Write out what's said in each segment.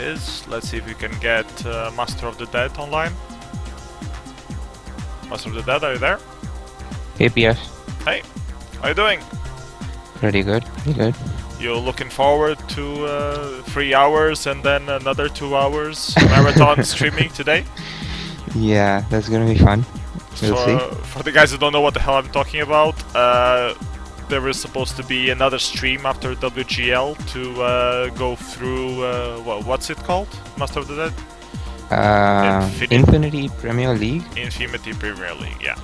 is. Let's see if we can get Master of the Dead online. Master of the Dead, are you there? Hey PS. Hey, how you doing? Pretty good, pretty good. You looking forward to 3 hours and then another 2 hours marathon streaming today? Yeah, that's gonna be fun. We'll see. For the guys who don't know what the hell I'm talking about, there is supposed to be another stream after WGL to go through, what's it called? Master of the Dead? Infinity Premier League? Infinity Premier League, yeah.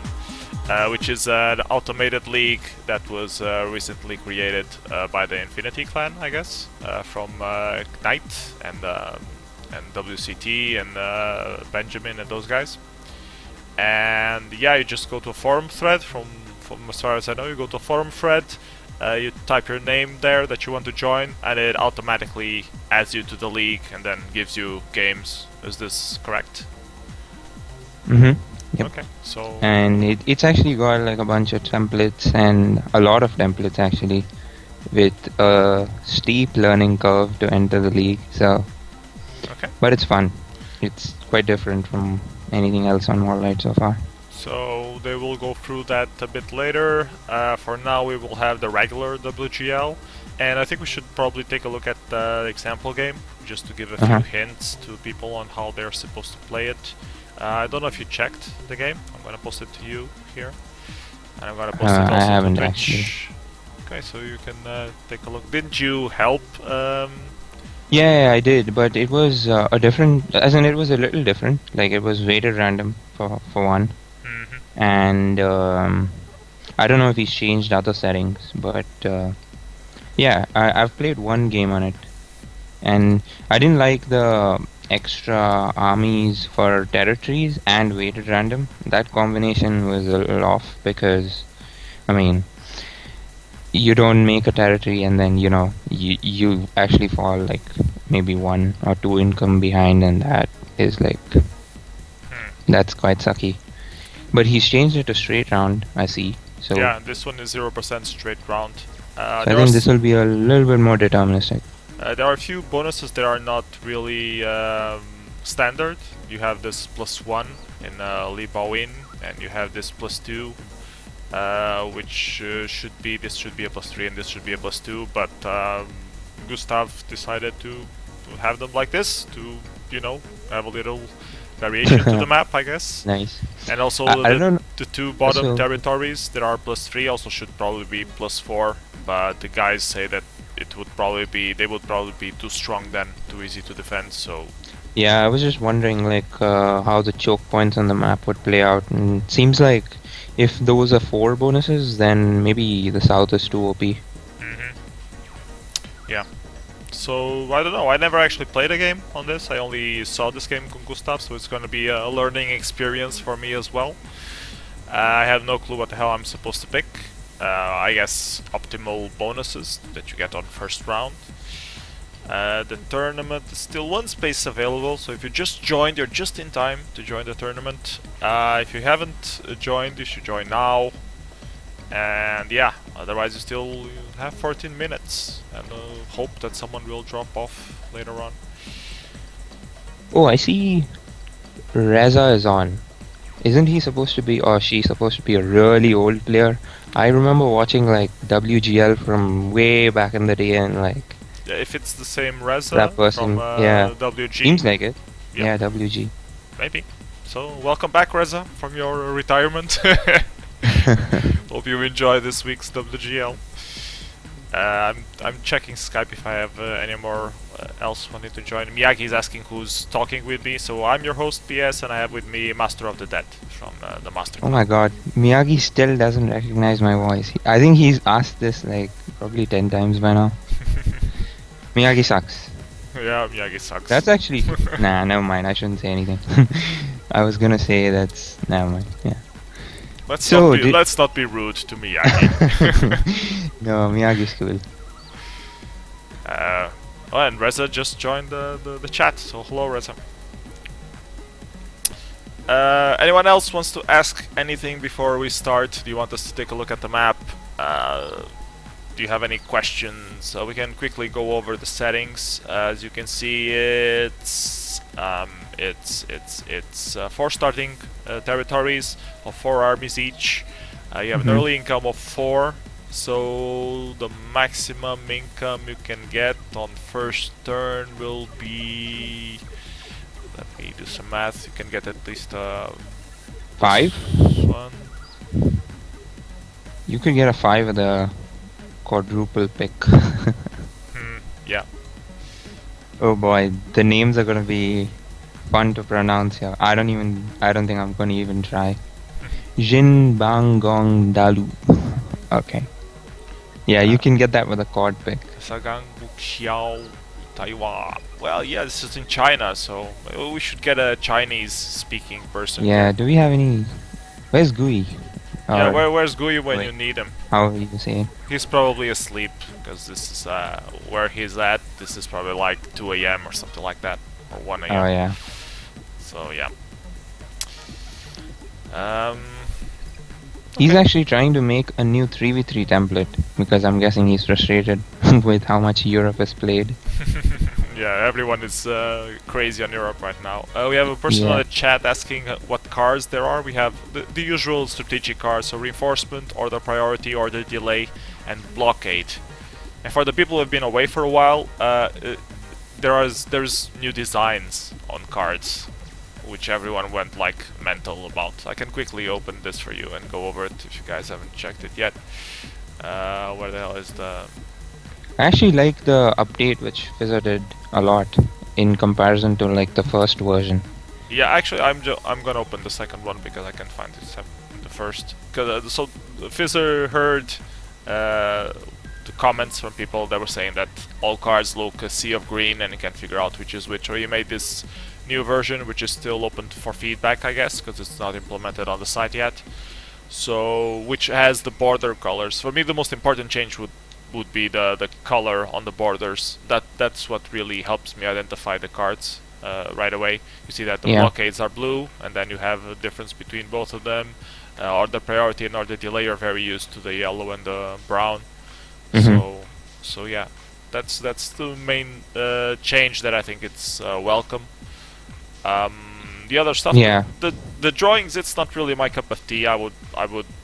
Which is an automated league that was recently created by the Infinity clan, I guess, from Knight and WCT and Benjamin and those guys. And yeah, you just go to a forum thread. From as far as I know, you go to a forum thread. You type your name there that you want to join, and it automatically adds you to the league and then gives you games. Is this correct? Mm-hmm. Yep. Okay, so... And it's actually got like a bunch of templates, and a lot of templates actually, with a steep learning curve to enter the league, so... Okay. But it's fun. It's quite different from anything else on WarLight so far. So they will go through that a bit later. For now we will have the regular WGL, and I think we should probably take a look at the example game, just to give a few hints to people on how they're supposed to play it. I don't know if you checked the game. I'm gonna post it to you here, and I'm gonna post it also I haven't to Twitch. actually. Okay, so you can take a look. Didn't you help? Yeah, I did, but it was a different, as in it was a little different. Like it was weighted random for one, and I don't know if he's changed other settings, but yeah, I've played one game on it, and I didn't like the extra armies for territories and weighted random. That combination was a little off because, I mean, you don't make a territory and then you actually fall like maybe 1 or 2 income behind, and that is like that's quite sucky. But he's changed it to straight round, I see. So yeah, this one is 0% straight round. So I think this will be a little bit more deterministic. There are a few bonuses that are not really standard. You have this +1 in Li Baoin, and you have this +2, which should be a +3 and this should be a +2. But Gustav decided to have them like this to, have a little variation to the map, I guess. Nice. And also the 2 bottom territories that are +3 also should probably be +4. But the guys say that they would probably be too strong then, too easy to defend. So yeah, I was just wondering like how the choke points on the map would play out, and it seems like if those are 4 bonuses, then maybe the south is too OP. Yeah. So I don't know. I never actually played a game on this. I only saw this game from Gustav, so it's going to be a learning experience for me as well. I have no clue what the hell I'm supposed to pick. I guess optimal bonuses that you get on first round. The tournament is still 1 space available, so if you just joined, you're just in time to join the tournament. If you haven't joined, you should join now. And yeah, otherwise you still have 14 minutes, and hope that someone will drop off later on. Oh, I see Reza is on. Isn't he supposed to be, or she supposed to be, a really old player? I remember watching like WGL from way back in the day, and like... Yeah, if it's the same Reza that person, from yeah, WG. seems like it. Yeah. Yeah, WG. Maybe. So, welcome back, Reza, from your retirement. Hope you enjoy this week's WGL. I'm checking Skype if I have any more else wanting to join. Miyagi is asking who's talking with me, so I'm your host PS, and I have with me Master of the Dead from the Master. Oh my god, Miyagi still doesn't recognize my voice. I think he's asked this like probably 10 times by now. Miyagi sucks. Yeah, Miyagi sucks. That's actually... Nah, never mind, I shouldn't say anything. I was gonna say that's... Never mind, yeah. Let's not be rude to Miyagi. No, Miyagi's cool. Oh, and Reza just joined the chat, so hello Reza. Anyone else wants to ask anything before we start? Do you want us to take a look at the map? do you have any questions? We can quickly go over the settings. As you can see, it's 4 starting territories of 4 armies each. You have an early income of 4, so the maximum income you can get on first turn will be. Let me do some math. You can get at least 5? 1. You could get a 5 with a quadruple pick. Yeah. Oh boy, the names are gonna be fun to pronounce here. I don't think I'm gonna even try. Jin Bang Gong Dalu. Okay. Yeah, you can get that with a quad pick. Sagang Buxiao Taiwan. Well, yeah, this is in China, so we should get a Chinese-speaking person. Yeah, do we have any... Where's Gui? Yeah, where's Gui when you need him? How do you say it? He's probably asleep, because this is where he's at. This is probably like 2 AM or something like that, or 1 AM. Oh yeah. So yeah. He's actually trying to make a new 3v3 template, because I'm guessing he's frustrated with how much Europe has played. Yeah, everyone is crazy on Europe right now. We have a person on the chat asking what cars there are. We have the usual strategic cars, so reinforcement, order priority, order delay, and blockade. And for the people who have been away for a while, there's new designs on cards, which everyone went like mental about. I can quickly open this for you and go over it if you guys haven't checked it yet. Where the hell is the... I actually like the update which Fizzer did a lot in comparison to like the first version. Yeah, actually, I'm gonna open the second one because I can't find it in the first. Cause so Fizzer heard the comments from people that were saying that all cards look a sea of green and you can't figure out which is which. So he made this new version, which is still open for feedback, I guess, because it's not implemented on the site yet. So which has the border colors. For me, the most important change would be the color on the borders. That's what really helps me identify the cards right away. You see that the blockades are blue, and then you have a difference between both of them. Order priority and order delay are very used to the yellow and the brown. So yeah, that's the main change that I think it's welcome. The other stuff, the drawings, it's not really my cup of tea. I would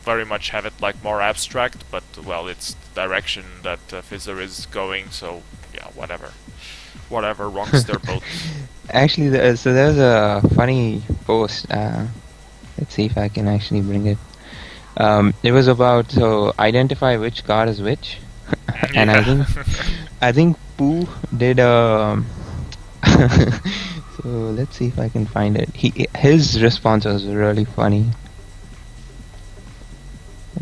very much have it like more abstract, but well, it's the direction that Fizzer is going, so yeah, whatever rocks their boat. Actually, so there's a funny post. Let's see if I can actually bring it. It was about identify which card is which, and I think Pooh did so let's see if I can find it. His response was really funny.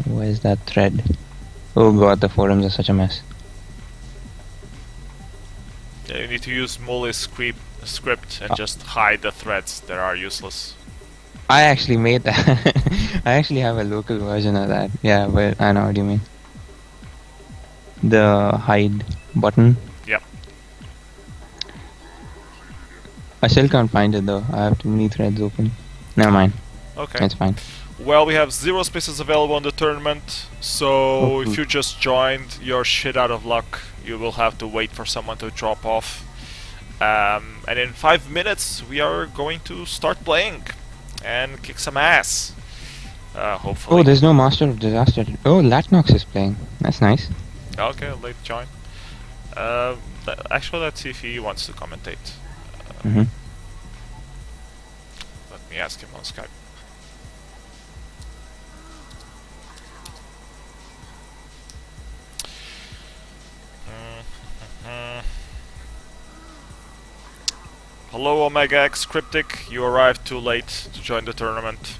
Where's that thread? Oh god, the forums are such a mess. Yeah, you need to use Molly's script and just hide the threads that are useless. I actually made that. I actually have a local version of that. Yeah, but I know what you mean. The hide button. Yep. I still can't find it though. I have too many threads open. Never mind. Okay. It's fine. Well, we have 0 spaces available in the tournament, so if you just joined, you're shit out of luck. You will have to wait for someone to drop off. And in 5 minutes, we are going to start playing and kick some ass. Hopefully. Oh, there's no Master of Disaster. Oh, Latnox is playing. That's nice. Okay, late join. Actually, let's see if he wants to commentate. Let me ask him on Skype. Hello, Omega X Cryptic. You arrived too late to join the tournament.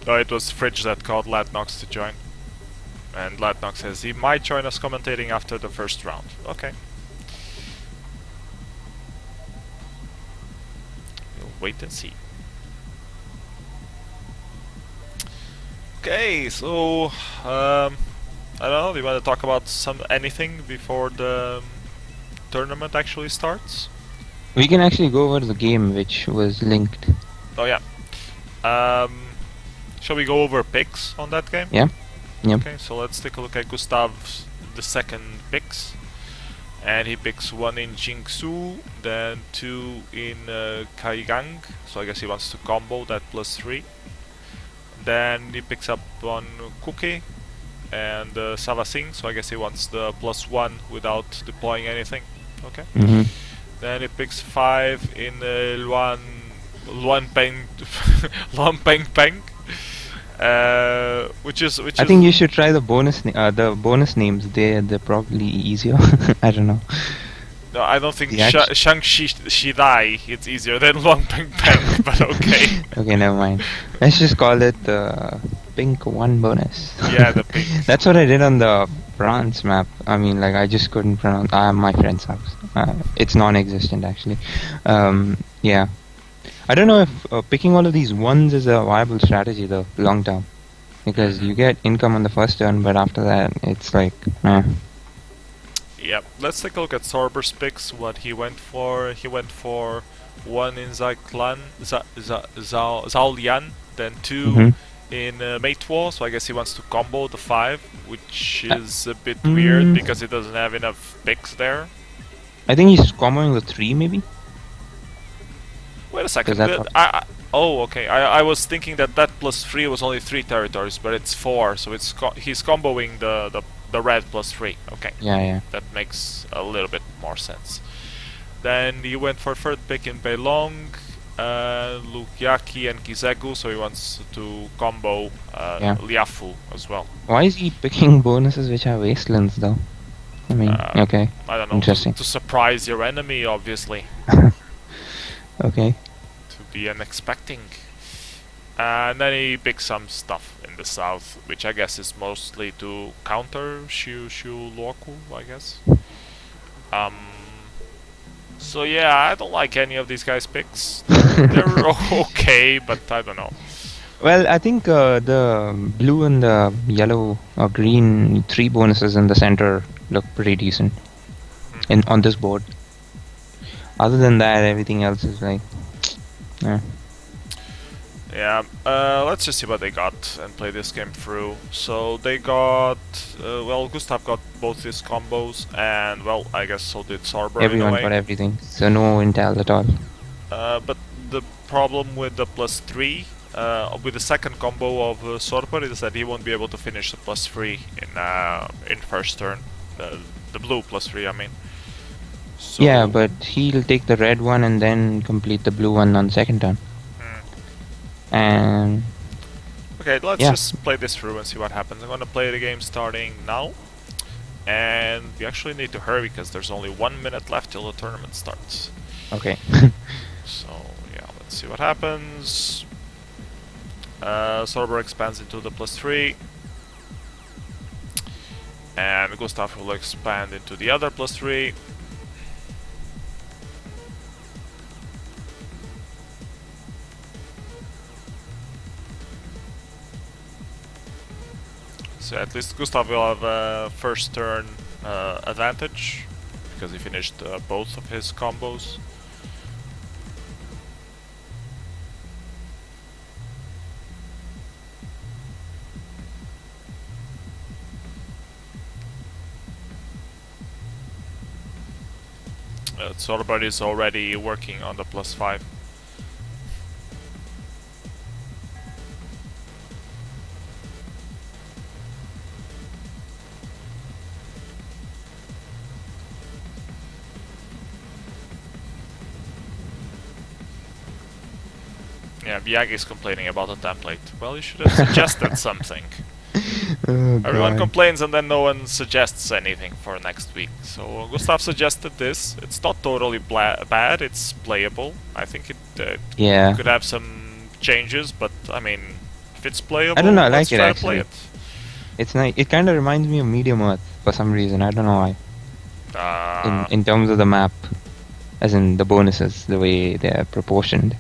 No, it was Fridge that called Latnox to join. And Latnox says he might join us commentating after the first round. Okay. We'll wait and see. Okay, so I don't know, do you want to talk about anything before the tournament actually starts? We can actually go over the game which was linked. Oh yeah. Shall we go over picks on that game? Yeah. Yep. Okay, so let's take a look at Gustav's the second picks. And he picks 1 in Jingsu, then 2 in Kaigang, so I guess he wants to combo that +3. Then he picks up 1 Kuki and Savasing, so I guess he wants the +1 without deploying anything. Okay. Then he picks 5 in Luan Peng Luan Peng Peng. Which is I think you should try the bonus names. They're probably easier. I don't know. No, I don't think Shang Shidai it's easier than Luan Peng Peng, but okay. Okay, never mind. Let's just call it the pink 1 bonus. Yeah, the pink. That's what I did on the France map. I mean, like, I just couldn't pronounce. My friend's house. It's non-existent actually. Yeah. I don't know if picking all of these 1s is a viable strategy though, long term, because you get income on the first turn, but after that it's like, Yep. Let's take a look at Sorber's picks. What he went for? He went for 1 in Zaiklan, Zaolian, then 2 in Meituo. So I guess he wants to combo the 5, which is a bit weird because he doesn't have enough picks there. I think he's comboing the 3 maybe. Wait a second. Oh, okay. I was thinking that +3 was only 3 territories, but it's 4, so it's he's comboing the red +3. Okay. Yeah. That makes a little bit more sense. Then he went for 3rd pick in Beilong, Lukyaki and Kizegu, so he wants to combo Liafu as well. Why is he picking bonuses which are wastelands though? I mean, okay. I don't know. Interesting. To surprise your enemy, obviously. Okay. To be unexpecting. And then he picks some stuff in the south, which I guess is mostly to counter Shu Luoku, I guess. So yeah, I don't like any of these guys' picks. They're okay, but I don't know. Well, I think the blue and the yellow or green 3 bonuses in the center look pretty decent on this board. Other than that, everything else is like, Yeah, let's just see what they got and play this game through. So they got, well, Gustav got both his combos, and well, I guess so did Sorber. Everyone got everything, so no intel at all. But the problem with the +3, with the second combo of Sorber, is that he won't be able to finish the +3 in first turn. The blue +3, I mean. So yeah, but he'll take the red one and then complete the blue one on the second turn. And okay, let's just play this through and see what happens. I'm gonna play the game starting now, and we actually need to hurry because there's only 1 minute left till the tournament starts. Okay. So yeah, let's see what happens. Sorber expands into the +3, and Gustav will expand into the other +3. So at least Gustav will have a first turn advantage because he finished both of his combos. Sorber is already working on the +5. Yeah, Miyagi is complaining about the template. Well, you should have suggested something. Oh, Everyone complains and then no one suggests anything for next week. So Gustav suggested this. It's not totally bad, it's playable. I think it could have some changes, but I mean, if it's playable, I don't know, I let's like it try actually. to play it. It's nice. It kind of reminds me of Medium Earth for some reason. I don't know why. In terms of the map, as in the bonuses, the way they're proportioned.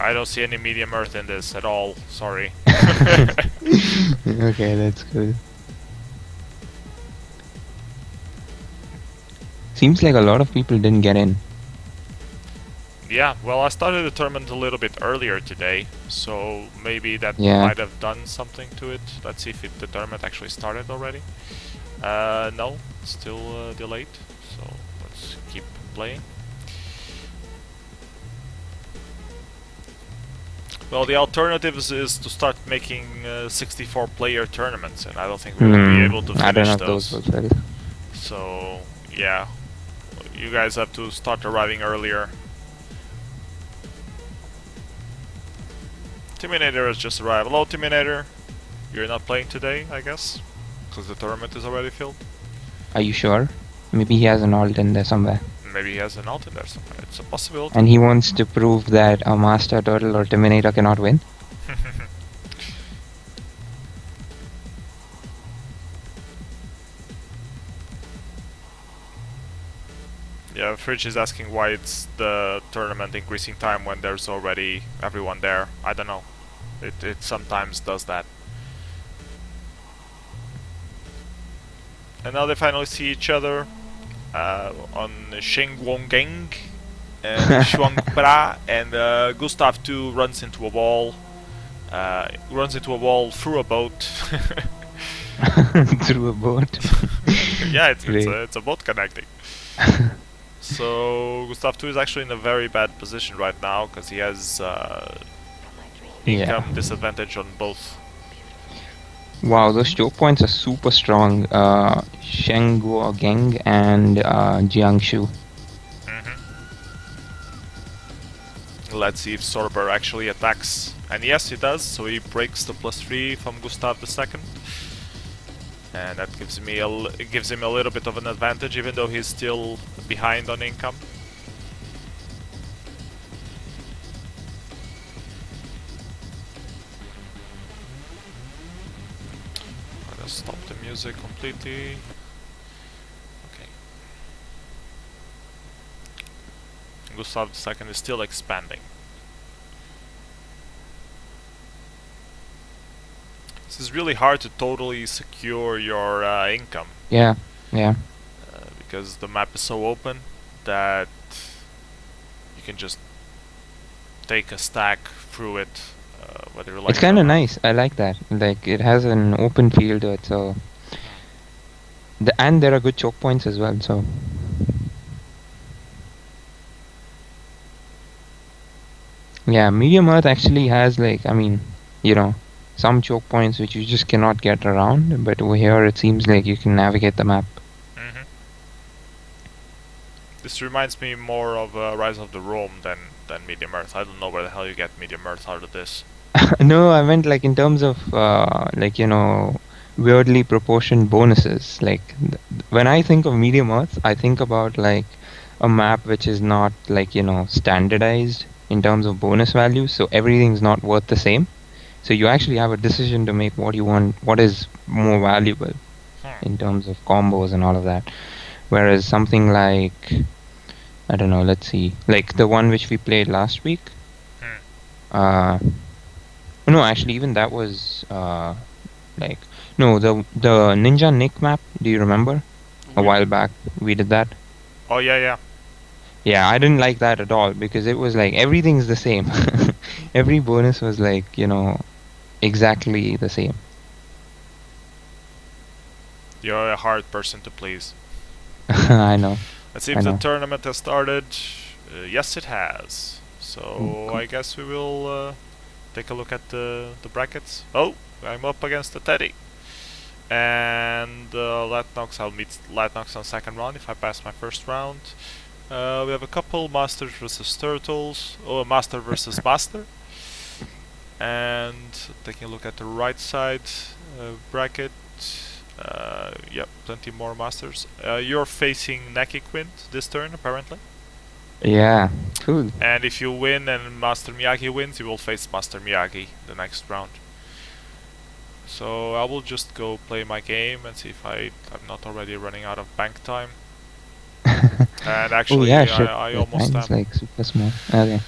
I don't see any medium earth in this at all, sorry. Okay, that's good. Seems like a lot of people didn't get in. Yeah, well, I started the tournament a little bit earlier today, so maybe that Yeah. might have done something to it. Let's see if the tournament actually started already. No, it's still delayed, so let's keep playing. Well, the alternatives is to start making 64-player tournaments, and I don't think we will be able to I don't know finish if those those. will. So, yeah, you guys have to start arriving earlier. Terminator has just arrived. Hello, Terminator. You're not playing today, I guess? Because the tournament is already filled? Are you sure? Maybe he has an alt in there somewhere. Maybe he has an alt in there somewhere. It's a possibility. And he wants to prove that a Master Turtle or Terminator cannot win? Yeah, Fridge is asking why it's the tournament increasing time when there's already everyone there. I don't know. It sometimes does that. And now they finally see each other on Shengwonggeng and Shuangpra, and Gustav 2 runs into a wall. Through a boat. Through a boat? Yeah, it's a boat connecting. So Gustav 2 is actually in a very bad position right now because he has income disadvantage on both. Wow, those choke points are super strong. Shengguo and Jiangsu. Let's see if Sorber actually attacks. And yes, he does, so he breaks the +3 from Gustav II. And that gives him a little bit of an advantage, even though he's still behind on income. I'm gonna stop the music completely. Okay. Gustav II is still expanding. This is really hard to totally secure your income. Yeah. Because the map is so open that you can just take a stack through it, whether you like. It's kind of nice. I like that. Like it has an open field to it, so. And there are good choke points as well, so. Yeah, Medium Earth actually has some choke points which you just cannot get around, but over here it seems like you can navigate the map. This reminds me more of Rise of the Rome than Medium Earth. I don't know where the hell you get Medium Earth out of this. No, I meant like in terms of weirdly proportioned bonuses. Like when I think of Medium Earth, I think about like a map which is not standardized in terms of bonus values, so everything's not worth the same. So you actually have a decision to make what you want, what is more valuable in terms of combos and all of that. Whereas something like, I don't know, let's see, like the one which we played last week. No, actually, even that was the Ninja Nick map. Do you remember? A while back we did that. Oh yeah. Yeah, I didn't like that at all because it was like everything's the same. Every bonus was like exactly the same. You're a hard person to please. I know. Let's see if the tournament has started. Yes, it has. So I guess we will take a look at the brackets. Oh, I'm up against the Teddy. And Latnox, I'll meet Latnox on second round if I pass my first round. We have a couple Masters versus Turtles. Oh, Master versus Master. And taking a look at the right side bracket. Yep, plenty more Masters. You're facing Neki Quint this turn, apparently. Yeah, cool. And if you win and Master Miyagi wins, you will face Master Miyagi the next round. So I will just go play my game and see if I'm not already running out of bank time. And actually, I almost am. Like super small. Okay.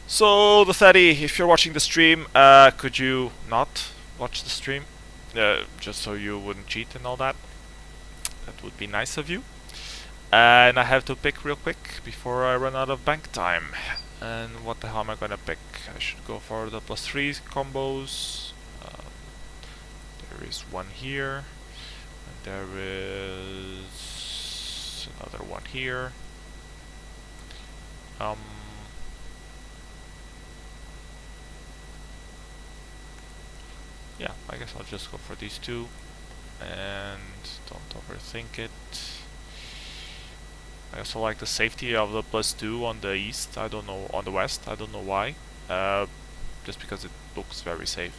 So the Thaddy, if you're watching the stream, could you not watch the stream? Just so you wouldn't cheat and all that. That would be nice of you. And I have to pick real quick before I run out of bank time. And what the hell am I gonna pick? I should go for the +3 combos. There is one here, and there is another one here. Yeah, I guess I'll just go for these two, and don't overthink it. I also like the safety of the +2 on the east. I don't know, on the west. I don't know why. Just because it looks very safe.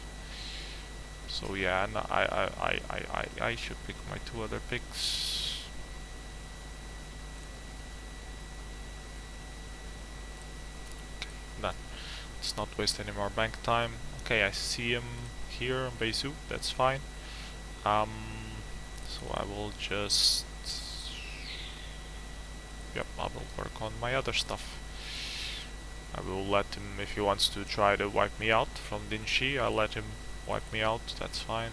So yeah, and I should pick my two other picks. Okay, done. Let's not waste any more bank time. Okay, I see him here on Beisu. That's fine. So I will just. Yep, I will work on my other stuff. I will let him, if he wants to try to wipe me out from Dinshi, I'll let him wipe me out, that's fine.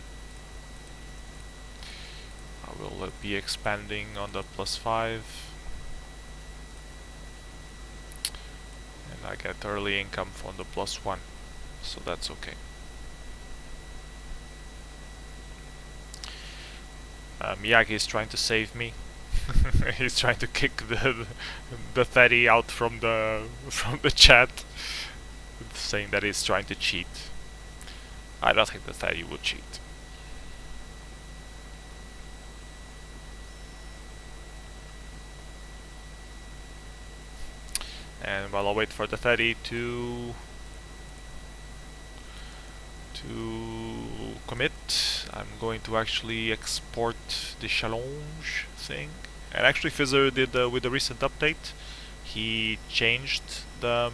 I will be expanding on the +5. And I get early income from the +1, so that's okay. Miyagi is trying to save me. He's trying to kick the Teddy out from the chat, saying that he's trying to cheat. I don't think the Teddy would cheat. And while I wait for the Teddy to commit, I'm going to actually export the challenge thing. And actually Fizzer did with the recent update, he changed the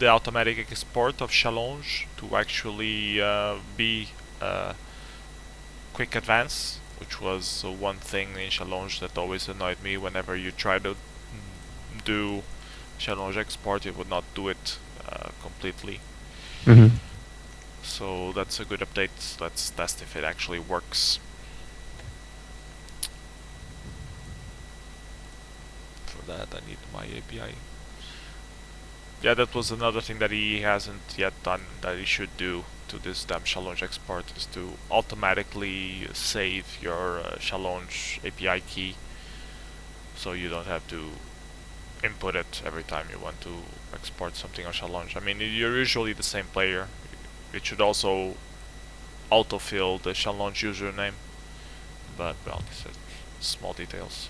automatic export of challenge to actually be quick advance, which was one thing in challenge that always annoyed me. Whenever you try to do challenge export, it would not do it completely. So that's a good update. Let's test if it actually works. For that I need my API. Yeah, that was another thing that he hasn't yet done that he should do to this damn challenge export, is to automatically save your challenge API key, so you don't have to input it every time you want to export something on challenge. I mean, you're usually the same player. It should also autofill the challenge username, but well, these are small details.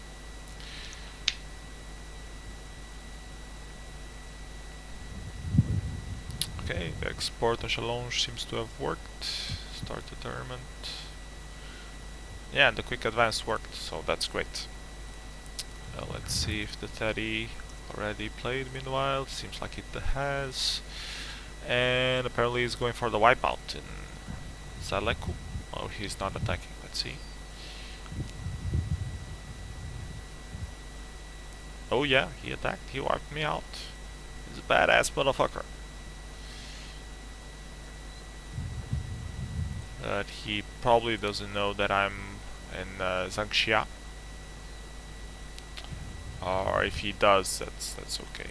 Okay, the export on challenge seems to have worked. Start the tournament. Yeah, and the quick advance worked, so that's great. Let's see if the Teddy already played meanwhile. Seems like it has. And apparently he's going for the wipeout in Zaleku. Oh, he's not attacking. Let's see. Oh yeah, he attacked. He wiped me out. He's a badass motherfucker. But he probably doesn't know that I'm in Zhangxia. Or if he does, that's okay.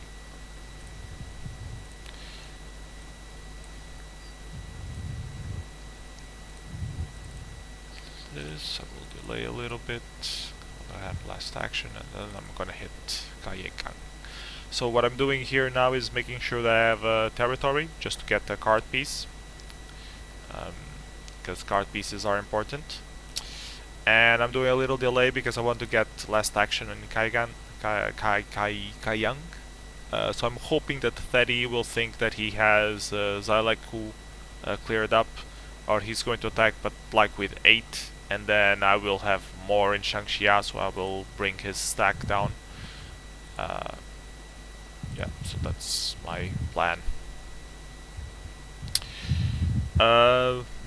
This I will delay a little bit. I have last action, and then I'm gonna hit Kaiekan. So what I'm doing here now is making sure that I have a territory just to get a card piece, because card pieces are important. And I'm doing a little delay because I want to get last action in Kaiyang. So I'm hoping that Teddy will think that he has Xyleku cleared up, or he's going to attack but like with 8, and then I will have more in Shangxia, so I will bring his stack down. Yeah, so that's my plan.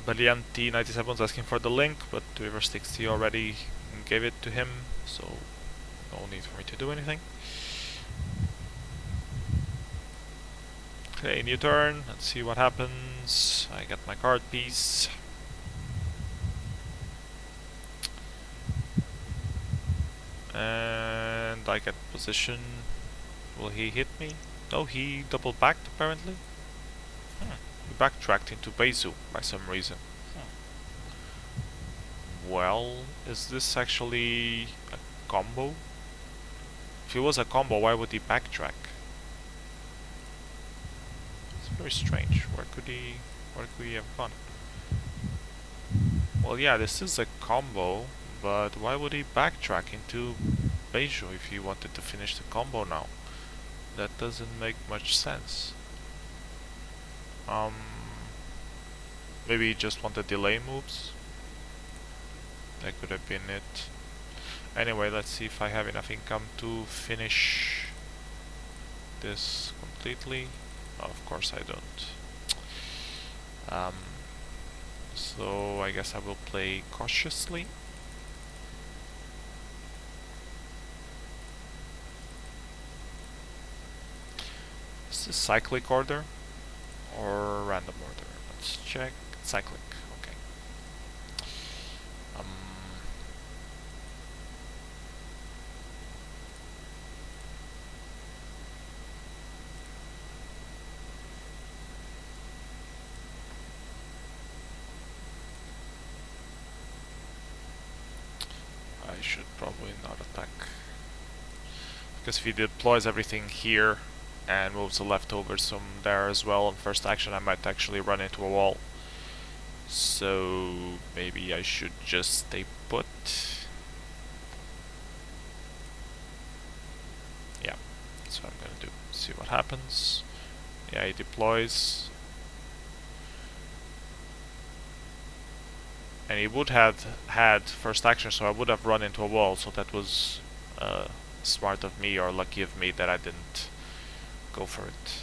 Valianti97 is asking for the link, but River60 already gave it to him, so no need for me to do anything. Okay, new turn. Let's see what happens. I get my card piece. And I get position. Will he hit me? No, he double backed apparently. He backtracked into Beizu by some reason. Well, is this actually a combo? If it was a combo, why would he backtrack? It's very strange. Where could he have gone? Well, yeah, this is a combo, but why would he backtrack into Beijo if he wanted to finish the combo now? That doesn't make much sense. Maybe he just wanted delay moves? That could have been it. Anyway, let's see if I have enough income to finish this completely. Oh, of course I don't. So I guess I will play cautiously. Is this cyclic order or random order? Let's check. Cyclic. Okay. I should probably not attack, because if he deploys everything here and moves the leftovers from there as well on first action, I might actually run into a wall. So maybe I should just stay put. Yeah, that's what I'm gonna do. See what happens. Yeah, he deploys. And he would have had first action, so I would have run into a wall, so that was smart of me, or lucky of me that I didn't go for it.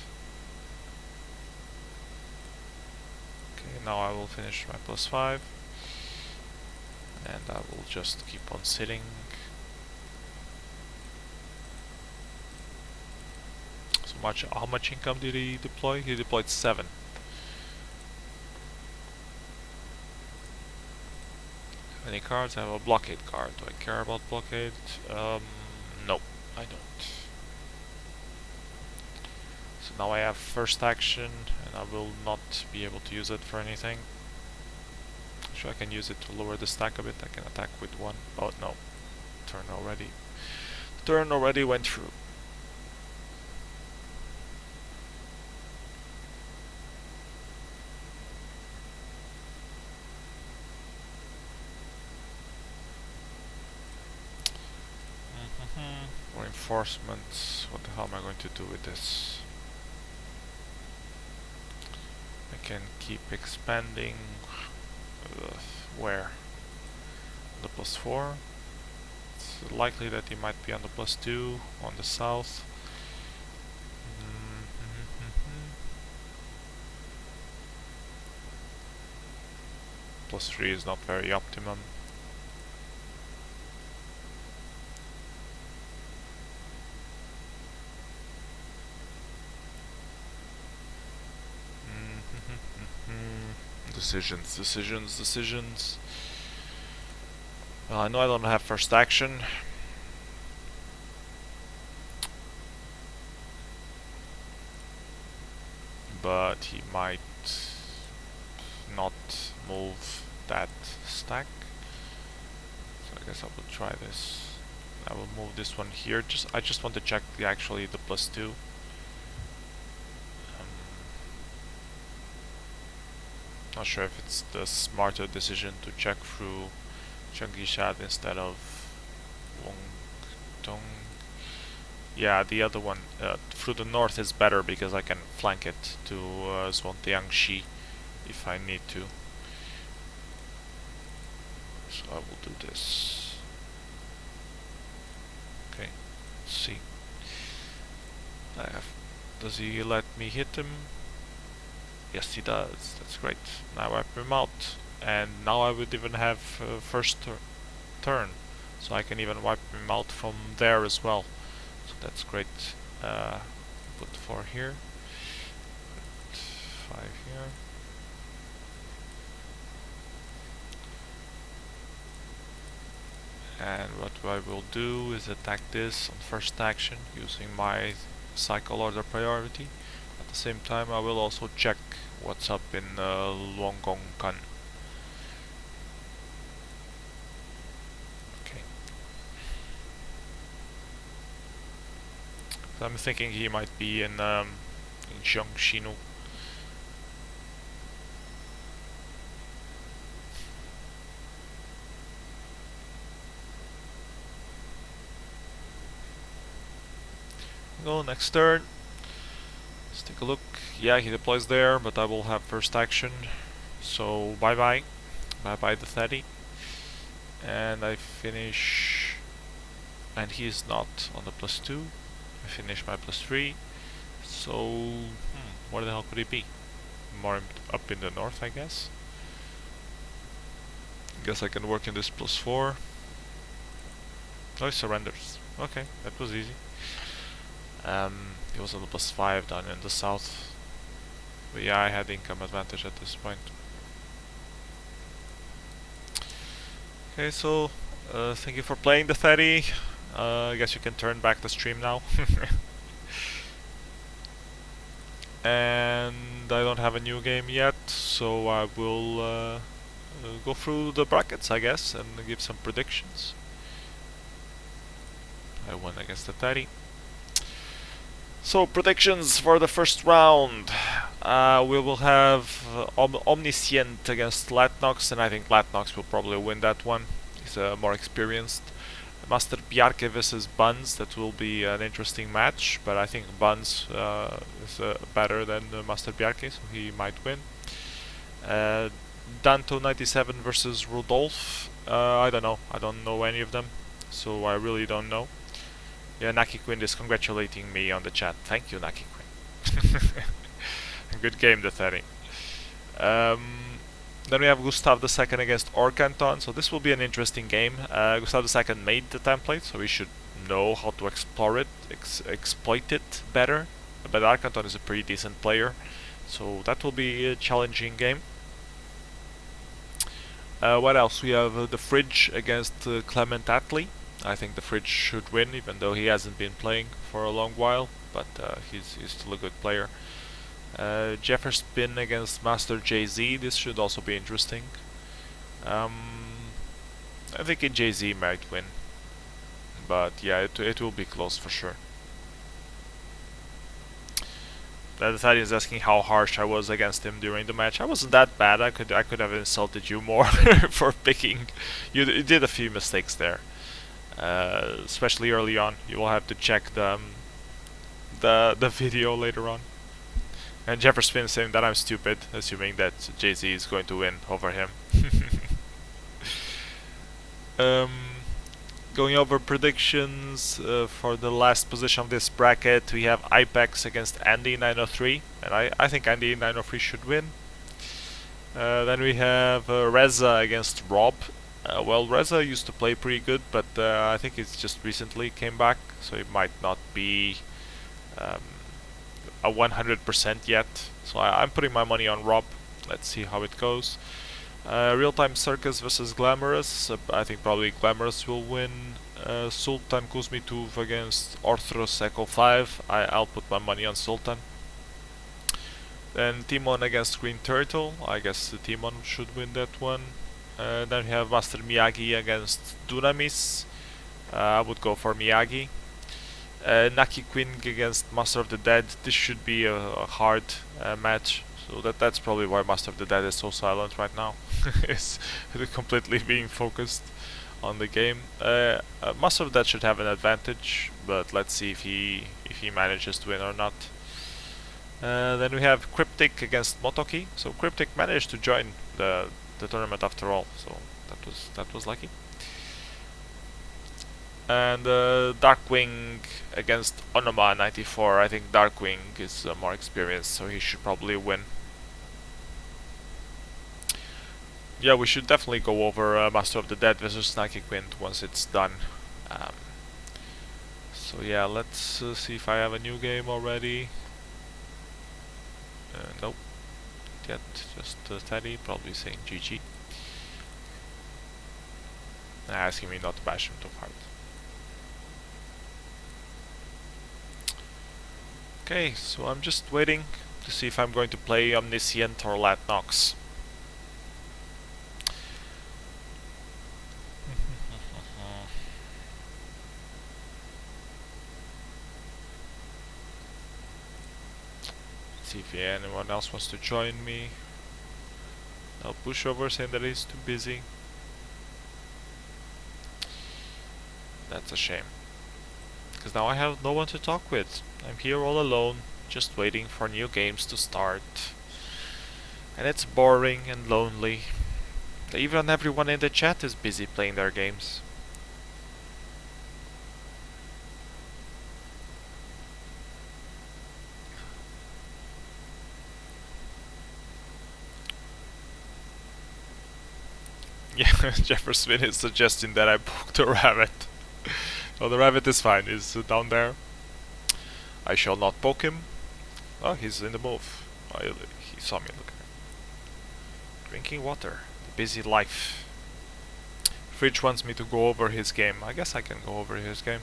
Okay, now I will finish my +5. And I will just keep on sitting. So much. How much income did he deploy? He deployed 7. Any cards? I have a blockade card. Do I care about blockade? No, I don't. So now I have first action, and I will not be able to use it for anything. Actually, I can use it to lower the stack a bit. I can attack with 1. Oh no, turn already. Turn already went through. Reinforcements. What the hell am I going to do with this? I can keep expanding. Where? The +4. It's likely that he might be on the +2 on the south. +3 is not very optimum. Decisions. Well, I know I don't have first action. But he might not move that stack. So I guess I will try this. I will move this one here. I just want to check actually the +2. Not sure if it's the smarter decision to check through Changishat instead of Wongdong. Yeah, the other one through the north is better because I can flank it to Zhuangtiangxi if I need to. So I will do this. Okay, let's see. Does he let me hit him? Yes, he does. That's great. Now I wipe him out, and now I would even have first turn, so I can even wipe him out from there as well. So that's great. Put 4 here, put 5 here. And what what I will do is attack this on first action using my cycle order priority. At the same time, I will also check what's up in Longongkan. Okay. So I'm thinking he might be in Jiangxinu. Go next turn. Let's take a look. Yeah, he deploys there, but I will have first action. So bye bye. Bye bye the 30. And I finish. And he is not on the +2. I finish my +3. So, where the hell could he be? More up in the north, I guess. Guess I can work in this +4. Oh, he surrenders. Okay, that was easy. He was on the +5 down in the south. But yeah, I had income advantage at this point. Okay, so thank you for playing the 30. I guess you can turn back the stream now. And I don't have a new game yet, so I will go through the brackets, I guess, and give some predictions. I won against the 30. So, predictions for the first round. We will have Omniscient against Latnox, and I think Latnox will probably win that one. He's more experienced. Master Bjarke versus Buns, that will be an interesting match, but I think Buns is better than Master Bjarke, so he might win. Danto97 versus Rudolph. I don't know. I don't know any of them, so I really don't know. Yeah, Naki Quinn is congratulating me on the chat. Thank you, Naki Quinn. Good game, the 30. Then we have Gustav II against Orkanton, so this will be an interesting game. Gustav II made the template, so we should know how to explore it, exploit it better. But Orkanton is a pretty decent player, so that will be a challenging game. What else? We have the Fridge against Clement Attlee. I think the Fridge should win, even though he hasn't been playing for a long while, but he's still a good player. Jefferspin against Master JZ. This should also be interesting. I think JZ might win, but yeah, it will be close for sure. The Italian is asking how harsh I was against him during the match. I wasn't that bad. I could have insulted you more for picking. You did a few mistakes there, especially early on. You will have to check the video later on. And Jefferson is saying that I'm stupid, assuming that Jay-Z is going to win over him. Going over predictions for the last position of this bracket, we have Ipex against Andy903, and I think Andy903 should win. Then we have Reza against Rob. Well, Reza used to play pretty good, but I think it's just recently came back, so it might not be a 100% yet, so I'm putting my money on Rob. Let's see how it goes. Real-Time Circus versus Glamorous. I think probably Glamorous will win. Sultan Kuzmitov against Orthros Echo 5. I'll put my money on Sultan. Then Timon against Green Turtle. I guess Timon should win that one. Then we have Master Miyagi against Dunamis. I would go for Miyagi. Naki Quinn against Master of the Dead. This should be a hard match, so that's probably why Master of the Dead is so silent right now. It's completely being focused on the game. Master of the Dead should have an advantage, but let's see if he manages to win or not. Then we have Cryptic against Motoki. So Cryptic managed to join the tournament after all, so that was lucky. And Darkwing against Onoma94. I think Darkwing is more experienced, so he should probably win. Yeah, we should definitely go over Master of the Dead versus Nike Quint once it's done. So yeah, let's see if I have a new game already. Nope, yet just Teddy, probably saying GG. Asking me not to bash him too hard. Okay, so I'm just waiting to see if I'm going to play Omniscient or Latnox. See if anyone else wants to join me. No pushover saying that he's too busy. That's a shame. Because now I have no one to talk with. I'm here all alone, just waiting for new games to start. And it's boring and lonely. Even everyone in the chat is busy playing their games. Yeah, Jefferson is suggesting that I poke the rabbit. Oh, the rabbit is fine. He's down there. I shall not poke him. Oh, he's in the move. Oh, he saw me. Look. Drinking water. The busy life. Fridge wants me to go over his game. I guess I can go over his game.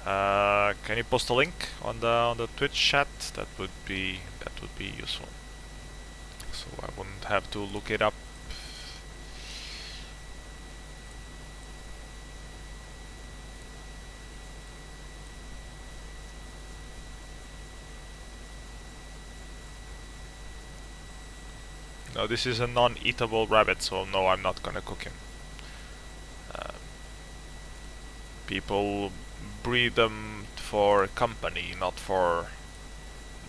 Can you post a link on the Twitch chat? That would be useful. So I wouldn't have to look it up. No, this is a non-eatable rabbit, so no, I'm not gonna cook him. People breed them for company, not for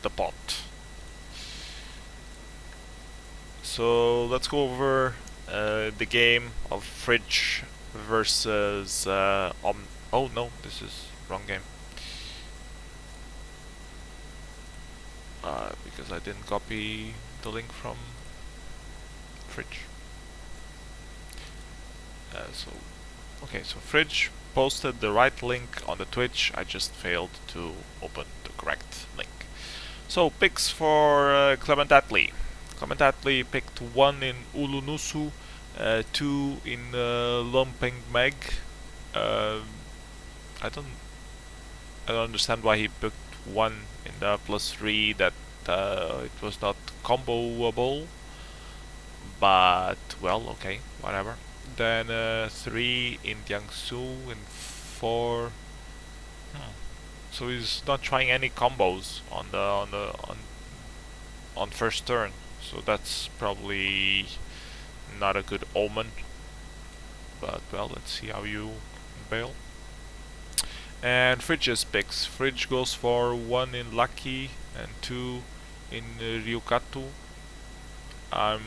the pot. So let's go over the game of Fridge versus oh no, this is wrong game. Because I didn't copy the link from Fridge. So Fridge posted the right link on the Twitch. I just failed to open the correct link. So picks for Clement Attlee. Clement Attlee picked 1 in Ulunusu, 2 in Lumpeng Meg. I don't understand why he picked 1 in the +3 that it was not comboable. But well, okay, whatever. Then 3 in Jiangsu and 4. So he's not trying any combos on first turn. So that's probably not a good omen. But well, let's see how you bail. And Fridge's picks. Fridge goes for 1 in Lucky and 2 in Ryukatu. I'm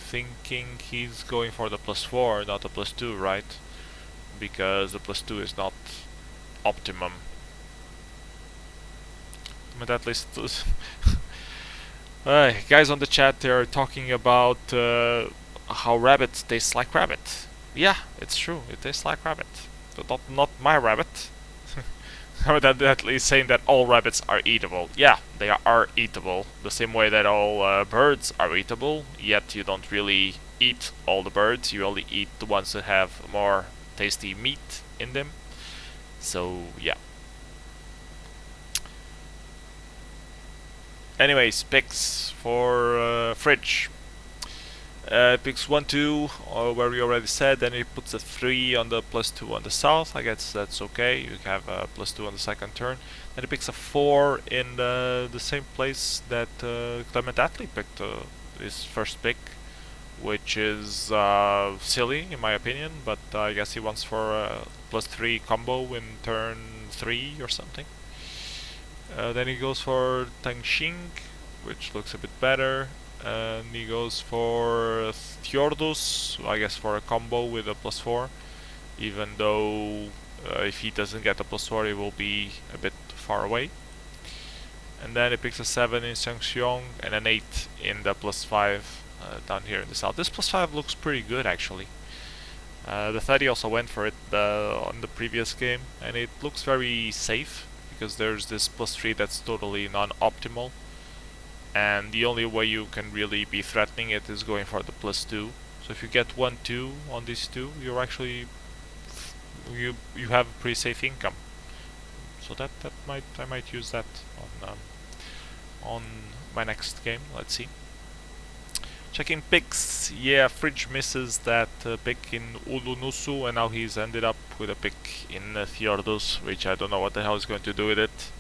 thinking he's going for the +4, not the +2, right? Because the +2 is not optimum. But at least guys on the chat, they're talking about how rabbit tastes like rabbit. Yeah, it's true, it tastes like rabbit. But not my rabbit. At least saying that all rabbits are eatable. Yeah, they are eatable. The same way that all birds are eatable, yet you don't really eat all the birds. You only eat the ones that have more tasty meat in them. So, yeah. Anyways, picks for Fridge. Picks 1, 2, where we already said, then he puts a 3 on the +2 on the south. I guess that's okay, you have a +2 on the second turn. Then he picks a 4 in the same place that Clement Attlee picked his first pick, which is silly in my opinion, but I guess he wants for a +3 combo in turn 3 or something. Then he goes for Tangxing, which looks a bit better. And he goes for Fjordus, I guess for a combo with a +4, even though if he doesn't get a +4 he will be a bit far away. And then he picks a 7 in Sangxiong and an 8 in the +5 down here in the south. This +5 looks pretty good actually. The 30 also went for it on the previous game, and it looks very safe because there's this +3 that's totally non-optimal. And the only way you can really be threatening it is going for the +2. So if you get 1, 2 on these two, you're actually you have a pretty safe income. So that I might use that on my next game. Let's see. Checking picks. Yeah, Fridge misses that pick in Ulunusu, and now he's ended up with a pick in Fjordus, which I don't know what the hell he's going to do with it.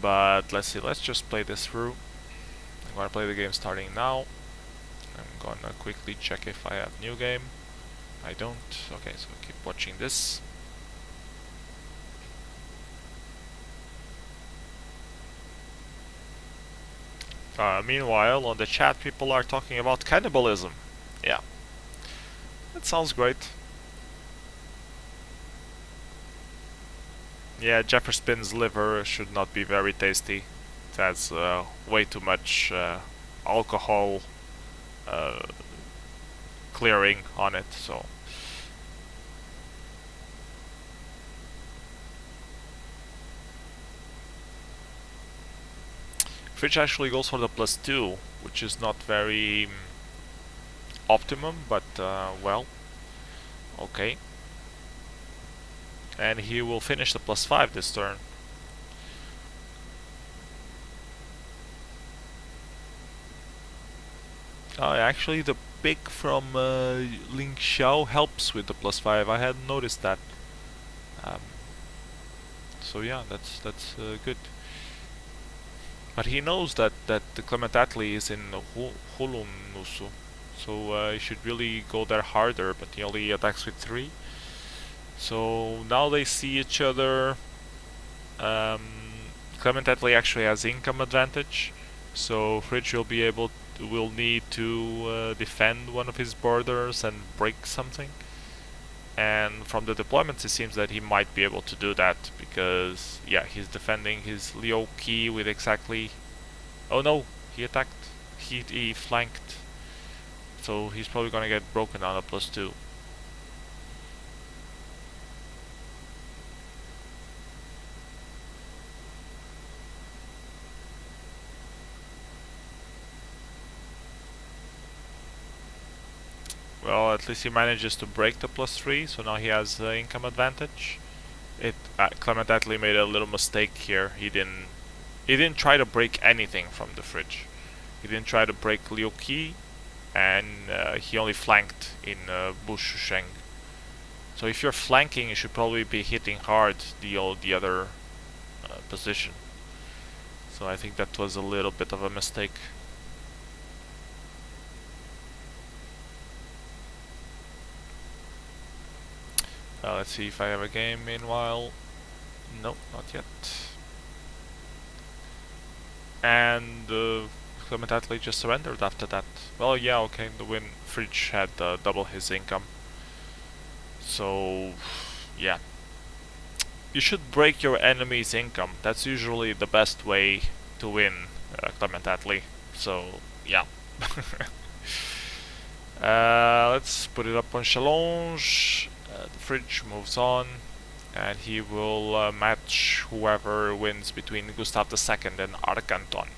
But let's see. Let's just play this through. I'm gonna play the game starting now. I'm gonna quickly check if I have new game. I don't. Okay, so keep watching this. Meanwhile, on the chat, people are talking about cannibalism. Yeah, that sounds great. Yeah, Jefferson's liver should not be very tasty. It has way too much alcohol clearing on it, so. Fridge actually goes for the +2, which is not very optimum, but well, okay. And he will finish the +5 this turn. Actually, the pick from Ling Xiao helps with the +5. I hadn't noticed that. So yeah, that's good. But he knows that the Clement Attlee is in Hulunusu, so he should really go there harder. But he only attacks with 3. So now they see each other. Clement Attlee actually has income advantage, so Fridge will need to defend one of his borders and break something. And from the deployments, it seems that he might be able to do that because, yeah, he's defending his Liu Qi with exactly. Oh no, he attacked. He flanked. So he's probably gonna get broken on a +2. Well, at least he manages to break the +3, so now he has income advantage. Clement Attlee made a little mistake here. He didn't try to break anything from the Fridge. He didn't try to break Liu Qi, and he only flanked in Bush Sheng. So if you're flanking, you should probably be hitting hard the other position. So I think that was a little bit of a mistake. Let's see if I have a game meanwhile. Nope, not yet. And Clement Attlee just surrendered after that. Well, yeah, okay, the win. Fridge had double his income. So, yeah. You should break your enemy's income. That's usually the best way to win, Clement Attlee. So, yeah. Let's put it up on challenge. The Fridge moves on, and he will match whoever wins between Gustav II and Arkanton.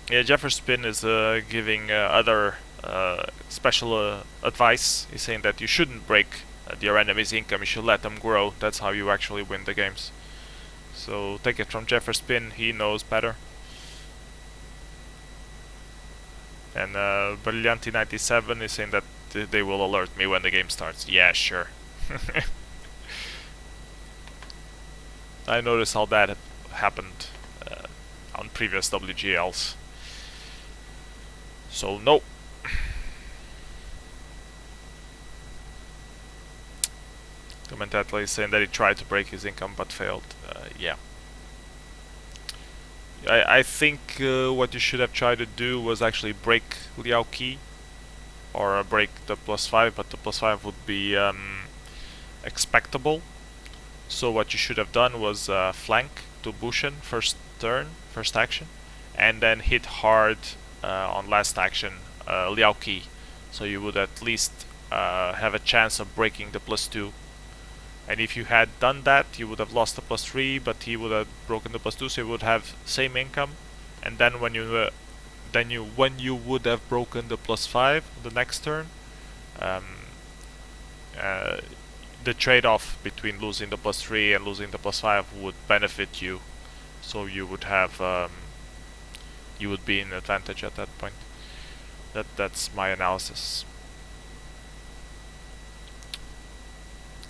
Yeah, Jefferson is giving other special advice. He's saying that you shouldn't break your enemy's income, you should let them grow. That's how you actually win the games. So take it from Jefferson, he knows better. And Brillianti97 is saying that they will alert me when the game starts. Yeah, sure. I noticed how that happened on previous WGLs. So, no. Clement Attlee is saying that he tried to break his income but failed. Yeah. I think what you should have tried to do was actually break Liu Qi, or break the +5, but the +5 would be expectable. So what you should have done was flank to Bushen first turn, first action, and then hit hard on last action Liu Qi. So you would at least have a chance of breaking the +2. And if you had done that, you would have lost the +3, but he would have broken the +2, so you would have same income. And then when you would have broken the +5 the next turn, um, uh, the trade-off between losing the +3 and losing the +5 would benefit you, so you would have you would be in advantage at that point. That's my analysis.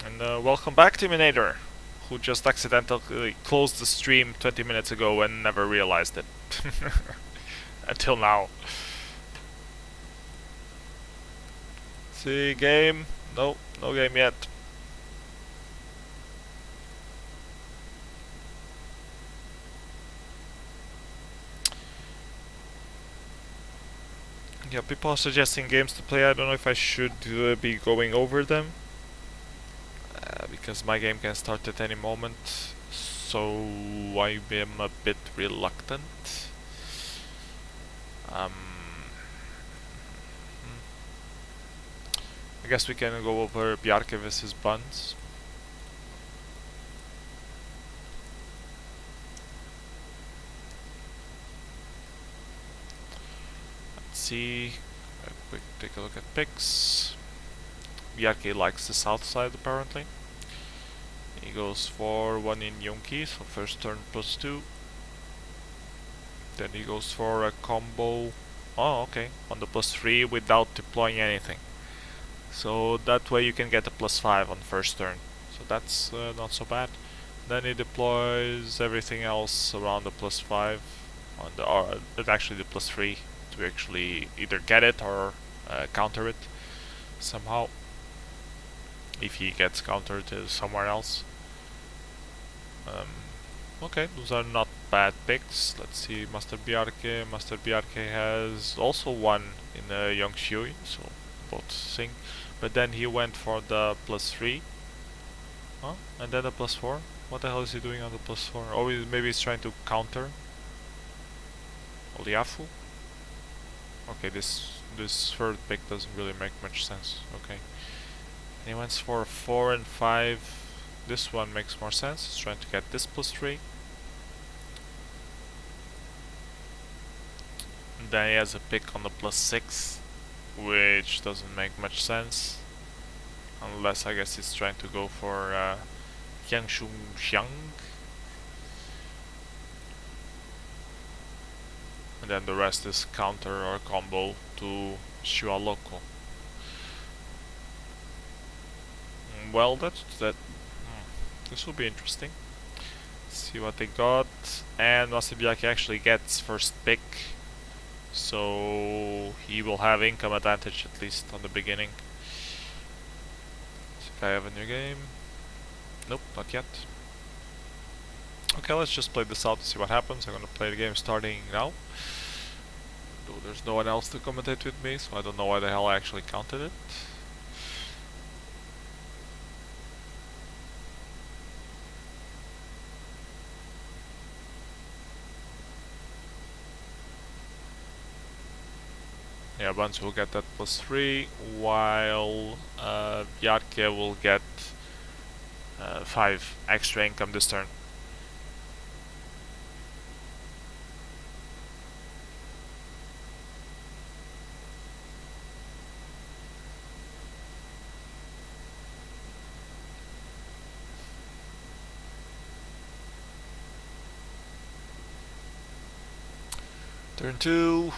And welcome back, Timinator, who just accidentally closed the stream 20 minutes ago and never realized it until now. See, game? No, no game yet. Yeah, people are suggesting games to play. I don't know if I should be going over them. Because my game can start at any moment. So I am a bit reluctant. I guess we can go over Bjarke vs Buns. Let's see. A quick take a look at picks. Bjarke likes the south side apparently. He goes for 1 in Yonki, so first turn +2. Then he goes for a combo. Oh, okay, on the +3 without deploying anything. So that way you can get a +5 on first turn. So that's not so bad. Then he deploys everything else around the +5 on the, or actually the +3 to actually either get it or counter it somehow. If he gets countered somewhere else. Okay, those are not bad picks. Let's see, Master Bjarke. Master Bjarke has also one in Young Shui, so both sync. But then he went for the +3. Huh? And then the +4? What the hell is he doing on the +4? Or maybe he's trying to counter Oliafu? Okay, this third pick doesn't really make much sense. Okay. And he went for 4 and 5. This one makes more sense. He's trying to get this +3. And then he has a pick on the +6, which doesn't make much sense. Unless I guess he's trying to go for Yangshu Xiang. And then the rest is counter or combo to Shualoko. Well, this will be interesting. See what they got. And Master Bjarke actually gets first pick, so he will have income advantage at least on the beginning. See if I have a new game. Nope, not yet. Okay, let's just play this out to see what happens. I'm gonna play the game starting now. Though there's no one else to commentate with me, so I don't know why the hell I actually counted it. Yeah, Buns will get that +3, while Bjarke will get 5 extra income this turn. Turn 2.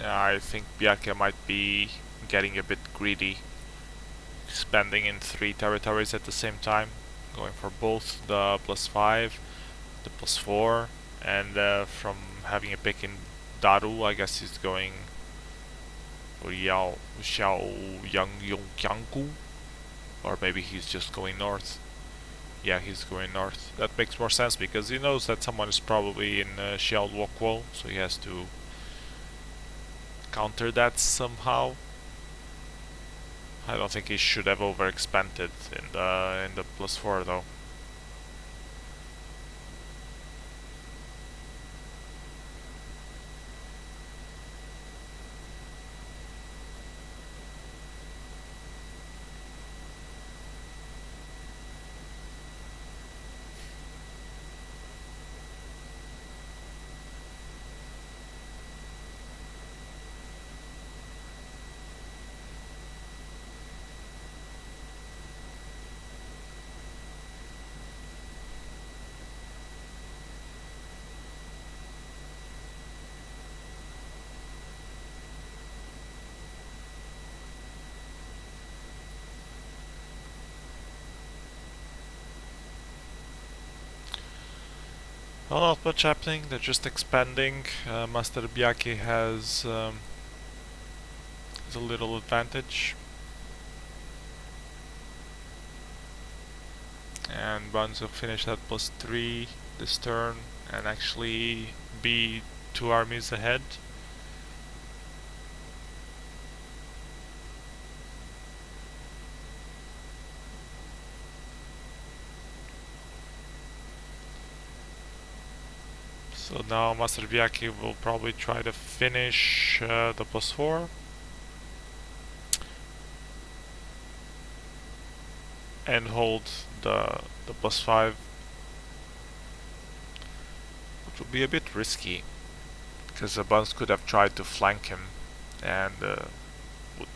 I think Bjarke might be getting a bit greedy, spending in 3 territories at the same time, going for both the +5, the +4, and from having a pick in Daru, I guess he's going for Xiao Yang Yong Yanggu, or maybe he's just going north. Yeah, he's going north. That makes more sense because he knows that someone is probably in Xiao Luokuo, so he has to counter that somehow. I don't think he should have overexpanded in the +4 though. Well, not much happening, they're just expanding. Master Byaki has a little advantage. And Buns will finish at +3 this turn and actually be 2 armies ahead. So now Master Byaki will probably try to finish the +4. And hold the +5, which will be a bit risky, because the Buns could have tried to flank him and would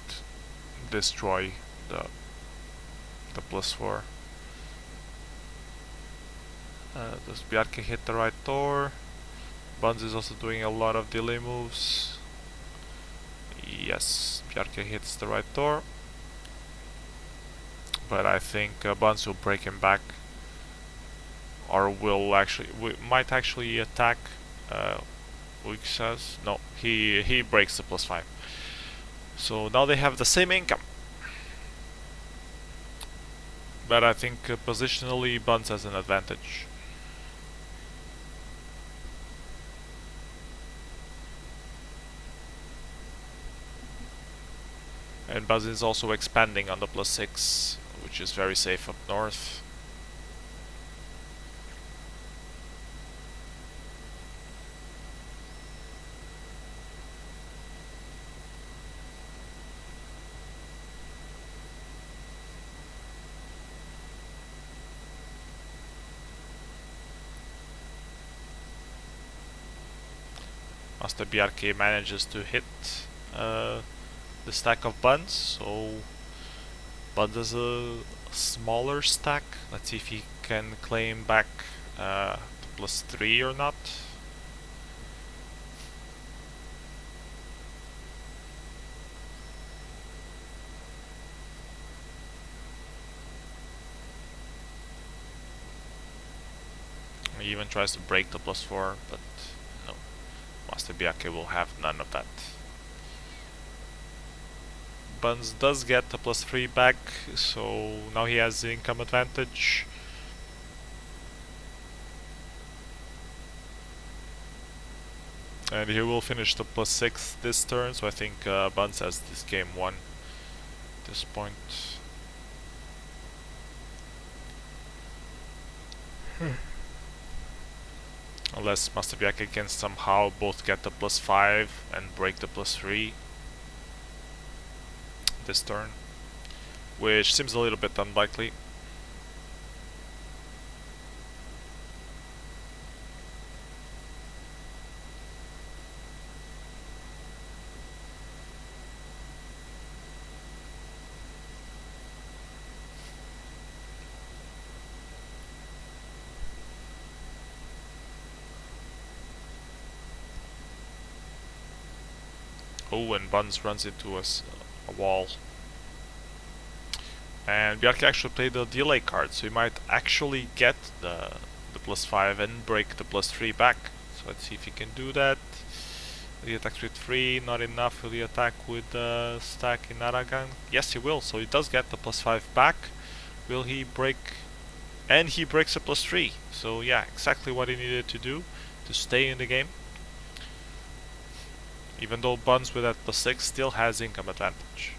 destroy the +4. Does Bjarke hit the right door? Buns is also doing a lot of delay moves. Yes, Bjarke hits the right door. But I think Buns will break him back, or might actually attack. Luke says no. He breaks the +5. So now they have the same income. But I think positionally Buns has an advantage. And Buns is also expanding on the +6, which is very safe up north. Master Bjarke manages to hit the stack of Buns, so Buns has a smaller stack. Let's see if he can claim back the +3 or not. He even tries to break the +4, but no. Master Bjarke will have none of that. Buns does get the +3 back, so now he has the income advantage. And he will finish the +6 this turn, so I think Buns has this game won at this point. Unless Master Bjarke can somehow both get the +5 and break the +3 this turn, which seems a little bit unlikely. Oh, and Buns runs into a wall. And Bjarke actually played the delay card, so he might actually get the +5 and break the +3 back. So let's see if he can do that. He attacks with 3, not enough. Will he attack with stack in Aragan? Yes, he will, so he does get the +5 back. Will he break? And he breaks the +3. So yeah, exactly what he needed to do to stay in the game. Even though Buns with that +6 still has income advantage.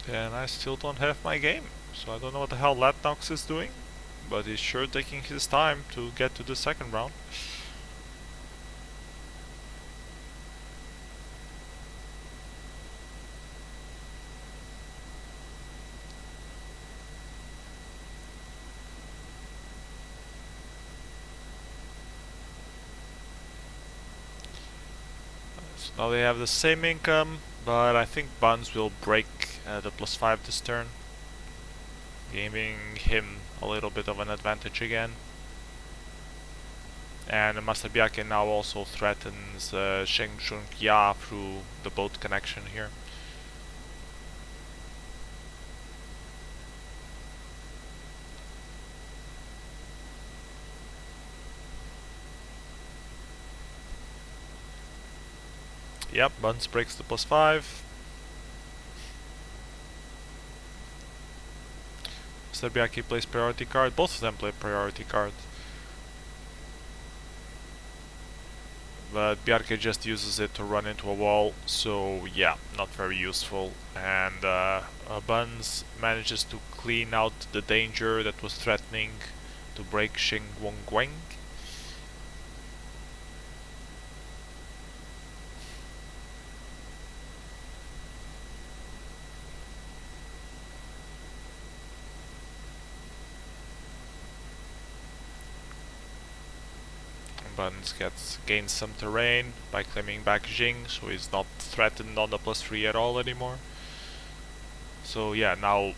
And I still don't have my game, so I don't know what the hell Latnox is doing, but he's sure taking his time to get to the second round. So now they have the same income, but I think Buns will break the +5 this turn, giving him a little bit of an advantage again. And Master Bjarke now also threatens Sheng Shun Ya through the boat connection here. Yep, Buns breaks the +5. Serbiaki plays priority card. Both of them play priority card. But Bjarke just uses it to run into a wall, so yeah, not very useful. And Buns manages to clean out the danger that was threatening to break Xing Wongguang. Buns gains some terrain by claiming back Jing, so he's not threatened on the +3 at all anymore. So yeah, now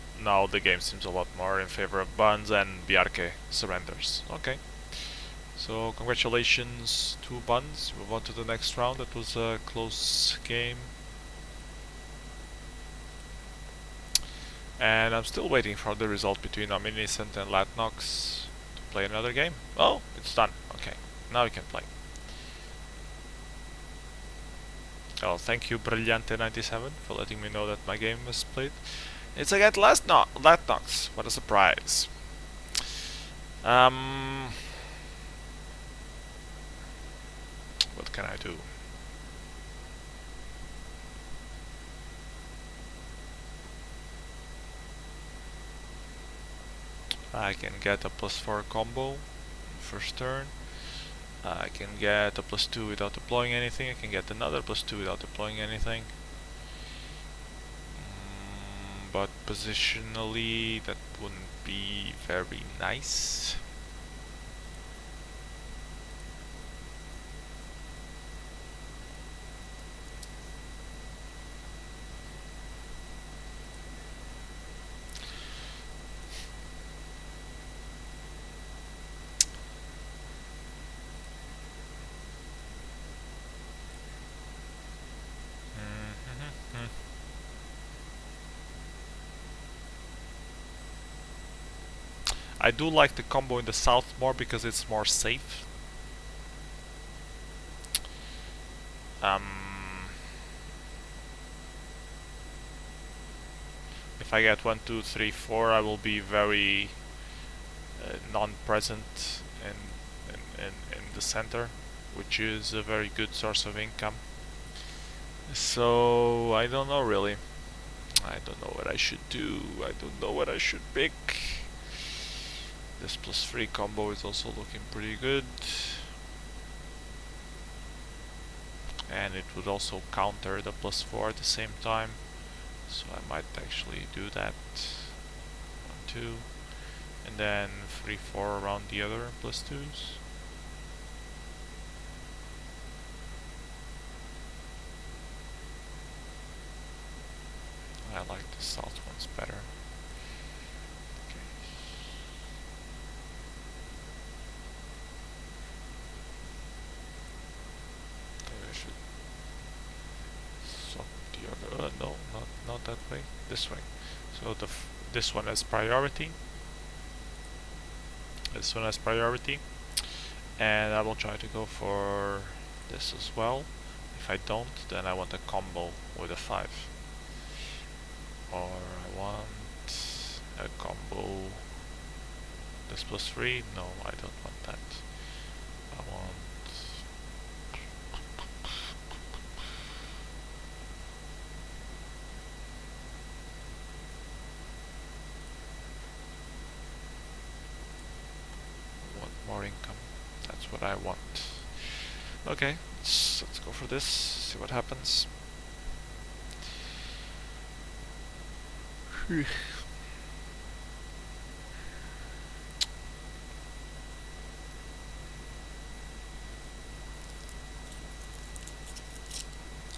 the game seems a lot more in favor of Buns, and Bjarke surrenders. Okay. So congratulations to Buns. Move on to the next round. That was a close game. And I'm still waiting for the result between Omniscient and Latnox to play another game. Oh, it's done. Okay, now we can play. Oh, thank you, Brillante97, for letting me know that my game was played. It's against Latnox. What a surprise. What can I do? I can get a +4 combo first turn. I can get a +2 without deploying anything. I can get another +2 without deploying anything. But positionally, that wouldn't be very nice. I do like the combo in the south more because it's more safe. If I get 1, 2, 3, 4, I will be very non-present in the center, which is a very good source of income. So I don't know really. I don't know what I should do. I don't know what I should pick. This +3 combo is also looking pretty good. And it would also counter the +4 at the same time. So I might actually do that. 1, 2. And then 3, 4 around the other +2s. I like the south ones better. No, not that way. This way. So this one has priority. This one has priority, and I will try to go for this as well. If I don't, then I want a combo with a 5, or I want a combo. This +3. No, I don't want that. I want. More income. That's what I want. Okay, let's go for this. See what happens.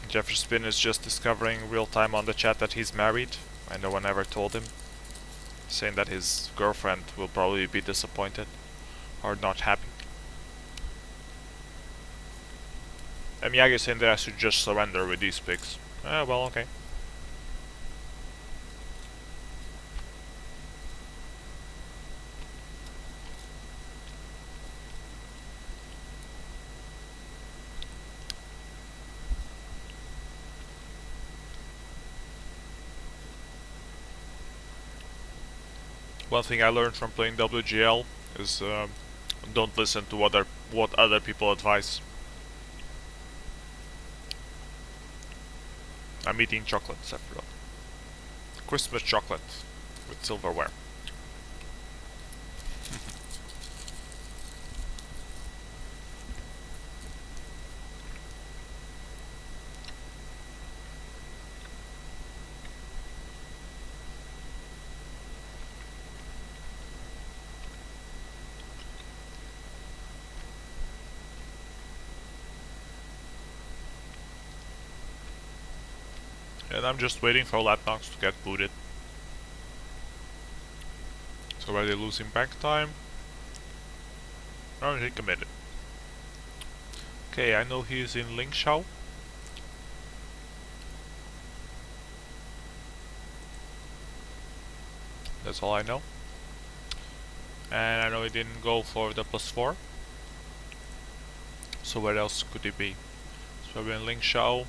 Jefferson is just discovering real time on the chat that he's married, and no one ever told him, saying that his girlfriend will probably be disappointed or not happy. And Miyagi is saying that I should just surrender with these picks. Well, okay. One thing I learned from playing WGL is don't listen to what other people advise. I'm eating chocolates after all. Christmas chocolate with silverware. And I'm just waiting for Latnox to get booted. It's already losing back time. Oh, he committed. Okay, I know he's in Lingshao. That's all I know. And I know he didn't go for the +4. So where else could he be? So in Lingshao.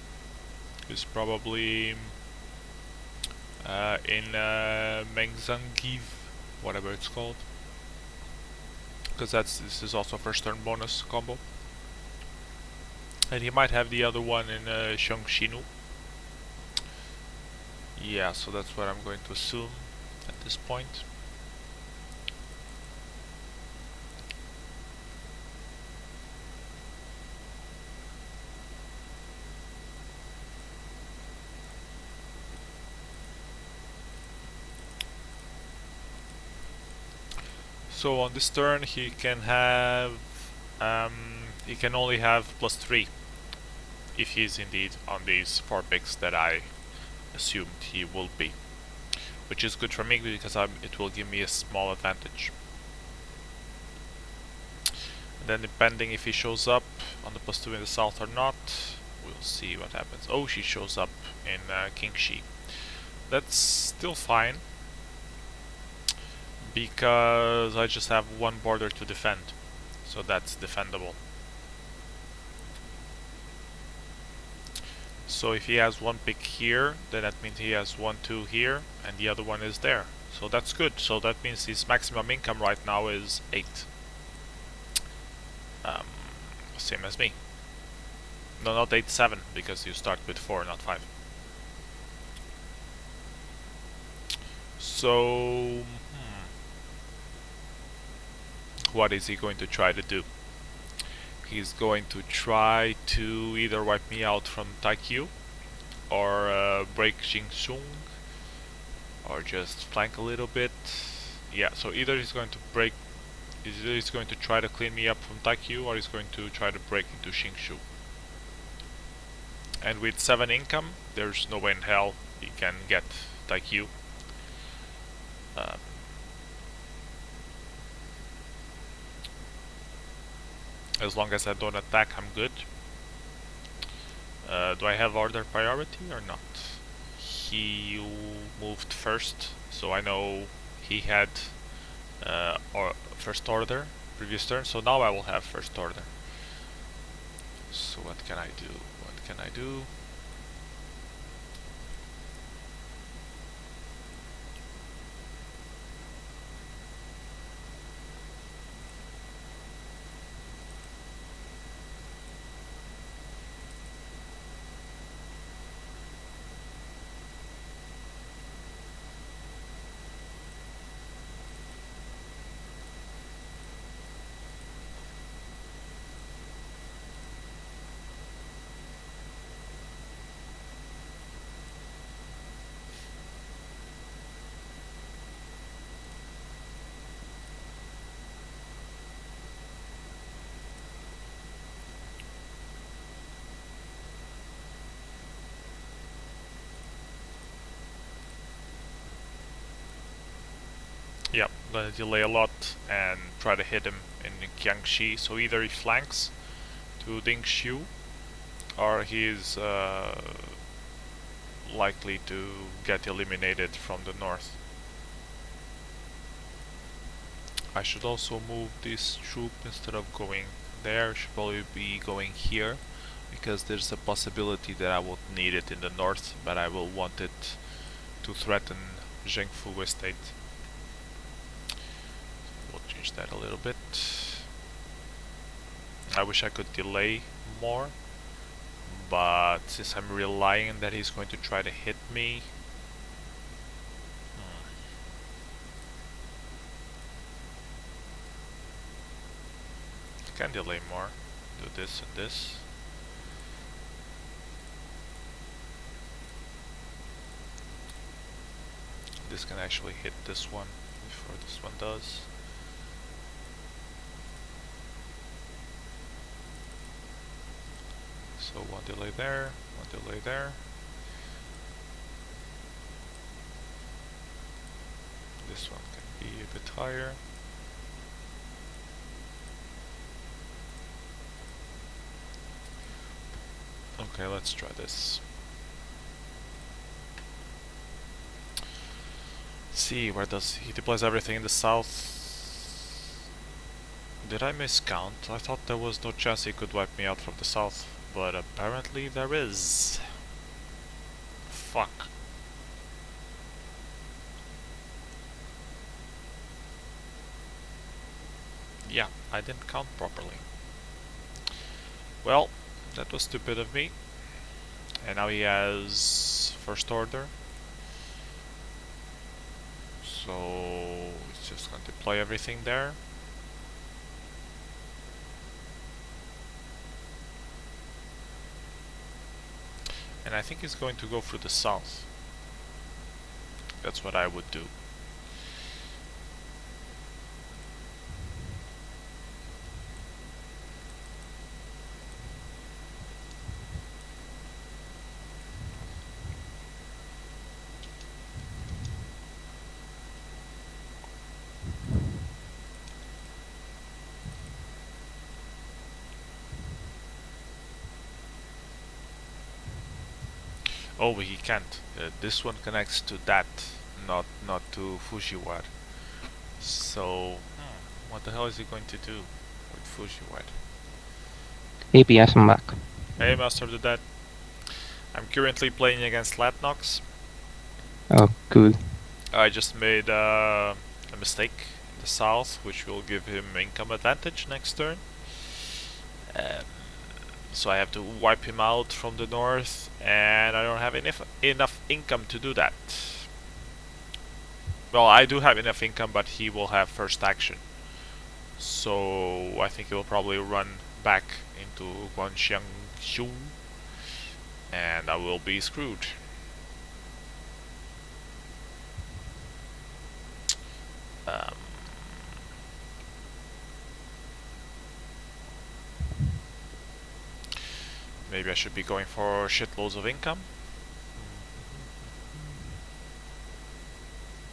He's probably in Mengzangiv, whatever it's called. Because this is also first turn bonus combo. And he might have the other one in Xiongxinu. Yeah, so that's what I'm going to assume at this point. So on this turn he can have he can only have +3 if he's indeed on these 4 picks that I assumed he will be, which is good for me because it will give me a small advantage. And then depending if he shows up on the +2 in the south or not, we'll see what happens. Oh, she shows up in Qingxi. That's still fine because I just have one border to defend, so that's defendable. So if he has one pick here, then that means he has 1, 2 here, and the other one is there. So that's good. So that means his maximum income right now is 8. Same as me. No, not 8, 7, because you start with 4, not 5. So, what is he going to try to do? He's going to try to either wipe me out from Taikyu, or break Jingxung, or just flank a little bit. Yeah, so either he's going to try to clean me up from Taikyu, or he's going to try to break into Xingshu. And with 7 income, there's no way in hell he can get Taikyu. As long as I don't attack, I'm good. Do I have order priority or not? He moved first, so I know he had first order previous turn, so now I will have first order. So what can I do? What can I do? Yeah, I'm gonna delay a lot and try to hit him in Jiangxi. So either he flanks to Dingxiu, or he's likely to get eliminated from the north. I should also move this troop instead of going there. Should probably be going here, because there's a possibility that I won't need it in the north, but I will want it to threaten Zhengfu Estate. Change that a little bit. I wish I could delay more, but since I'm relying that he's going to try to hit me, I can delay more. Do this and this. This can actually hit this one before this one does. So one delay there, one delay there. This one can be a bit higher. Okay, let's try this. See, where does he deploys everything in the south? Did I miscount? I thought there was no chance he could wipe me out from the south, but apparently there is. Fuck. Yeah, I didn't count properly. Well, that was stupid of me. And now he has first order. So it's just going to deploy everything there. And I think he's going to go through the south. That's what I would do. Oh, but he can't. This one connects to that, not to Fujiwara. So, what the hell is he going to do with Fujiwara? APS, I'm back. Hey, Master the Dead. I'm currently playing against Latnox. Oh, cool. I just made a mistake in the south, which will give him income advantage next turn. So I have to wipe him out from the north, and I don't have enough income to do that. Well, I do have enough income, but he will have first action. So I think he will probably run back into Guangxiangshu, and I will be screwed. Maybe I should be going for shitloads of income.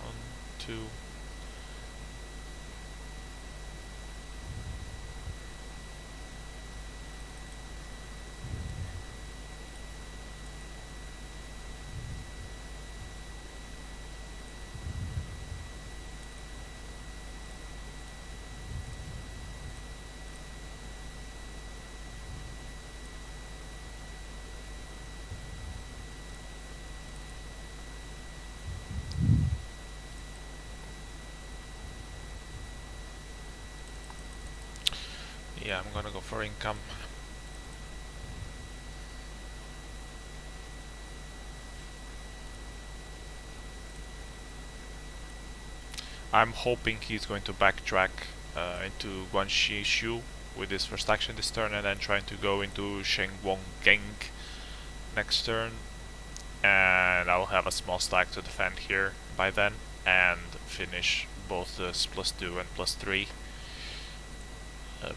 1, 2. Yeah, I'm gonna go for income. I'm hoping he's going to backtrack into Guangxi with his first action this turn, and then trying to go into Shengwonggeng next turn. And I'll have a small stack to defend here by then, and finish both this +2 and +3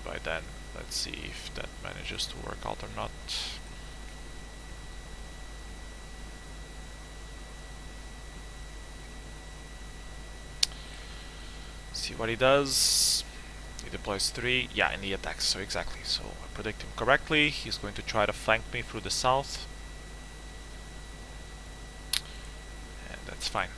by then. Let's see if that manages to work out or not. See what he does. He deploys 3. Yeah, and he attacks, so exactly. So I predict him correctly. He's going to try to flank me through the south. And that's fine.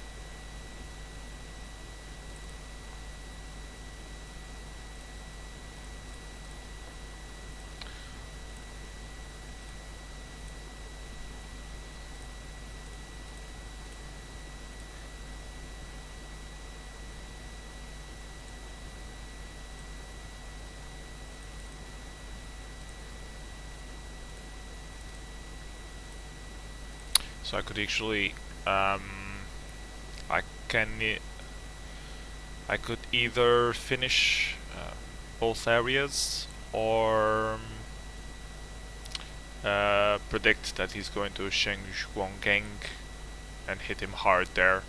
So I could actually, I could either finish both areas or predict that he's going to Sheng Zhuanggang and hit him hard there.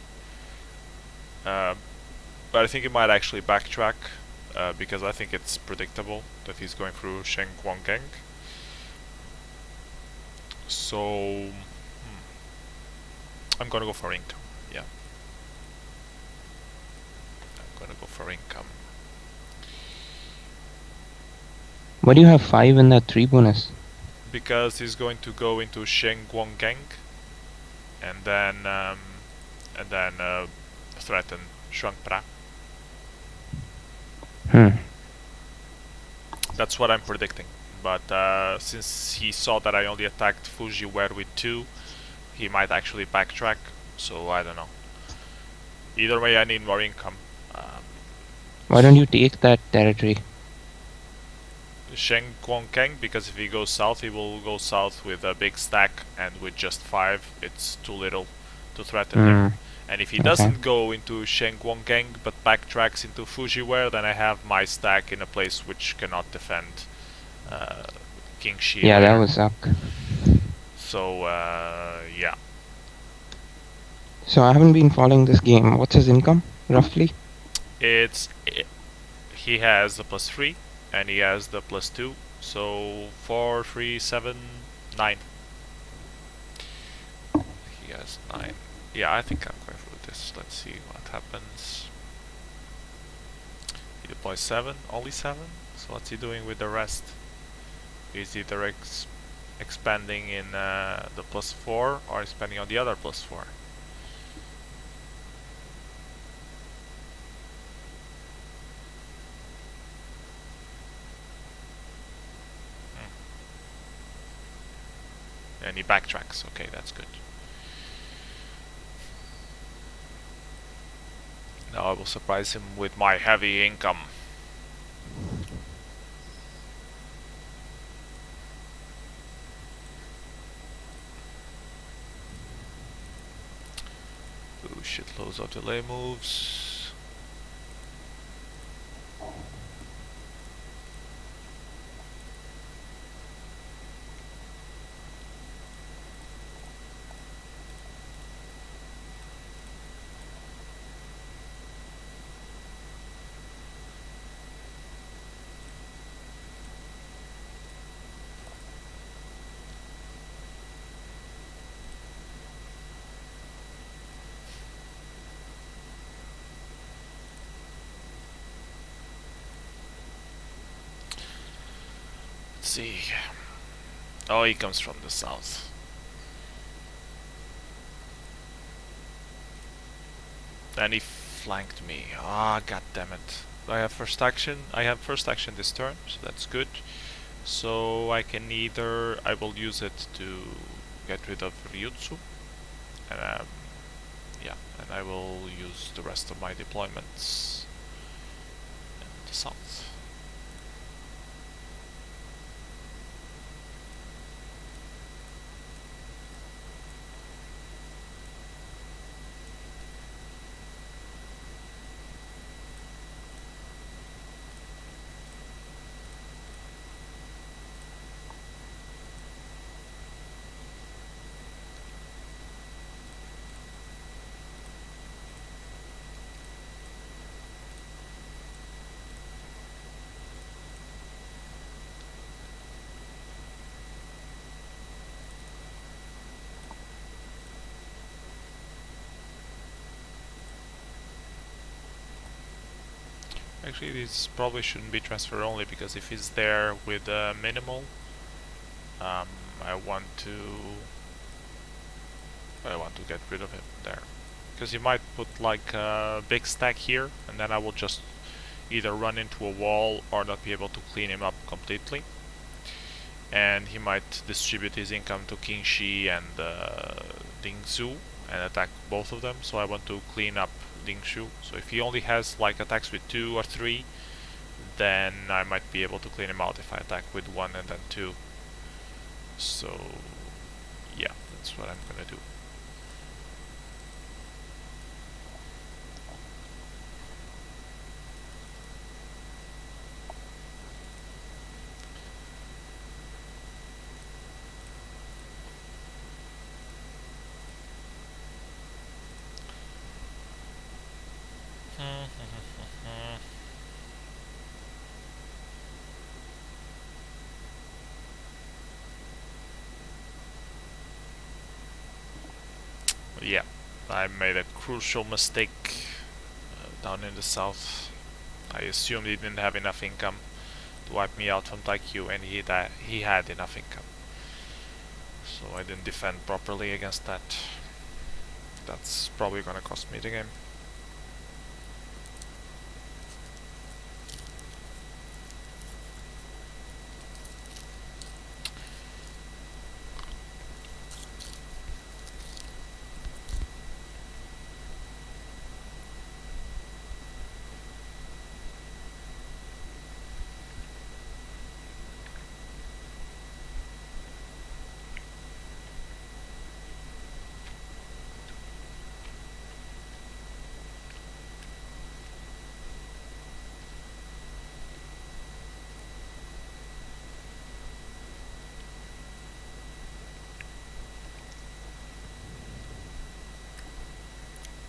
But I think he might actually backtrack because I think it's predictable that he's going through Sheng Guanggang. So I'm gonna go for income. Yeah, I'm gonna go for income. Why do you have 5 in that 3 bonus? Because he's going to go into Sheng Guanggang and then threaten Shuangpra. That's what I'm predicting. But since he saw that I only attacked Fujiware with 2, he might actually backtrack. So I don't know. Either way, I need more income. Why don't you take that territory? Sheng Guangkang, because if he goes south, he will go south with a big stack, and with just 5, it's too little to threaten him. And if he doesn't go into Sheng Guangkang but backtracks into Fujiware, then I have my stack in a place which cannot defend King Shi. Yeah, that would suck. So yeah. So I haven't been following this game. What's his income, roughly? He has the +3 and he has the +2, so 4, 3, 7, 9. He has 9. Yeah, I think I'm going through this. Let's see what happens. He deploys 7, only 7. So what's he doing with the rest? Is he either expanding in the +4 or expanding on the other +4? And he backtracks. Okay, that's good. Now I will surprise him with my heavy income. Oh shit, loads of delay moves. Let's see. Oh, he comes from the south. And he flanked me. Ah, god damn it. I have first action. I have first action this turn, so that's good. So I can either I will use it to get rid of Ryutsu, and yeah, and I will use the rest of my deployments in the south. Actually, this probably shouldn't be transfer only, because if he's there with minimal, I want to get rid of him there, because he might put like a big stack here, and then I will just either run into a wall or not be able to clean him up completely, and he might distribute his income to King Shi and Ding Zhu and attack both of them. So I want to clean up Ding Shu. So if he only has like attacks with 2 or 3, then I might be able to clean him out if I attack with 1 and then 2. So yeah, that's what I'm gonna do. Yeah, I made a crucial mistake down in the south. I assumed he didn't have enough income to wipe me out from Taikyu, and he had enough income. So I didn't defend properly against that. That's probably gonna cost me the game.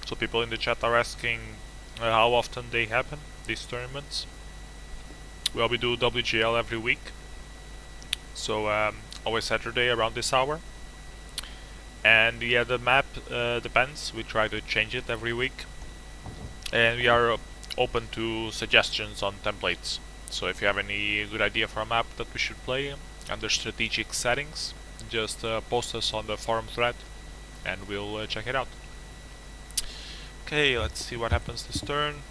So people in the chat are asking how often they happen, these tournaments. Well, we do WGL every week. So always Saturday around this hour. And yeah, the map depends. We try to change it every week. And we are open to suggestions on templates. So if you have any good idea for a map that we should play under strategic settings, just post us on the forum thread and we'll check it out. Okay, let's see what happens this turn.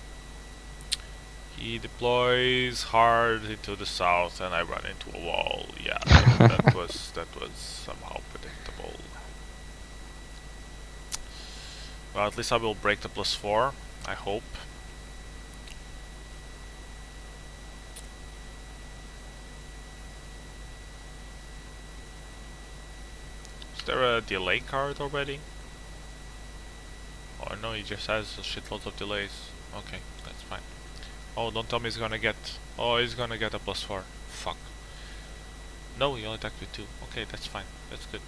He deploys hard into the south and I run into a wall. Yeah, that was somehow predictable. Well, at least I will break the +4, I hope. Is there a delay card already? Oh no, he just has a shitload of delays. Okay, that's fine. Oh, don't tell me he's gonna get... Oh, he's gonna get a +4. Fuck. No, he only attacked with 2. Okay, that's fine. That's good.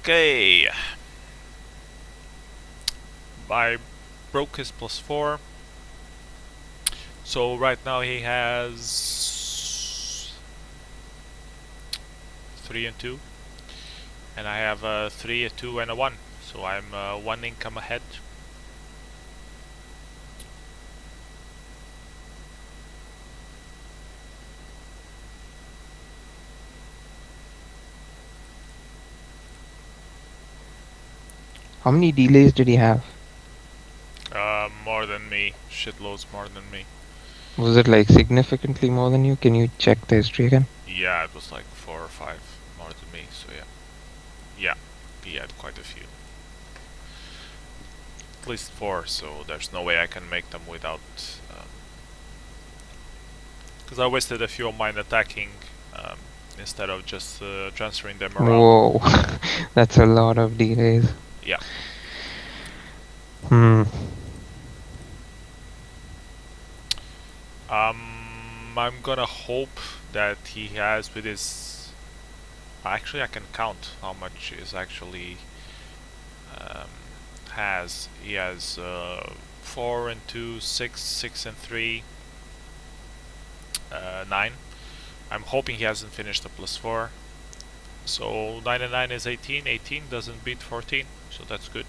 Okay. I broke his +4. So right now he has 3 and 2. And I have a 3, a 2 and a 1. So I'm 1 income ahead. How many delays did he have? More than me. Shitloads more than me. Was it like significantly more than you? Can you check the history again? Yeah, it was like 4 or 5 more than me, so yeah. Yeah, he had quite a few. At least 4, so there's no way I can make them without... Because I wasted a few of mine attacking instead of just transferring them around. Whoa, that's a lot of delays. Yeah. I'm gonna hope that he has with his... Actually, I can count how much is actually has. He has 4 and 2, 6, 6 and 3, 9. I'm hoping he hasn't finished the +4. So 9 and 9 is 18. 18 doesn't beat 14, so that's good.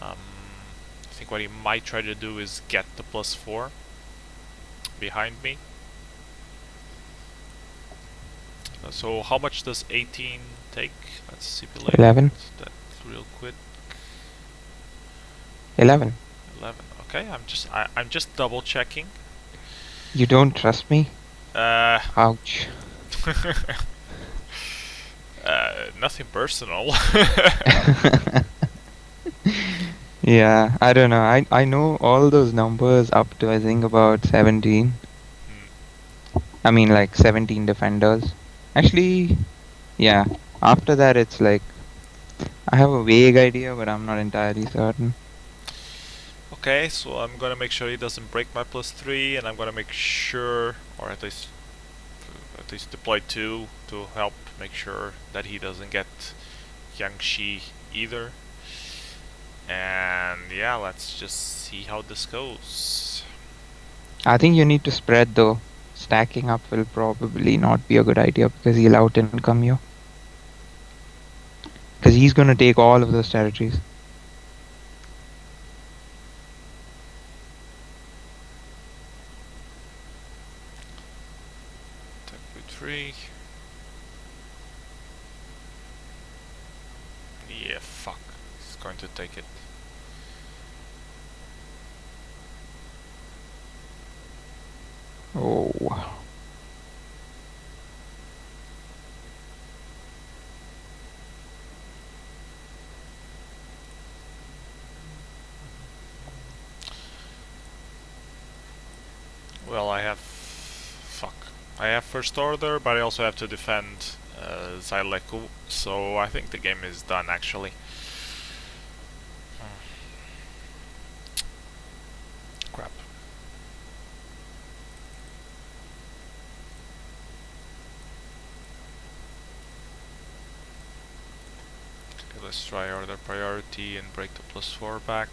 I think what he might try to do is get the +4 behind me. So how much does 18 take? Let's simulate 11. that real quick. 11. 11. Okay, I'm just double checking. You don't trust me? Ouch. Nothing personal. Yeah, I don't know. I know all those numbers up to I think about 17. I mean like 17 defenders. Actually, yeah. After that it's like I have a vague idea, but I'm not entirely certain. Okay, so I'm gonna make sure he doesn't break my +3, and I'm gonna make sure, or at least deploy 2 to help make sure that he doesn't get Yangshi either. And yeah, let's just see how this goes. I think you need to spread though. Stacking up will probably not be a good idea because he'll out income you. Because he's gonna take all of those territories. Attack with 3. Yeah, fuck. He's going to take it. Oh. Well, I have... fuck. I have first order, but I also have to defend Zyleku, so I think the game is done actually. Crap. Okay, let's try order priority and break the +4 back.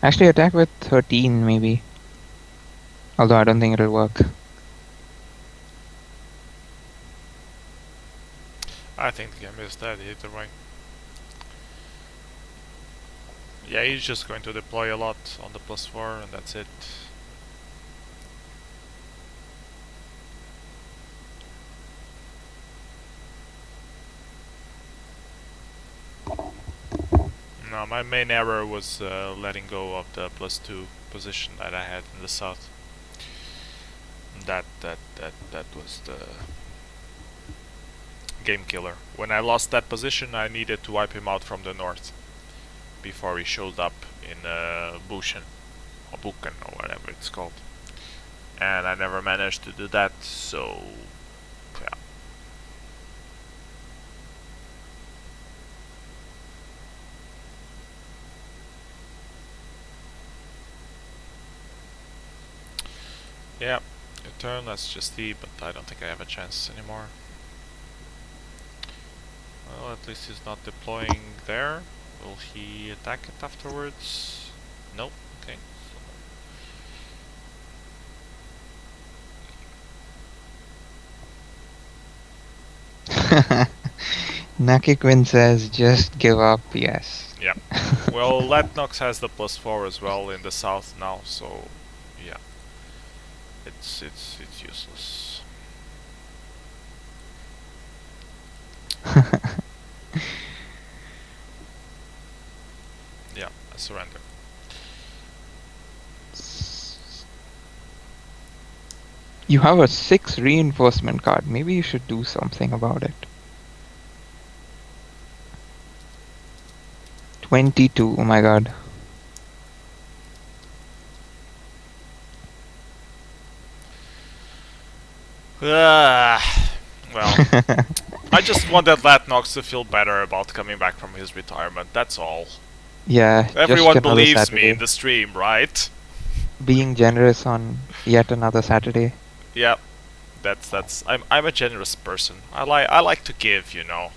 Actually, attack with 13 maybe. Although I don't think it'll work. I think the game is dead either way. Yeah, he's just going to deploy a lot on the +4 and that's it. No, my main error was letting go of the +2 position that I had in the south. That was the game killer. When I lost that position, I needed to wipe him out from the north before he showed up in Bushen or Buchen or whatever it's called. And I never managed to do that, so yeah. Yeah, your turn, let's just see, but I don't think I have a chance anymore. Well, at least he's not deploying there. Will he attack it afterwards? Nope, okay. Nakikwin says, just give up, yes. Yeah. Well, Latnox has the +4 as well in the south now, so yeah. It's useless. Yeah, I surrender. You have a 6 reinforcement card. Maybe you should do something about it. 22, oh my god. Well, I just wanted Latnox to feel better about coming back from his retirement, that's all. Yeah, Everyone just another believes Saturday. me in the stream, right? Being generous on yet another Saturday. Yeah, that's. I'm a generous person. I like to give, you know.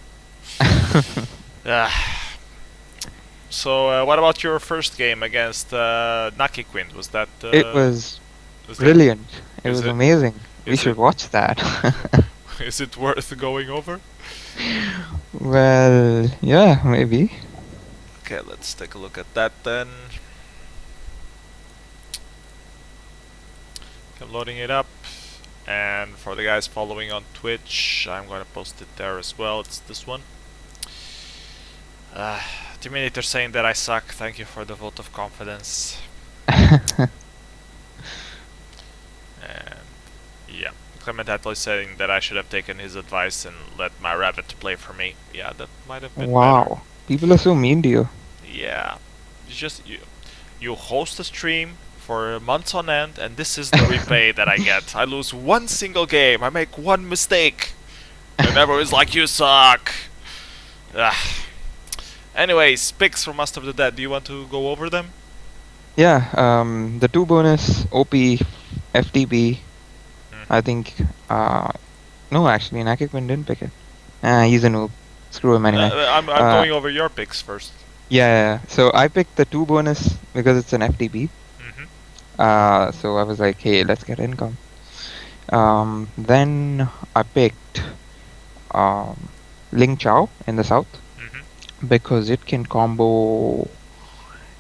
So, what about your first game against Nakikwin? Was that? It was brilliant. It is was it- amazing. We is should it- watch that. Is it worth going over? Well, yeah, maybe. Okay, let's take a look at that then. I'm loading it up, and for the guys following on Twitch, I'm gonna post it there as well. It's this one. Terminator saying that I suck. Thank you for the vote of confidence. And yeah, Clement Atlas saying that I should have taken his advice and let my rabbit play for me. Yeah, that might have been Wow. better. People are so mean to you. Yeah, you host a stream for months on end, and this is the repay that I get. I lose one single game. I make one mistake, and everyone's like, "You suck." Anyways, picks for Master of the Dead. Do you want to go over them? Yeah, the 2 bonus, OP, FTP, I think, no, actually, Nakikman didn't pick it. He's a noob. Screw him anyway. I'm going over your picks first. Yeah, so I picked the 2 bonus because it's an FTP. So I was like, hey, let's get income. Then I picked Ling Chao in the south because it can combo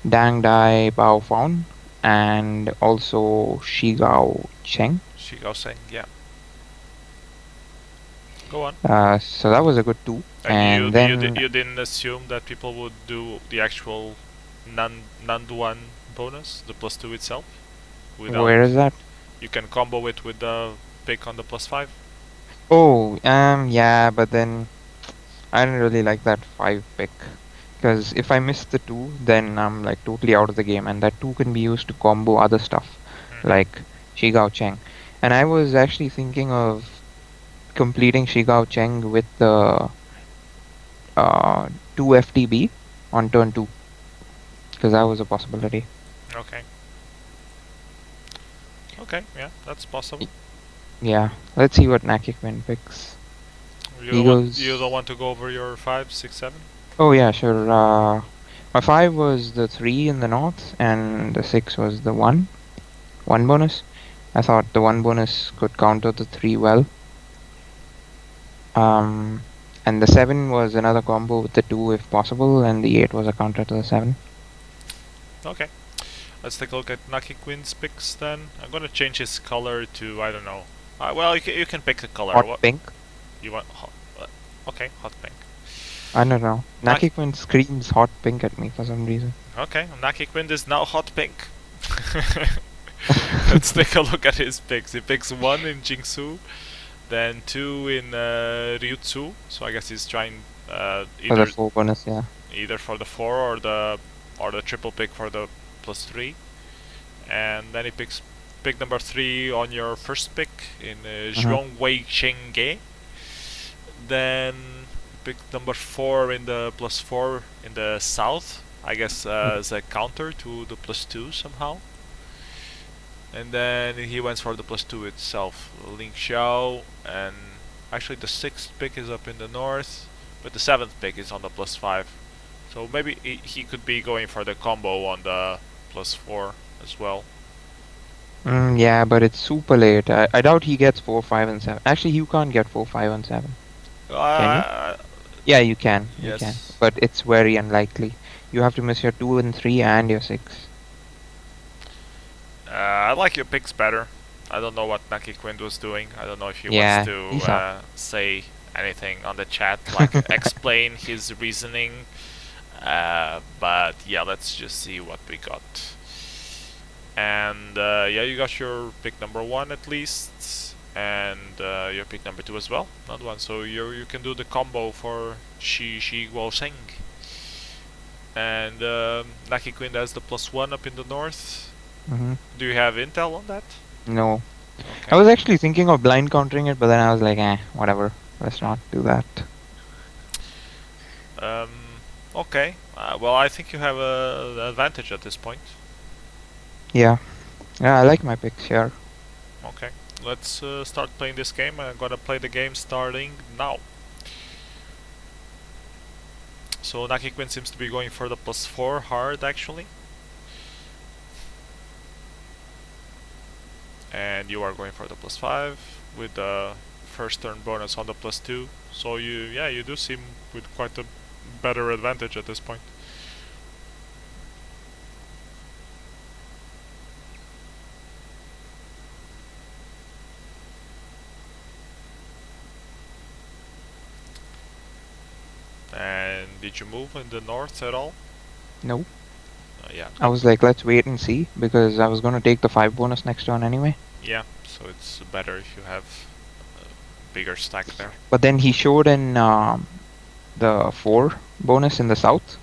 Dang Dai Bao Faun and also Shigao Cheng. Shigao Seng, yeah. Go on. So that was a good 2. And then you didn't assume that people would do the actual Nanduan bonus, the +2 itself? Where is that? You can combo it with the pick on the +5. Oh, yeah, but then I didn't really like that 5 pick. Because if I miss the 2, then I'm like totally out of the game, and that 2 can be used to combo other stuff, like Shigao Cheng. And I was actually thinking of completing Shigao Cheng with the 2 FTB on turn 2, because that was a possibility. Okay. Okay, yeah, that's possible. Yeah, let's see what Nakikman picks. You don't want to go over your 5, 6, 7? Oh yeah, sure. My 5 was the 3 in the north, and the 6 was the 1 bonus. I thought the 1 bonus could counter the 3 well. And the 7 was another combo with the 2 if possible, and the 8 was a counter to the 7. Okay. Let's take a look at Naki Quinn's picks then. I'm gonna change his color to, I don't know. Well, you can pick a color. Hot pink? You want hot? Okay, hot pink. I don't know. Naki Quinn screams hot pink at me for some reason. Okay, Naki Quinn is now hot pink. Let's take a look at his picks. He picks 1 in Jingsu, then 2 in Ryutsu. So I guess he's trying for the 4 bonus, yeah. Either for the 4 or the triple pick for the +3. And then he picks pick number 3 on your first pick in Zhuangwei Chengge. Then pick number 4 in the +4 in the south. I guess as a counter to the +2 somehow. And then he went for the +2 itself, Ling Xiao, and actually the 6th pick is up in the north, but the 7th pick is on the +5. So maybe he could be going for the combo on the +4 as well. Yeah, but it's super late. I doubt he gets 4, 5, and 7. Actually, you can't get 4, 5, and 7. Can you? Yeah, you can. Yes. You can. But it's very unlikely. You have to miss your 2 and 3 and your 6. I like your picks better. I don't know what Naki Quinn was doing. I don't know if he wants to say anything on the chat, like explain his reasoning. But yeah, let's just see what we got. And yeah, you got your pick number 1 at least, and your pick number 2 as well. Not 1, so you can do the combo for Shi Guo Sheng. And Naki Quinn has the +1 up in the north. Do you have intel on that? No. Okay. I was actually thinking of blind countering it, but then I was like, whatever. Let's not do that. Okay. Well, I think you have an advantage at this point. Yeah. Yeah, I like my picks here. Okay. Let's start playing this game. I'm gonna play the game starting now. So Naki Quinn seems to be going for the +4 hard, actually. And you are going for the +5 with the first turn bonus on the +2. So you do seem with quite a better advantage at this point. And did you move in the north at all? No. Yeah. I was like, let's wait and see, because I was going to take the 5 bonus next turn anyway. Yeah, so it's better if you have a bigger stack there. But then he showed in the 4 bonus in the south,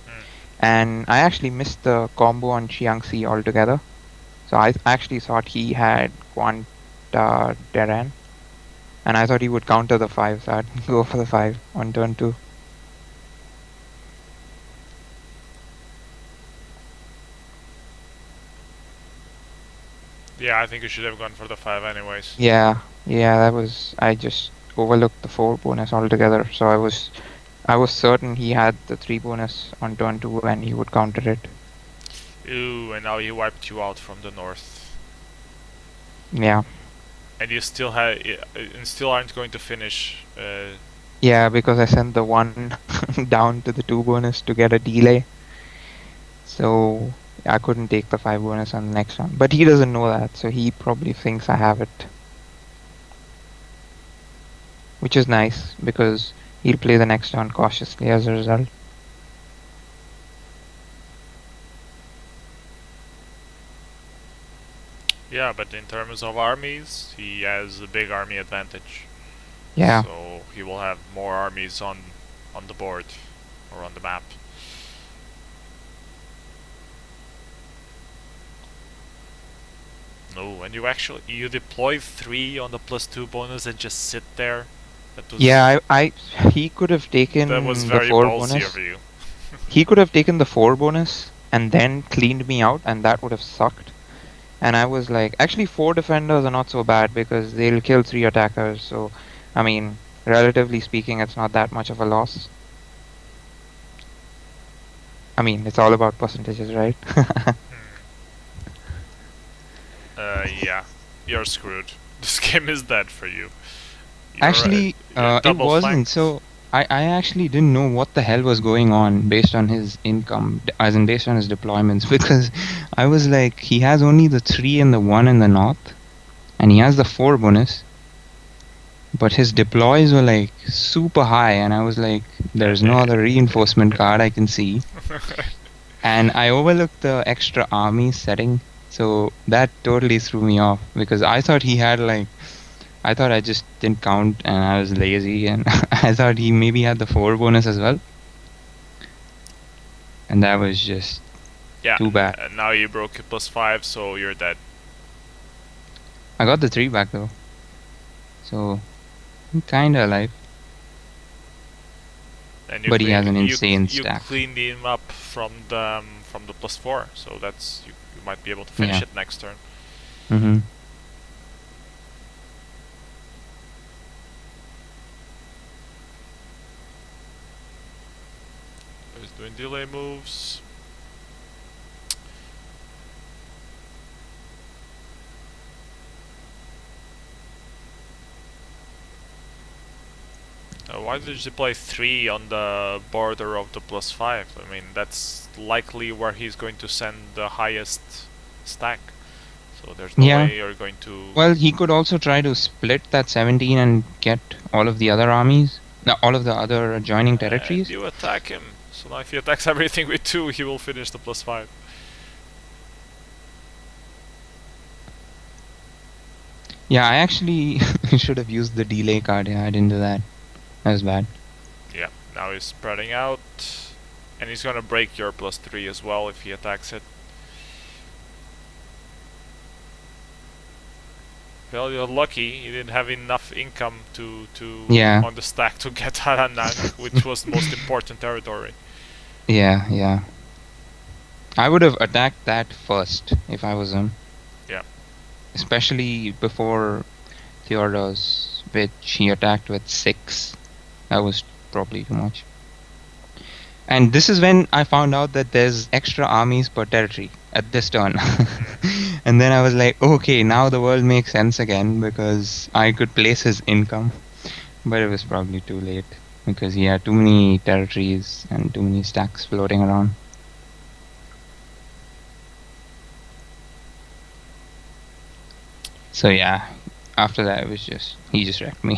and I actually missed the combo on Xiangxi altogether. So I actually thought he had Quanta Deran, and I thought he would counter the 5, so I'd go for the 5 on turn 2. Yeah, I think you should have gone for the 5 anyways. Yeah, yeah, that was. I just overlooked the 4 bonus altogether. So I was certain he had the 3 bonus on turn 2 and he would counter it. Ooh, and now he wiped you out from the north. Yeah. And you still have, and still aren't going to finish. Yeah, because I sent the 1 down to the 2 bonus to get a delay. So I couldn't take the 5 bonus on the next one. But he doesn't know that, so he probably thinks I have it. Which is nice, because he'll play the next one cautiously as a result. Yeah, but in terms of armies, he has a big army advantage. Yeah. So he will have more armies on the board or on the map. No, and you deploy 3 on the +2 bonus and just sit there. Yeah, he could have That was taken the very 4 ballsy bonus. of you. He could have taken the 4 bonus and then cleaned me out, and that would have sucked. And I was like, actually 4 defenders are not so bad because they'll kill 3 attackers. So, I mean, relatively speaking, it's not that much of a loss. I mean, it's all about percentages, right? Yeah, you're screwed. This game is dead for you. Actually, You're it double wasn't. flanked. So I actually didn't know what the hell was going on based on his income, as in based on his deployments, because I was like, he has only the 3 and the 1 in the north, and he has the 4 bonus, but his deploys were like super high, and I was like, there's no other reinforcement card I can see. And I overlooked the extra army setting, so that totally threw me off because I thought he had like, I thought I just didn't count and I was lazy, and I thought he maybe had the 4 bonus as well. And that was just too bad. And now you broke your +5, so you're dead. I got the 3 back though, so I'm kinda alive. But he has an insane stack. You cleaned him up from the +4, so that's you might be able to finish it next turn. Mm-hmm. He's doing delay moves. Why did you play 3 on the border of the +5? I mean, that's likely where he's going to send the highest stack. So there's no way you're going to... Well, he could also try to split that 17 and get all of the other armies. No, all of the other adjoining territories. You attack him. So now if he attacks everything with 2, he will finish the +5. Yeah, I actually should have used the delay card. Yeah, I didn't do that. That was bad. Yeah, now he's spreading out. And he's gonna break your +3 as well if he attacks it. Well, you're lucky you didn't have enough income to on the stack to get Haranang, which was the most important territory. Yeah. I would have attacked that first if I was him. Yeah. Especially before Theodor's, which he attacked with 6. That was probably too much. And this is when I found out that there's extra armies per territory at this turn. And then I was like, okay, now the world makes sense again because I could place his income. But it was probably too late because he had too many territories and too many stacks floating around. So yeah, after that it was just, he just wrecked me.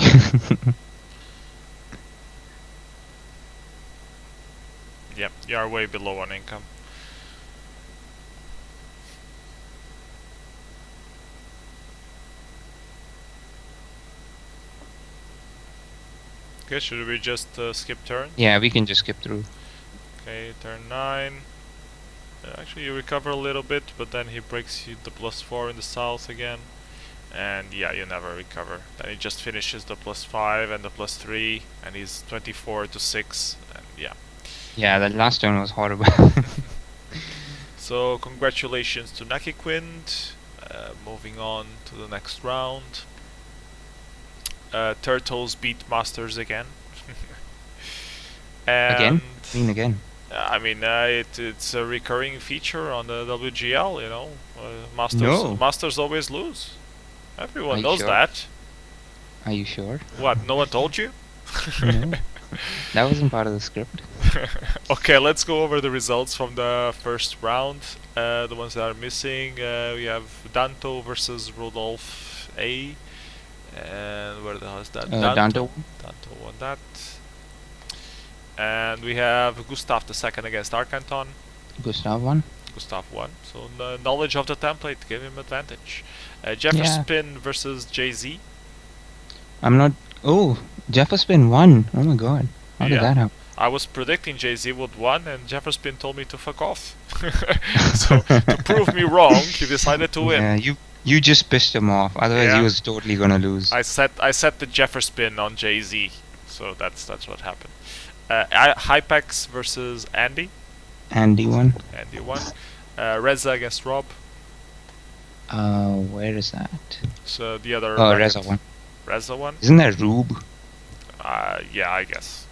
Yep, you are way below on income. Okay, should we just skip turn? Yeah, we can just skip through. Okay, turn 9. Actually, you recover a little bit, but then he breaks you the +4 in the south again. And yeah, you never recover. Then he just finishes the +5 and the +3, and he's 24 to 6, and yeah. Yeah, that last turn was horrible. So congratulations to Nakiquind. Moving on to the next round. Turtles beat Masters again. And again. I mean, it's a recurring feature on the WGL. You know, No. Masters always lose. Everyone Are you knows sure? that. Are you sure? What? No one told you? No. That wasn't part of the script. Okay, let's go over the results from the first round. The ones that are missing. We have Danto versus Rodolph A. And where the hell is that? Danto. Danto won that. And we have Gustav II against Arkanton. Gustav won. Gustav won. So the knowledge of the template gave him advantage. Jefferspin versus Jay-Z. I'm not. Oh, Jefferspin won. Oh my god. How did that happen? I was predicting Jay-Z would win, and Jefferspin told me to fuck off. So to prove me wrong, he decided to win. Yeah, you just pissed him off. Otherwise, he was totally gonna lose. I set the Jefferspin on Jay-Z, so that's what happened. Hypex versus Andy. Andy won. Andy won. Reza against Rob. Where is that? So the other. Oh, Reza won. Reza won. Isn't that Rube? Yeah, I guess.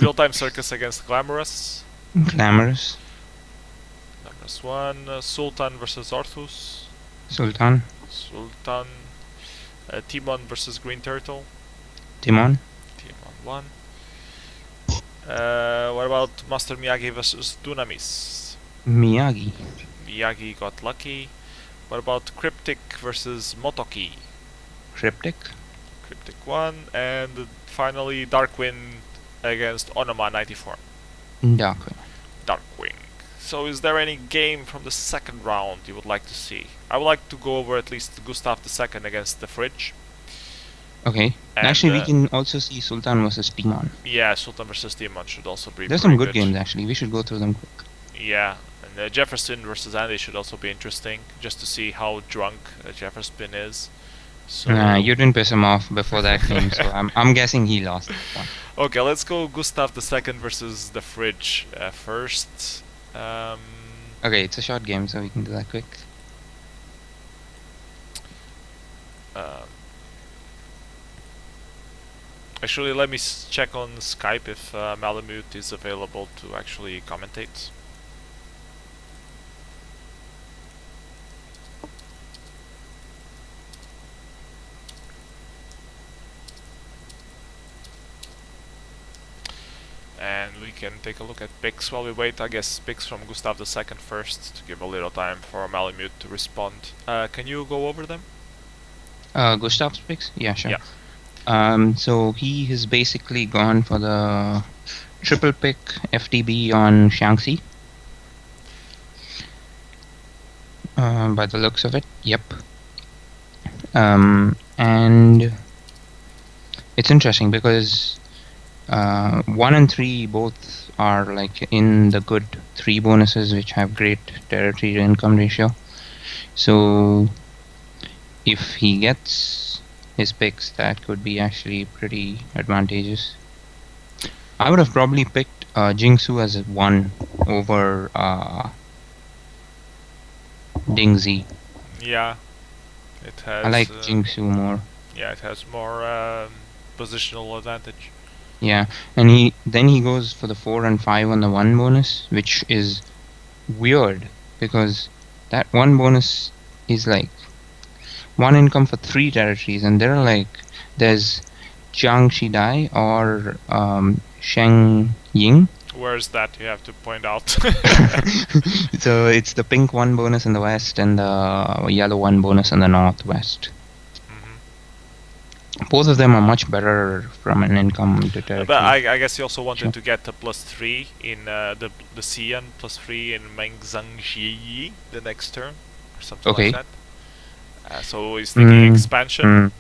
Real-time Circus against Glamorous. Glamorous. Glamorous won. Sultan versus Arthus. Sultan. Sultan. Timon versus Green Turtle. Timon. Timon won. What about Master Miyagi versus Dunamis? Miyagi. Miyagi got lucky. What about Cryptic versus Motoki? Cryptic. Cryptic won. And finally Darkwind against Onoma 94. Darkwing. Darkwing. So is there any game from the second round you would like to see? I would like to go over at least Gustav II against the Fridge. Okay. And actually, we can also see Sultan versus Timon. Yeah, Sultan versus Timon should also be. There's some good games actually. We should go through them quick. Yeah, and Jefferson versus Andy should also be interesting, just to see how drunk Jefferson is. So you didn't piss him off before that game, so I'm guessing he lost that one. Okay, let's go Gustav II versus the Fridge first. Okay, it's a short game, so we can do that quick. Actually, let me check on Skype if Malamute is available to actually commentate. And we can take a look at picks while we wait. I guess picks from Gustav II first to give a little time for Malamute to respond. Can you go over them? Gustav's picks? Yeah, sure. So he has basically gone for the triple pick FTB on Shaanxi. By the looks of it, yep. And it's interesting because 1 and 3 both are like in the good 3 bonuses, which have great territory to income ratio. So if he gets his picks, that could be actually pretty advantageous. I would have probably picked Jingsu as a 1 over Dingzi. Yeah, it has. I like Jingsu more. Yeah, it has more positional advantage. Yeah, and then he goes for the 4 and 5 on the 1 bonus, which is weird because that 1 bonus is like 1 income for 3 territories, and there are like there's Jiang Shidai or Sheng Ying. Where's that? You have to point out. So it's the pink 1 bonus in the west and the yellow 1 bonus in the northwest. Both of them are much better from an income to territory. But I guess you also wanted to get the +3 in the Xian, +3 in Mengzhangji the next turn, or something like that. So he's thinking expansion.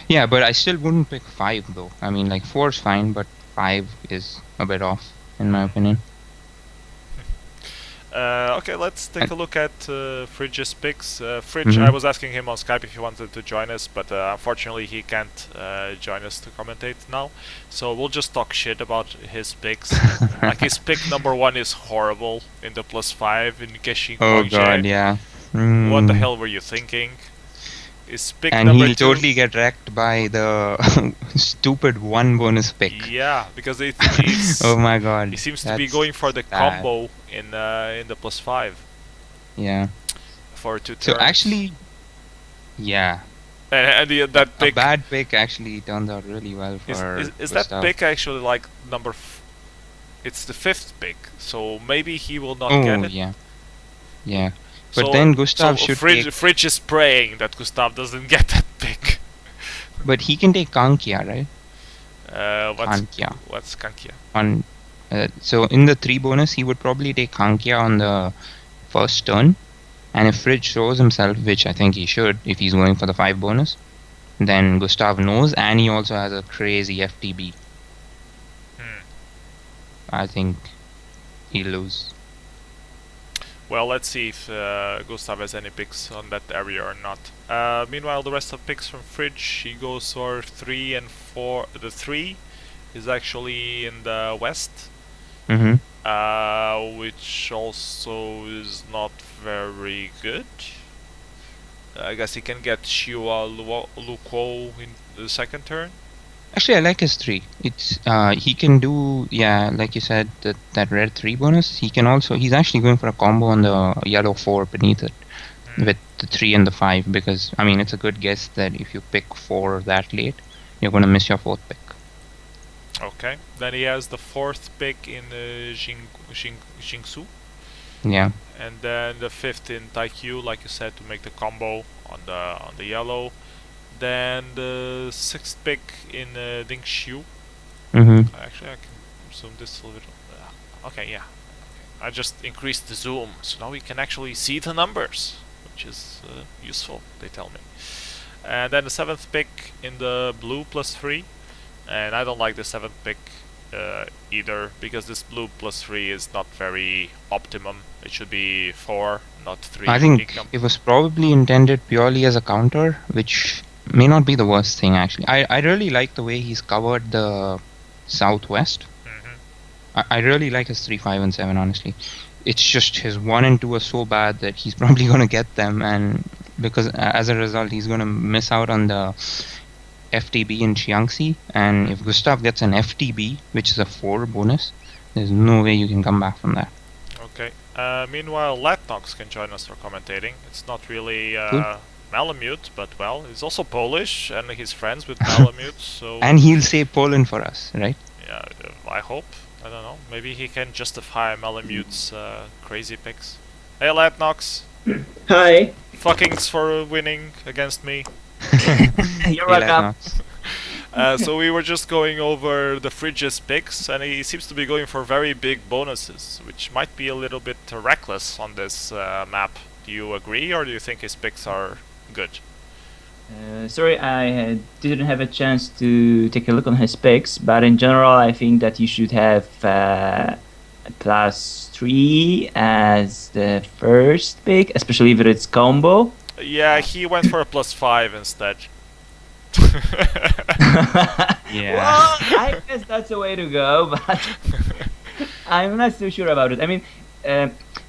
Yeah, but I still wouldn't pick 5 though. I mean, like 4 is fine, but 5 is a bit off, in my opinion. Okay, let's take a look at Fridge's picks. Fridge, I was asking him on Skype if he wanted to join us, but unfortunately he can't join us to commentate now. So we'll just talk shit about his picks. Like his pick number 1 is horrible in the +5 in Keshin. Oh god, yeah. What the hell were you thinking? Is pick And number he'll 2. totally get wrecked by the stupid 1 bonus pick. Yeah, because it's Oh my god. he seems to be going for the bad. combo in the +5. Yeah. For 2 turns. So actually, yeah. And that pick. A bad pick actually turns out really well for. Is that pick actually like number? It's the 5th pick, so maybe he will not get it. Yeah. Yeah. But then Gustav should take... Fridge is praying that Gustav doesn't get that pick. But he can take Kankia, right? What's Kankia? So in the 3 bonus, he would probably take Kankia on the first turn. And if Fridge shows himself, which I think he should, if he's going for the 5 bonus, then Gustav knows, and he also has a crazy FTB. I think he'll lose. Well, let's see if Gustav has any picks on that area or not. Meanwhile, the rest of picks from Fridge, he goes for 3 and 4. The 3 is actually in the west, which also is not very good. I guess he can get Shua Luko in the second turn. Actually, I like his 3. It's he can do, yeah, like you said, that red 3 bonus. He can also, he's actually going for a combo on the yellow 4 beneath it with the 3 and the 5, because I mean it's a good guess that if you pick 4 that late, you're going to miss your 4th pick. Okay, then he has the 4th pick in Jingsu. Yeah. And then the 5th in Taikyu, like you said, to make the combo on the yellow. Then the 6th pick in Dingxiu. Actually, I can zoom this a little. Okay, yeah. I just increased the zoom, so now we can actually see the numbers, which is useful, they tell me. And then the 7th pick in the blue +3. And I don't like the 7th pick either, because this blue +3 is not very optimum. It should be 4, not 3. I think it was probably intended purely as a counter, which may not be the worst thing actually. I really like the way he's covered the southwest. I really like his 3, 5 and 7 honestly. It's just his 1 and 2 are so bad that he's probably going to get them, and because as a result he's going to miss out on the FTB in Jiangxi, and if Gustav gets an FTB, which is a 4 bonus, there's no way you can come back from that. Okay. Meanwhile, Latnox can join us for commentating. It's not really Malamute, but well, he's also Polish and he's friends with Malamute, so... And he'll say Poland for us, right? Yeah, I hope. I don't know. Maybe he can justify Malamute's crazy picks. Hey, Latnox. Hi. Fuckings for winning against me. You're welcome. So we were just going over the Fridge's picks, and he seems to be going for very big bonuses, which might be a little bit reckless on this map. Do you agree, or do you think his picks are good? Sorry, I didn't have a chance to take a look on his picks, but in general I think that you should have +3 as the first pick, especially if it's combo. Yeah, he went for a +5 instead. Yeah. Well, I guess that's the way to go, but I'm not so sure about it. I mean,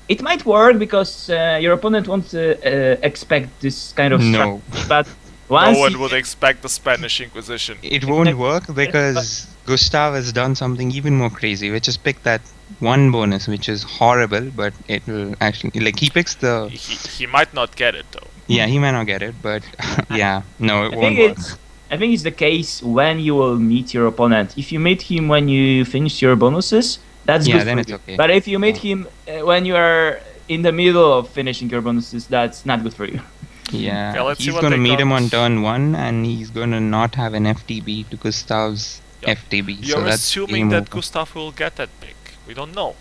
it might work because your opponent won't expect this kind of no, but no one would expect the Spanish Inquisition. It won't work because Gustav has done something even more crazy, which is pick that 1 bonus, which is horrible, but it will actually, like, he picks the... He might not get it, though. Yeah, he might not get it, but yeah, no, it won't work. I think it's the case when you will meet your opponent. If you meet him when you finish your bonuses, that's good then for it's you. okay. But if you meet him when you are in the middle of finishing your bonuses, that's not good for you. Yeah, okay, he's going to meet him on turn 1, and he's going to not have an FTB to Gustav's FTB. You're so assuming that Gustav will get that pick. We don't know.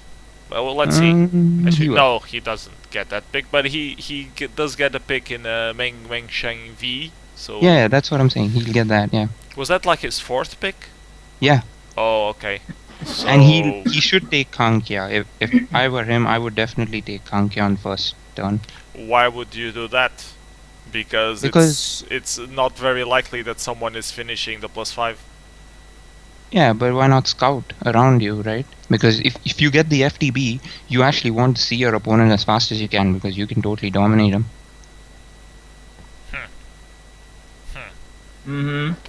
Well, let's see. Actually, no, he doesn't get that pick, but he does get a pick in Meng Sheng V. So yeah, that's what I'm saying. He'll get that. Yeah. Was that like his 4th pick? Yeah. Oh, okay. So and he should take Kankia. If I were him, I would definitely take Kankia on first turn. Why would you do that? Because it's not very likely that someone is finishing the +5. Yeah, but why not scout around you, right? Because if you get the FTB, you actually want to see your opponent as fast as you can because you can totally dominate him.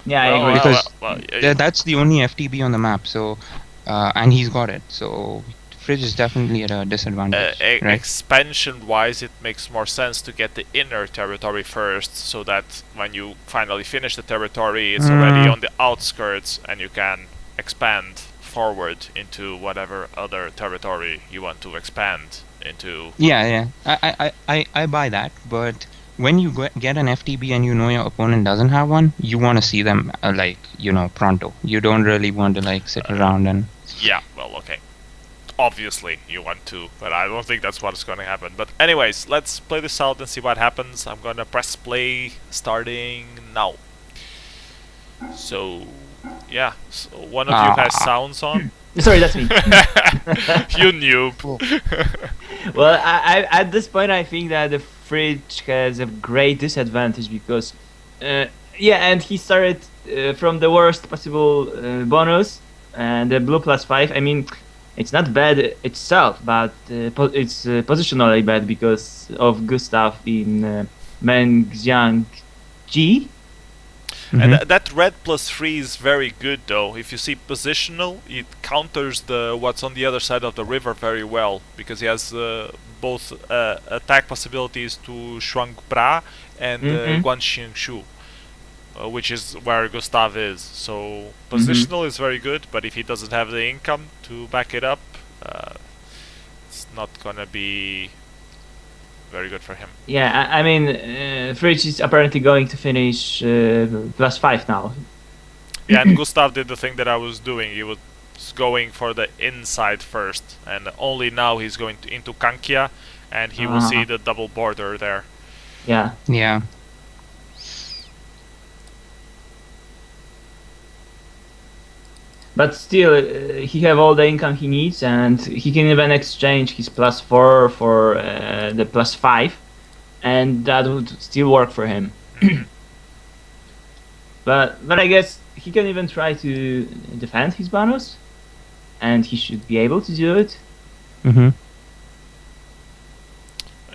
Yeah, I Well, agree. well, well, Because well, yeah, that's the only FTB on the map. So, and he's got it. So, Fridge is definitely at a disadvantage, right? expansion-wise, it makes more sense to get the inner territory first, so that when you finally finish the territory, it's already on the outskirts, and you can expand forward into whatever other territory you want to expand into. Yeah. I buy that. But when you get an FTB and you know your opponent doesn't have one, you want to see them like pronto. You don't really want to like sit around and. Yeah, well, okay. Obviously, you want to, but I don't think that's what's going to happen. But anyways, let's play this out and see what happens. I'm gonna press play starting now. So, yeah, so one of you has sounds on. Sorry, that's me. You noob. Well, I at this point I think that the Fridge has a great disadvantage because, yeah, and he started from the worst possible bonus and the blue +5. I mean, it's not bad itself, but it's positionally bad because of Gustav in Mengjiang G. And that red +3 is very good, though. If you see positional, it counters the what's on the other side of the river very well, because he has both attack possibilities to Shuang Bra and Guanxing Shu, which is where Gustav is. So positional is very good, but if he doesn't have the income to back it up, it's not gonna be very good for him. Yeah, I mean, Fridge is apparently going to finish +5 now. Yeah, and Gustav did the thing that I was doing. He was going for the inside first, and only now he's going into Kankia, and he will see the double border there. Yeah. Yeah. But still, he have all the income he needs, and he can even exchange his +4 for the +5, and that would still work for him. But I guess he can even try to defend his bonus, and he should be able to do it.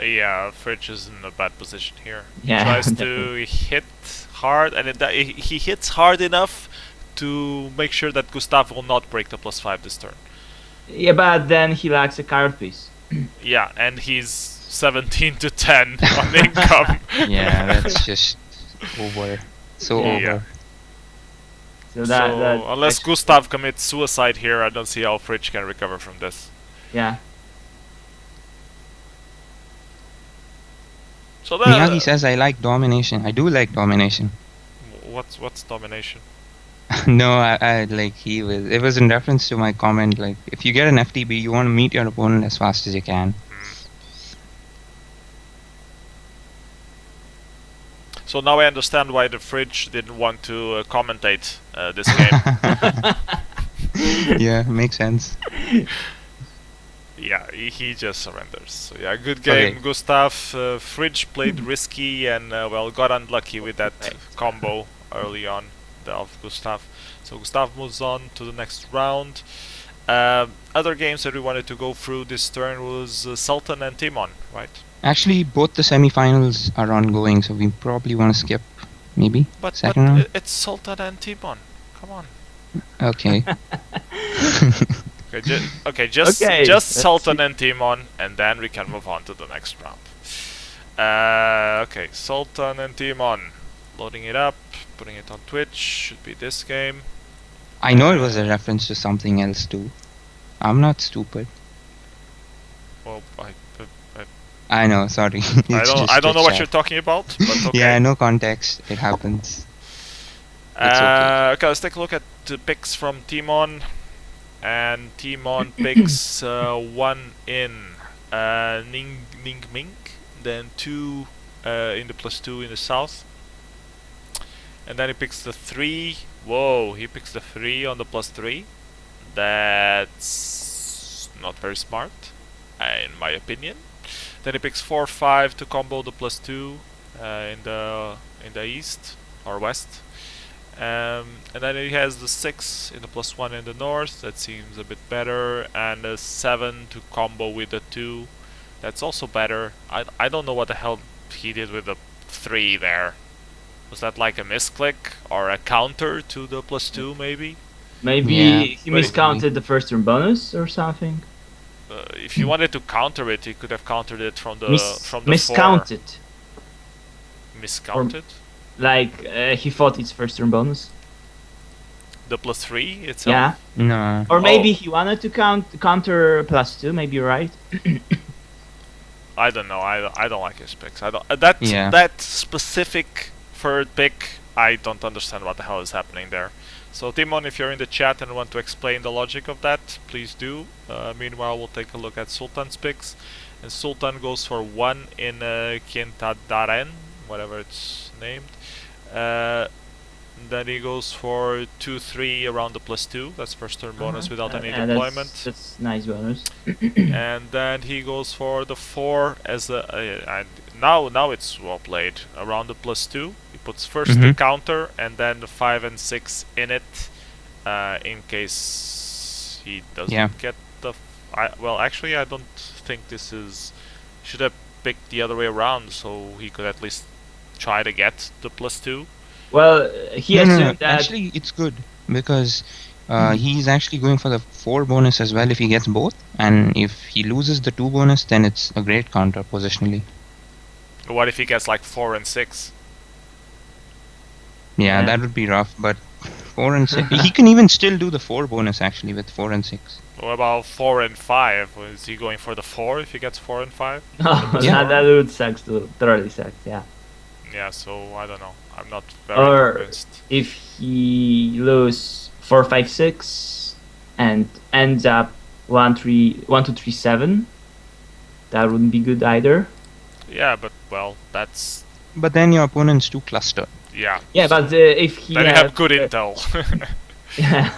Yeah, Fridge is in a bad position here. Yeah, He tries definitely. to hit hard, and he hits hard enough to make sure that Gustav will not break the +5 this turn. Yeah, but then he lacks a card piece. Yeah, and he's 17 to 10 on income. Yeah, that's just over. So Yeah. over. So So unless Gustav commits suicide here, I don't see how Fridge can recover from this. Yeah. So Miyagi says I like domination. I do like domination. what's domination? No, I like it was in reference to my comment, like if you get an FTB, you want to meet your opponent as fast as you can. So now I understand why the Fridge didn't want to commentate this game. Yeah, makes sense. Yeah, he just surrenders. So yeah, good game, Okay. Gustav. Fridge played risky and well got unlucky with that combo early on of Gustav. So Gustav moves on to the next round. Other games that we wanted to go through this turn was Sultan and Timon, right? Actually, both the semifinals are ongoing, so we probably want to skip maybe second round. It's Sultan and Timon. Come on. Okay. Just Sultan and Timon, and then we can move on to the next round. Okay, Sultan and Timon. Loading it up, putting it on Twitch. Should be this game. I know it was a reference to something else too. I'm not stupid. Well, I know, sorry. I don't know what you're talking about, but okay. Yeah, no context. It happens. It's Okay, let's take a look at the picks from Timon. And Timon picks 1 in Ning Ming, then 2 in the +2 in the south. And then he picks the 3. Whoa, he picks the 3 on the +3. That's not very smart, in my opinion. Then he picks 4, 5 to combo the +2 in the east or west. And then he has the 6 in the +1 in the north. That seems a bit better. And a 7 to combo with the 2. That's also better. I don't know what the hell he did with the 3 there. Was that like a misclick or a counter to the +2 maybe? Maybe Yeah, he but- miscounted the first turn bonus or something. If you wanted to counter it, he could have countered it from the from the 4. Miscounted. Miscounted? Like he thought it's first turn bonus. The +3 itself? Yeah. No. Or maybe Oh. he wanted to counter +2. Maybe you're right. I don't know. I don't like his picks. I don't. That specific third pick. I don't understand what the hell is happening there. So Timon, if you're in the chat and want to explain the logic of that, please do. Meanwhile, we'll take a look at Sultan's picks. And Sultan goes for 1 in Quintadaren, whatever it's named. Then he goes for 2-3 around the +2. That's first turn bonus without any deployment. That's nice bonus. And then he goes for the 4 as a. Now it's well played around the +2. He puts first the counter and then the 5 and 6 in it, in case he doesn't get the. Well, actually, I don't think this is. Should have picked the other way around, so he could at least try to get the +2. Well, he assumed that. Actually, it's good because he's actually going for the 4 bonus as well if he gets both, and if he loses the 2 bonus, then it's a great counter positionally. What if he gets like 4 and 6? Yeah, that would be rough, but 4 and 6. He can even still do the 4 bonus actually with 4 and 6. What about 4 and 5? Is he going for the 4 if he gets 4 and 5? Oh, Yeah. that would suck too. Thoroughly sucks. Yeah. Yeah, so I don't know. I'm not very Or convinced. if he lose 4, 5, 6 and ends up 1, 2, 3, 7, that wouldn't be good either. Yeah, but well, that's But then your opponent's too clustered. yeah. Yeah, but if he Then you have good intel. yeah,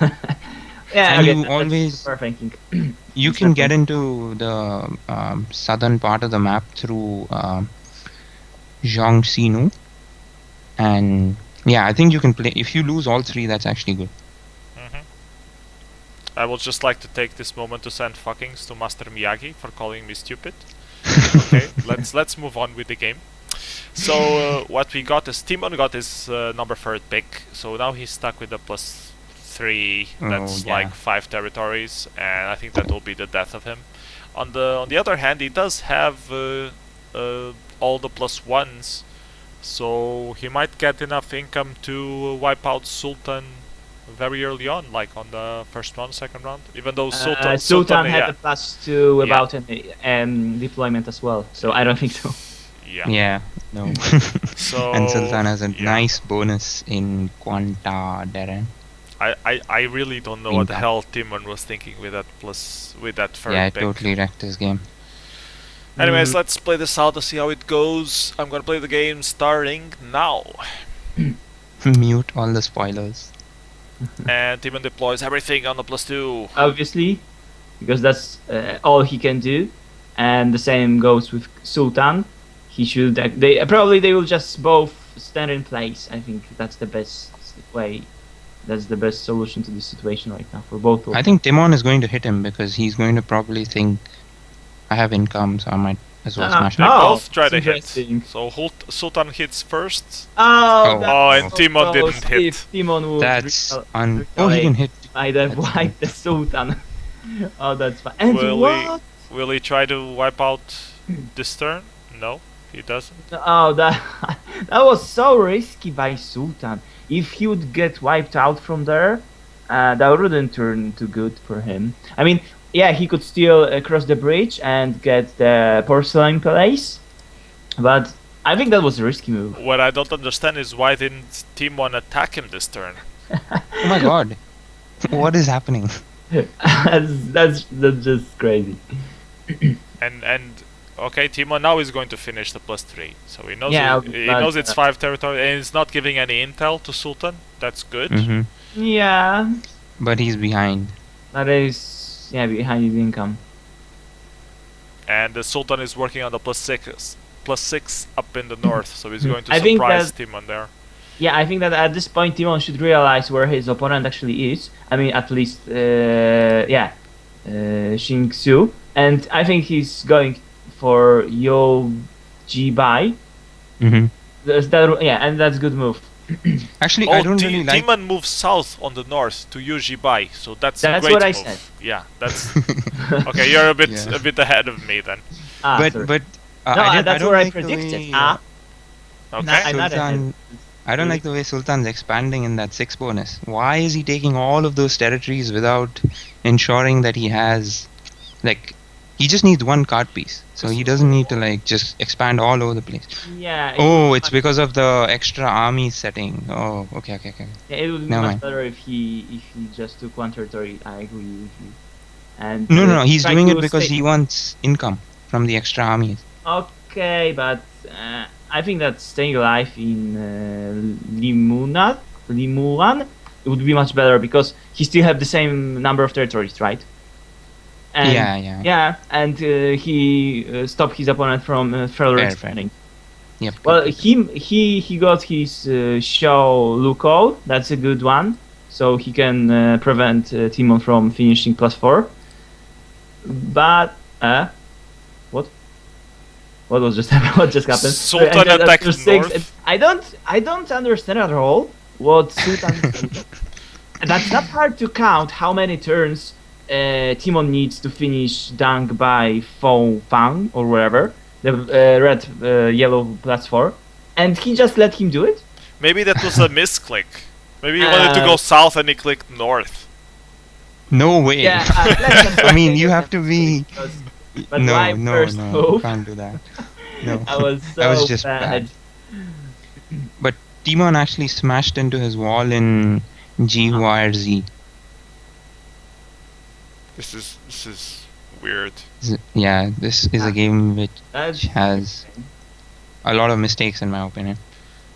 yeah. And Okay, you that's always- super thinking. You can get into the southern part of the map through Zhongsinu, and yeah, I think you can play. If you lose all 3, that's actually good. I would just like to take this moment to send fuckings to Master Miyagi for calling me stupid. Okay, let's move on with the game. So what we got is Timon got his number 3rd pick. So now he's stuck with the +3. That's yeah. like 5 territories, and I think that will be the death of him. On the other hand, he does have all the +1s, so he might get enough income to wipe out Sultan very early on, like on the first round, second round. Even though Sultan had yeah, a +2 without an deployment as well, so I don't think so. yeah. Yeah, no. So And Sultan has a yeah. nice bonus in Quintadaren. I really don't know what the Quinta. hell Timon was thinking with that third Yeah, it pick. totally wrecked his game. Anyways, let's play this out to see how it goes. I'm gonna play the game starting now. Mute all the spoilers. And Timon deploys everything on the +2. Obviously, because that's all he can do, and the same goes with Sultan. He should. They will just both stand in place. I think that's the best way. That's the best solution to this situation right now for both of them. I think Timon is going to hit him because he's going to probably think I have income, so I might as well smash They him. both try to that's hit. interesting. So Sultan Sultan hits first. Oh, Oh, and Timon didn't hit. If Timon would That's retaliate, Oh, he can hit. I'd have That's wiped the Sultan. Oh, that's fine. And Will what? Will he try to wipe out this turn? No, he doesn't. Oh, that was so risky by Sultan. If he would get wiped out from there, that wouldn't turn too good for him. I mean, yeah, he could still cross the bridge and get the porcelain place, but I think that was a risky move. What I don't understand is why didn't Timon attack him this turn? Oh my god. What is happening? that's just crazy. And okay, Timon now is going to finish the +3, so he knows Yeah, he but, knows it's 5 territory, and he's not giving any intel to Sultan. That's good. Hmm. Yeah, But he's behind. that is behind his income. And the Sultan is working on the +6 up in the north, so he's going to I think surprise that- Timon there. Yeah, I think that at this point Timon should realize where his opponent actually is. I mean, at least, Xing Su. And I think he's going for Yo Ji Bai. Hmm. And that's a good move. Actually, Oh, I don't really like. Demon moves south on the north to Yujibai, so that's a That's great what I move. said. Yeah, that's okay. You're a bit Yeah. a bit ahead of me then. Sorry. But no, I that's don't what I like the predicted. way, Okay. I'm not ahead. Sultan. I don't like the way Sultan's expanding in that 6 bonus. Why is he taking all of those territories without ensuring that he has, like, he just needs one card piece, so he doesn't need to like just expand all over the place. Yeah. Oh, it's because of the extra army setting. Oh, okay. Yeah, it would be Never much mind. better if he just took one territory. I agree with you. And No, he's try doing to it because stay- he wants income from the extra armies. Okay, but I think that staying alive in Limuran, it would be much better because he still have the same number of territories, right? And, Yeah. Yeah, and he stopped his opponent from further Fair. expanding. Yep. Well, good. he got his show lookout. That's a good one. So he can prevent Timon from finishing +4. But what? What was just what just happened? Sultan And then attacked after 6, north. I don't understand at all what Sultan. That's not hard to count how many turns Timon needs to finish Dang by Fong Fang or whatever, the red yellow +4, and he just let him do it. Maybe that was a misclick. Maybe he wanted to go south and he clicked north. No way. Yeah, I mean, you have to be. But No, my no, first you move, can't do that. No. I was so That was just bad. But Timon actually smashed into his wall in GYRZ. This is weird. Yeah, this is Ah. a game which That's has a lot of mistakes in my opinion.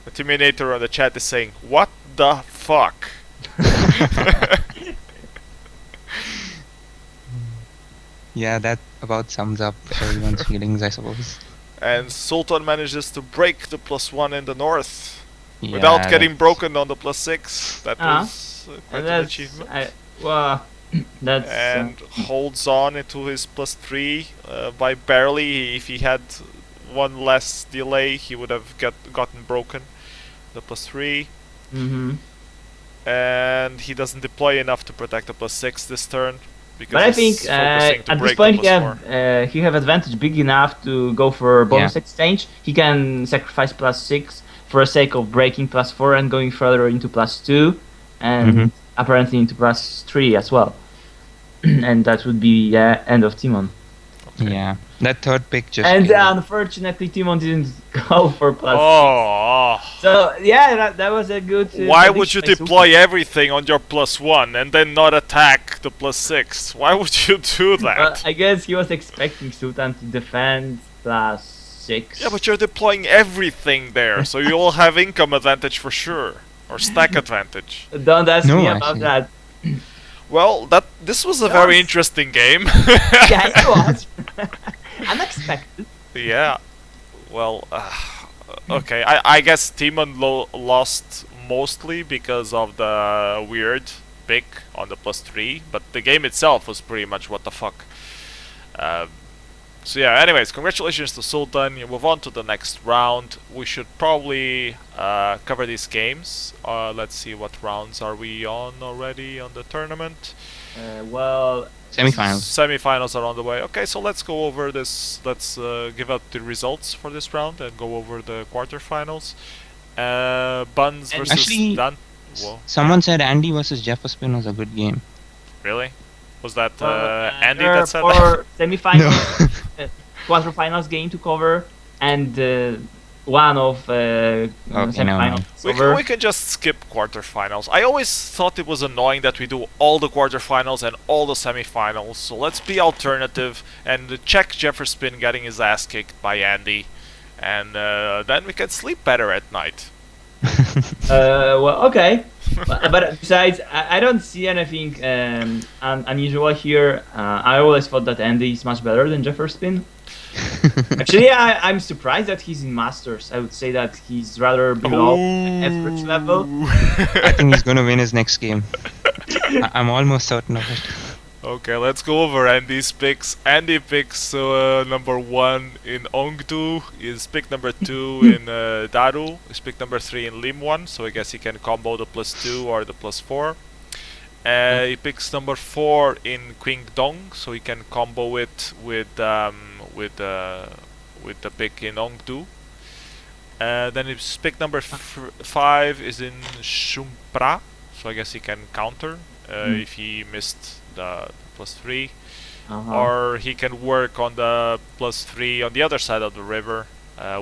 The Terminator on the chat is saying, "What the fuck?" Yeah, that about sums up everyone's feelings, I suppose. And Sultan manages to break the +1 in the north Yeah, without getting that's- broken on the +6. That Ah. was quite and an that's achievement. well, that's And holds on into his +3 by barely. If he had one less delay, he would have gotten broken. The +3. mm-hmm. And he doesn't deploy enough to protect the +6 this turn. Because But I he's think focusing to at this break point the +4. he have advantage big enough to go for bonus exchange. He can sacrifice +6 for the sake of breaking +4 and going further into +2, and Mhm. apparently into +3 as well. And that would be end of Timon. Okay. Yeah, that third pick just. And killed it. unfortunately, Timon didn't go for +6. Oh, So yeah, that was a good. why would you prediction by deploy everything on your +1 and then not attack the +6? Why would you do that? Well, I guess he was expecting Sultan to defend +6. Yeah, but you're deploying everything there, so you'll have income advantage for sure, or stack advantage. Don't ask No, me about actually. that. Well, this was a very interesting game. Yeah, it was. Unexpected. Yeah. Well, okay. I guess Timon lost mostly because of the weird pick on the +3, but the game itself was pretty much what the fuck. So yeah, anyways, congratulations to Sultan. You move on to the next round. We should probably cover these games. Let's see, what rounds are we on already on the tournament? Well, Semifinals. Semifinals are on the way. Okay, so let's go over this. Let's give out the results for this round and go over the quarterfinals. Buns And- versus Actually, Dan. Whoa, Someone said Andy versus Jefferson was a good game. really? Was that Andy there are that said that? 4 semifinals, quarterfinals game to cover, and one of semifinals over. We can just skip quarterfinals. I always thought it was annoying that we do all the quarterfinals and all the semifinals. So let's be alternative and check Jefferson getting his ass kicked by Andy, and then we can sleep better at night. Well, okay. But besides, I don't see anything unusual here. I always thought that Andy is much better than Jefferson. Actually, I'm surprised that he's in Masters. I would say that he's rather below average level. I think he's gonna win his next game. I'm almost certain of it. Okay, let's go over Andy's picks. Andy picks number 1 in Ongdu, is pick number 2 in Daru, is pick number 3 in Lim1, so I guess he can combo the +2 or the +4. He picks number 4 in Qingdong, so he can combo it with the pick in Ongdu. Then his pick number 5 is in Shumpra, so I guess he can counter if he missed the +3, or he can work on the +3 on the other side of the river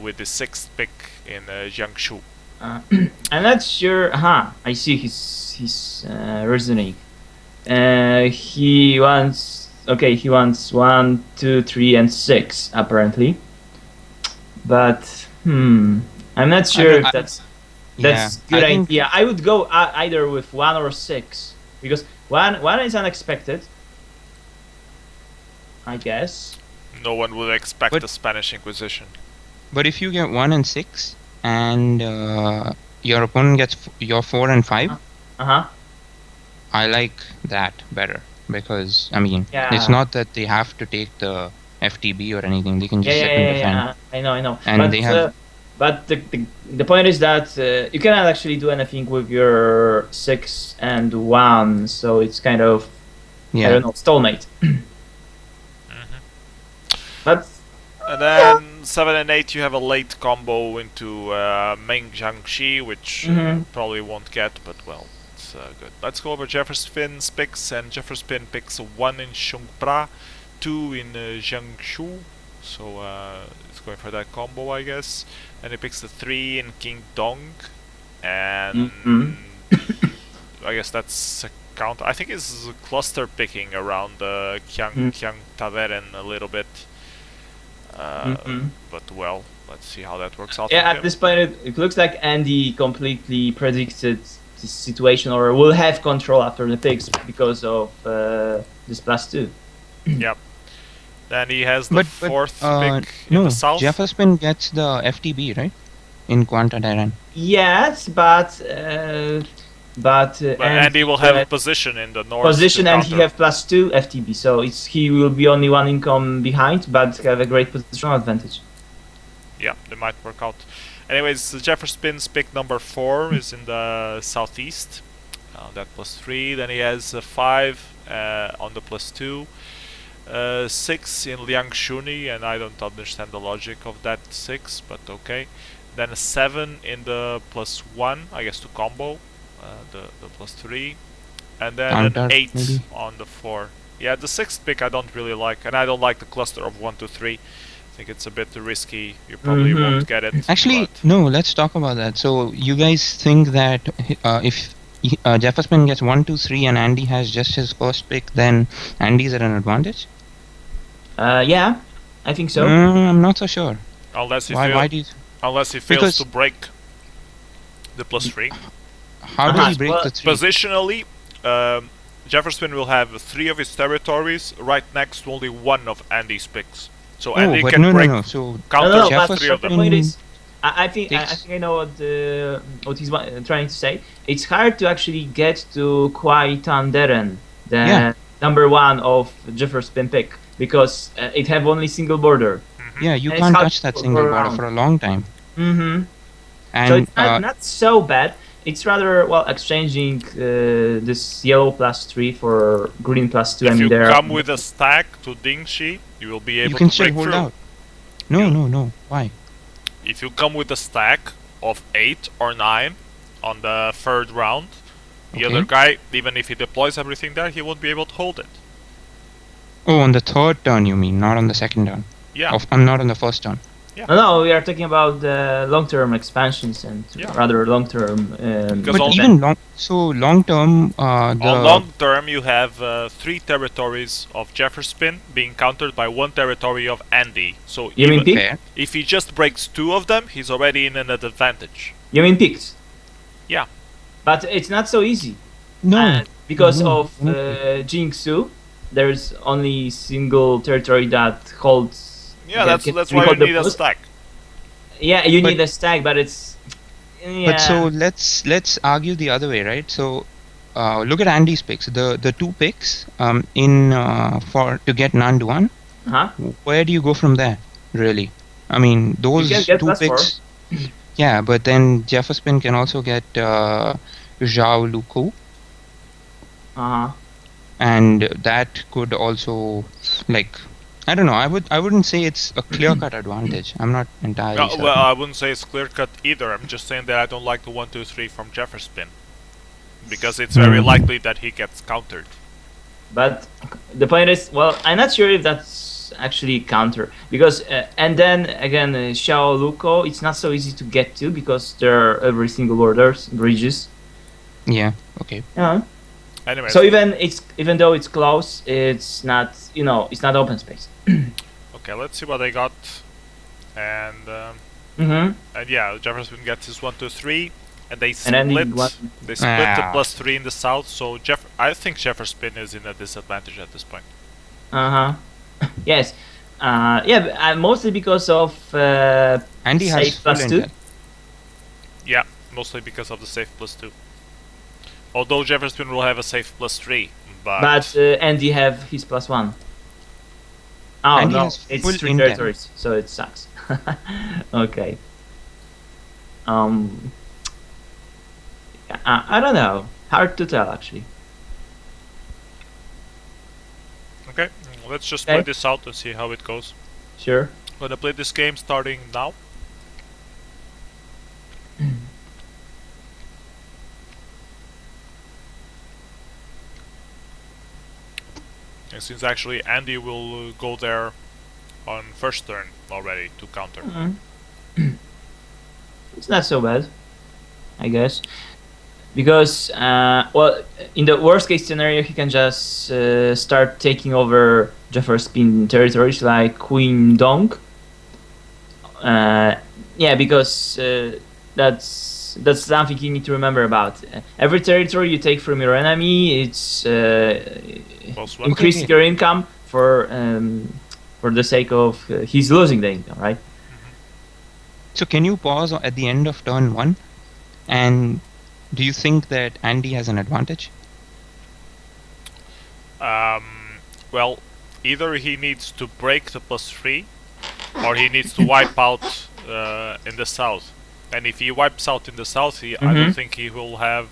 with the 6th pick in Jiangsu. I'm not sure. I see his reasoning. He wants 1, 2, 3, and 6 apparently, but I'm not sure if that's good idea. I would go either with 1 or 6 because one is unexpected, I guess. No one would expect the Spanish Inquisition. But if you get 1 and 6, and your opponent gets your 4 and 5, I like that better because I mean it's not that they have to take the FTB or anything. They can just sit and defend. I know. And but they have. But the point is that you cannot actually do anything with your 6 and 1, so it's kind of I don't know, stalemate. But and then 7 and 8 you have a late combo into Meng Jiangxi, which probably won't get, but well, it's good. Let's go over Jefferson's picks, and Jefferson picks 1 in Shungpra, 2 in Jiangsu, so it's going for that combo, I guess. And he picks the 3 in Qingdong, and I guess that's a count. I think it's cluster picking around Kiang Taveren a little bit. But well, let's see how that works out. Yeah, at this point it looks like Andy completely predicted this situation, or will have control after the picks because of this +2. Yep. Then he has the 4th pick in the south. Jefferson gets the FTB, right? In Quanta Terran. Yes, but Andy will have a position in the north. Position, and he have +2 FTB, so he will be only 1 income behind, but have a great positional advantage. Yeah, they might work out. Anyways, Jefferson's pick number 4 is in the southeast. That +3. Then he has 5 on the +2. 6 in Liangshuni, and I don't understand the logic of that 6, but okay. Then a 7 in the +1, I guess to combo the +3, and then an 8 maybe on the 4. Yeah, the 6th pick I don't really like, and I don't like the cluster of 1 to 3. I think it's a bit risky. You probably won't get it. Actually, no. Let's talk about that. So you guys think that if Jefferson gets 1, 2, 3, and Andy has just his first pick, then Andy's at an advantage? Yeah, I think so. I'm not so sure. Unless he unless he fails to break the +3. How does he break the 3? Positionally, Jefferson will have 3 of his territories right next to only 1 of Andy's picks. So Andy can break So counter but 3 of them. The point is, I think I know what he's trying to say. It's hard to actually get to Kwai Tanderen, the number 1 of Jefferson pick, because it have only single border. Yeah, you can't touch that single border for a long time. And so it's not so bad. It's rather exchanging this yellow +3 for green +2. If you come with a stack to Dingxi, you will be able to break through. You can still hold out. No. Why? If you come with a stack of 8 or 9 on the 3rd round, the other guy, even if he deploys everything there, he won't be able to hold it. Oh, on the 3rd turn you mean, not on the 2nd turn? Yeah. Not on the 1st turn. Yeah. No, we are talking about long-term expansions and rather long-term. But even long-term, on long-term, you have 3 territories of Jefferson being countered by 1 territory of Andy. So you mean pick? If he just breaks 2 of them, he's already in an advantage. You mean picks? Yeah. But it's not so easy. No. Because of Jingsu, there's only single territory that holds Yeah, Can that's why you record the need a post? stack. Yeah, you But- need a stack, but it's yeah. But so let's argue the other way, right? So look at Andy's picks. The two picks in for to get NAND one. Huh? Where do you go from there? Really? I mean, You those can get two +4. picks. Yeah, but then Jefferson can also get Zhao Luku, Uh-huh. and that could also, like, I don't know. I wouldn't say it's a clear-cut advantage. I'm not entirely No, certain. well, I wouldn't say it's clear cut either. I'm just saying that I don't like the 1, 2, 3 from Jefferson because it's very likely that he gets countered. But the point is, well, I'm not sure if that's actually counter because, and then again, Xiao Luko, it's not so easy to get to because there are every single orders bridges. Yeah. Okay. Yeah. Anyway, So even though it's close, it's not it's not open space. okay, let's see what they got, and Mm-hmm. yeah, Jefferson gets his 1, 2, 3, and they And then split. the They split the Ah. +3 in the south. So I think Jefferson is in a disadvantage at this point. Uh-huh. Yes. Yeah, but, mostly because of Andy has safe full +2. intel. Yeah, mostly because of the safe +2. Although Jefferson will have a safe +3, But Andy have his +1. Oh Andy no, has it's full 3 intel. territories, so it sucks. Okay. I don't know. Hard to tell actually. okay, let's just Okay. play this out and see how it goes. Sure. Gonna play this game starting now. And since actually Andy will go there on first turn already to counter. It's not so bad, I guess, because well, in the worst case scenario, he can just start taking over Jefferson territories like Queen Dong. Yeah, because that's something you need to remember about. Every territory you take from your enemy, it's Plus one. increasing your income for the sake of he's losing the income, right? So can you pause at the end of turn one? And do you think that Andy has an advantage? Well, either he needs to break the +3, or he needs to wipe out in the south. And if he wipes out in the south, I don't think he will have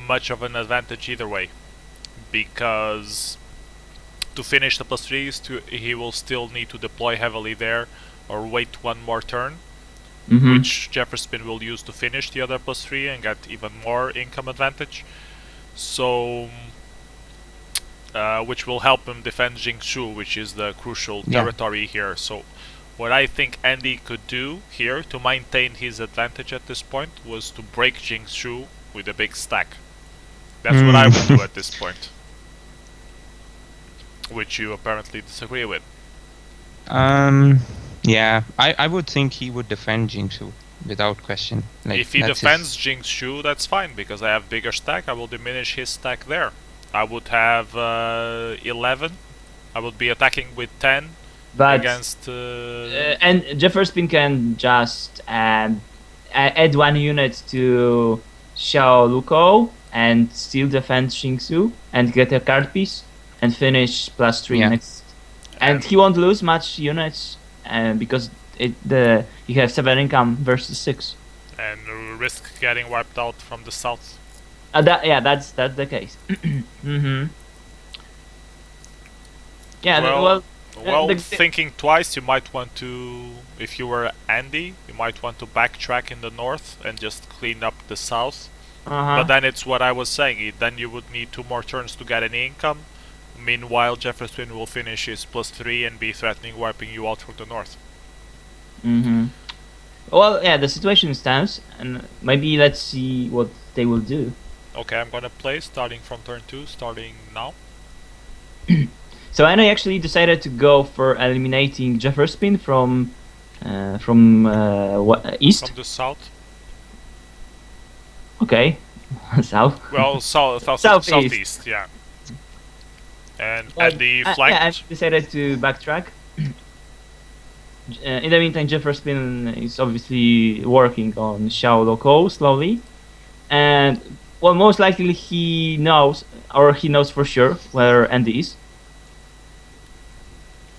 much of an advantage either way, because to finish the +3s, he will still need to deploy heavily there, or wait one more turn, which Jefferson will use to finish the other +3 and get even more income advantage. So, which will help him defend Jingshu, which is the crucial territory here. So, what I think Andy could do here to maintain his advantage at this point was to break Jingshu with a big stack. That's what I would do at this point. Which you apparently disagree with. Yeah, I would think he would defend Jingsu without question. Like, If he that's defends Jingshu, that's fine, because I have bigger stack, I will diminish his stack there. I would have 11. I would be attacking with 10 But against... and Jefferson can just add one unit to Xiao Luko and still defend Xingsu and get a card piece and finish +3 next. And he won't lose much units because you have 7 income versus 6. and risk getting wiped out from the south. That's the case. Yeah, Well, the- thinking twice, you might want to, if you were Andy, you might want to backtrack in the north and just clean up the south. But then it's what I was saying, then you would need 2 more turns to get any income. Meanwhile, Jefferson will finish his +3 and be threatening wiping you out from the north. Well, yeah, the situation stands, and maybe let's see what they will do. Okay, I'm gonna play starting from turn 2, starting now. So Anna actually decided to go for eliminating Jefferson from east. From the south. Okay, south. Well, southeast, yeah. And Andy flanked. Yeah, I decided to backtrack. In the meantime, Jefferson is obviously working on Xiao Loko slowly, and well, most likely he knows, or he knows for sure where Andy is.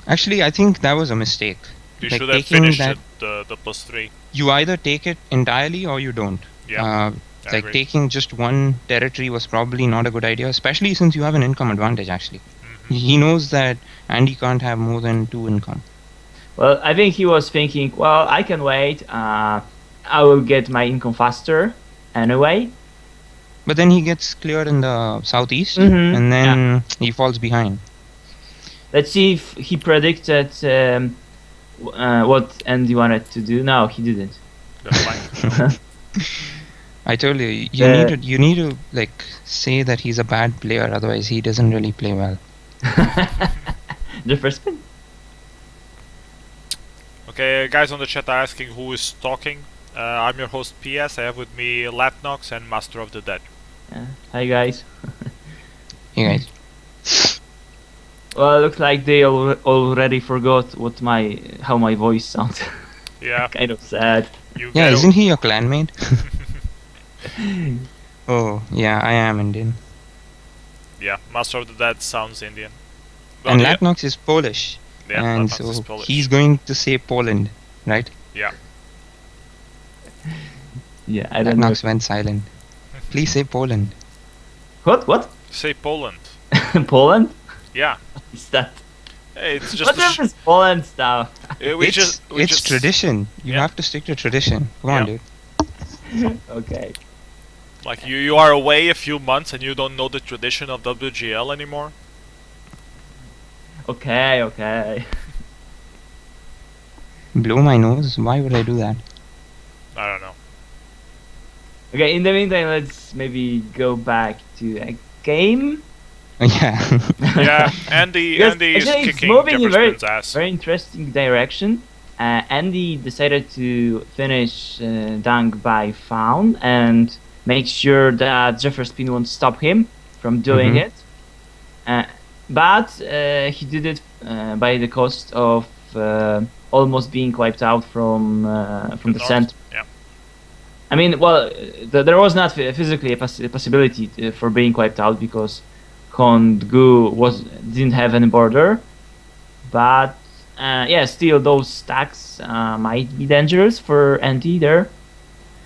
Actually, I think that was a mistake. You Like should have taking finished that, the +3. you either take it entirely or you don't. Yeah, I Like agree. taking just one territory was probably not a good idea, especially since you have an income advantage. Actually, he knows that Andy can't have more than 2 income. Well, I think he was thinking, well, I can wait. I will get my income faster anyway. But then he gets cleared in the southeast, Mhm, and then he falls behind. Let's see if he predicted what Andy wanted to do. No, he didn't. The flank. I told you, you need to like say that he's a bad player, otherwise he doesn't really play well. Jefferson? Okay, guys on the chat are asking who is talking. I'm your host PS. I have with me Latnox and Master of the Dead. Hi guys. Hey guys. Well, it looks like they already forgot how my voice sounds. Yeah. Kind of sad. You Yeah, get isn't he your clanmate? Oh, yeah, I am Indian. Yeah, Master of the Dead sounds Indian. And yeah, Latnox is Polish. yeah, And Latnox is so Polish. he's going to say Poland, right? Yeah. Yeah, I don't know. Latnox went silent. Please say Poland. What? Say Poland. Poland? Yeah. Is that? Hey, it's just What is this Poland stuff? It's tradition. You Yeah. have to stick to tradition. Come on, Yeah. dude. Okay. like you are away a few months and you don't know the tradition of WGL anymore. Okay. Blow my nose? Why would I do that? I don't know. Okay, in the meantime, let's maybe go back to a game. Yeah. Yeah, Andy Because is actually it's kicking moving in Jefferson's ass. very interesting direction. Andy decided to finish Dunk by Faun and make sure that Jefferson won't stop him from doing Mhm. it. But he did it by the cost of almost being wiped out from the north, center. Yeah. I mean, well, there was not physically a possibility for being wiped out because Honggu didn't have any border, but yeah, still those stacks might be dangerous for Andy there.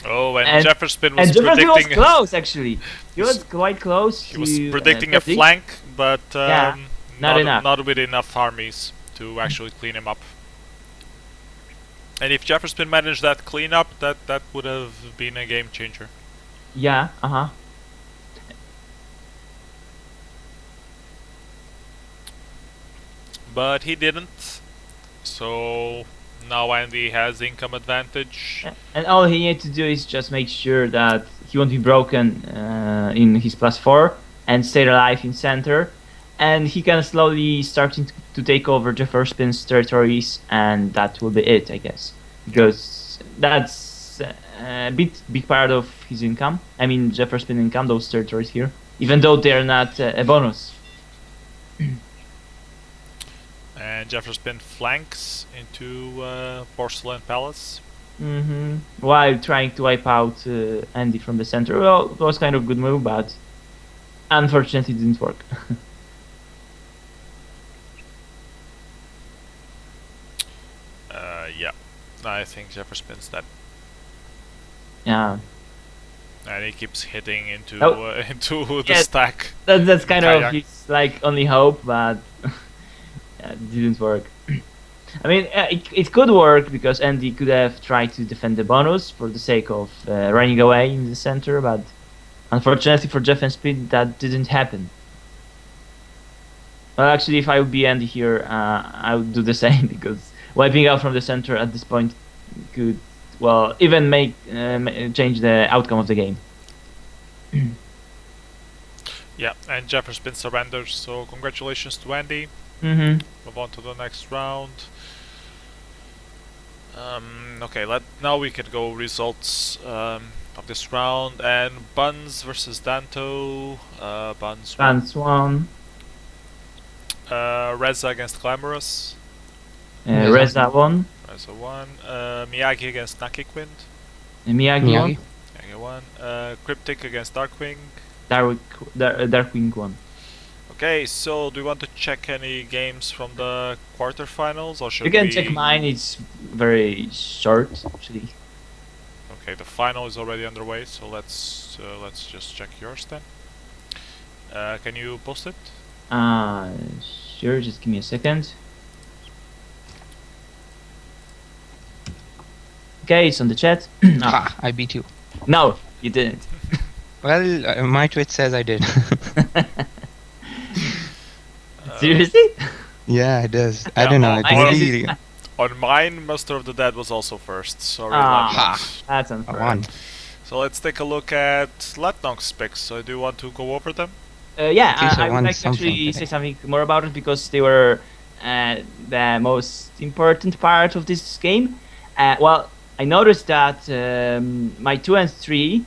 Oh, and Jefferson was And Jefferson was predicting. close actually. He was quite close. He was to, predicting a flank, but Yeah, not enough. Not with enough armies to actually clean him up. And if Jefferson managed that cleanup, that would have been a game changer. Yeah. But he didn't. So now Andy has income advantage. And all he needs to do is just make sure that he won't be broken in his +4 and stay alive in center. And he can slowly starting to take over Jefferson's territories, and that will be it, I guess. Because that's a big part of his income. I mean, Jefferson income, those territories here. Even though they're not a bonus. And Jefferson flanks into Porcelain Palace. While trying to wipe out Andy from the center. Well, it was kind of a good move, but unfortunately it didn't work. Yeah, I think Jefferson's dead. Yeah. And he keeps hitting into into the Yeah, stack. That's kind Kayak. of his like only hope, but yeah, it didn't work. I mean, it could work because Andy could have tried to defend the bonus for the sake of running away in the center, but unfortunately for Jeff and Speed, that didn't happen. Well, actually, if I would be Andy here, I would do the same because wiping out from the center at this point could, well, even change the outcome of the game. Yeah, and Jefferson surrenders. So congratulations to Andy. Move on to the next round. Okay, now we can go results of this round. And Buns versus Danto. Buns won. Chance won. Reza against Glamorous. Reza won. There's a 1. Miyagi against Nakiquind. Miyagi one. Miyagi. Miyagi 1. Cryptic against Darkwing. Darkwing one. Okay, so do you want to check any games from the quarterfinals, or should You can we... check mine. It's very short actually. Okay, the final is already underway, so let's just check yours then. Can you post it? Sure. Just give me a second. Okay, it's on the chat. Ha! I beat you. No, you didn't. Well, my Twitch says I did. Seriously? Yeah, it does. I Yeah, don't know. oh, It's I guess really On mine, Master of the Dead was also first. Sorry Ah. about that. That's a unfair. one. So let's take a look at Latnox picks. So do you want to go over them? Yeah, At least I I would won like to something actually today. say something more about it because they were the most important part of this game. Well, I noticed that my 2 and 3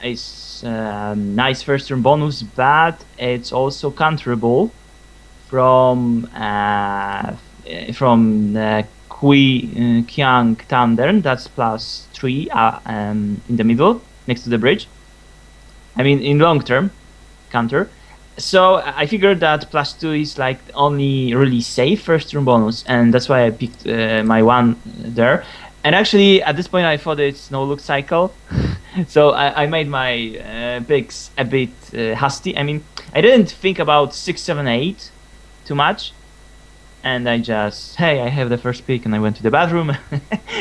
is nice first turn bonus, but it's also counterable from Qiang Thunder. That's +3 in the middle next to the bridge. I mean, in long term counter. So I figured that +2 is like the only really safe first turn bonus, and that's why I picked my 1 there. And actually, at this point, I thought it's no look cycle, so I made my picks a bit hasty. I mean, I didn't think about 6, 7, 8 too much, and I just, hey, I have the first pick, and I went to the bathroom.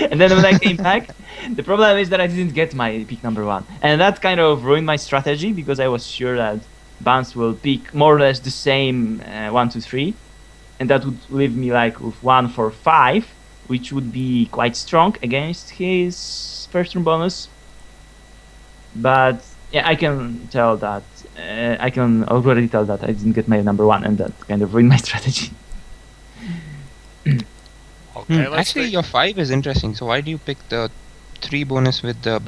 And then when I came back, the problem is that I didn't get my pick number 1, and that kind of ruined my strategy because I was sure that Bounce will pick more or less the same 1, 2, 3, and that would leave me like with 1, 4, 5, which would be quite strong against his first turn bonus. But yeah, I can tell that I can already tell that I didn't get my number 1, and that kind of ruined my strategy. Okay, let's Actually, take... your 5 is interesting. So why do you pick the 3 bonus with the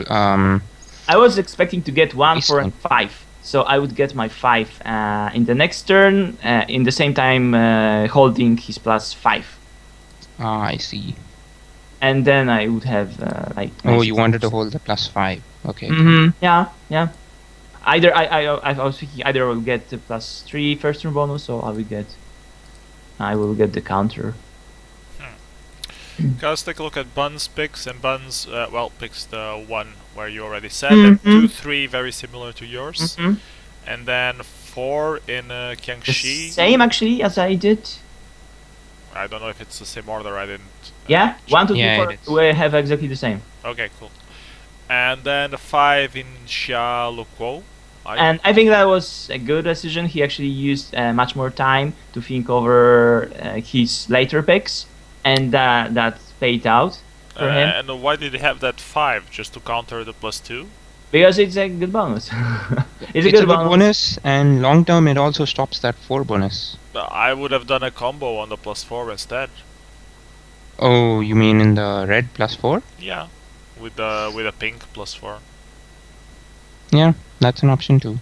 I was expecting to get 1, East 4, and 5. So I would get my 5 in the next turn, in the same time holding his +5. I see. And then I would have like... Oh, you wanted to hold the +5. Okay. Yeah, yeah. Either I was thinking either I will get the +3 first turn bonus, or I will get the counter. Okay, let's take a look at Bun's picks, and Bun's, well, picks the 1 where you already said, and 2, 3 very similar to yours, and then 4 in The Jiangxi. same actually as I did. I don't know if it's the same order, I didn't... Yeah, 1, 2, 3, Yeah, 4. it is. We have exactly the same. Okay, cool. And then the 5 in Xia Lukuo. And I think that was a good decision. He actually used much more time to think over his later picks, and that paid out for him And why did he have that 5? Just to counter the +2? because it's a good bonus. It's a good bonus, and long term it also stops that 4 bonus. I would have done a combo on the +4 instead. Oh, you mean in the red +4? Yeah, with a pink +4. Yeah, that's an option too.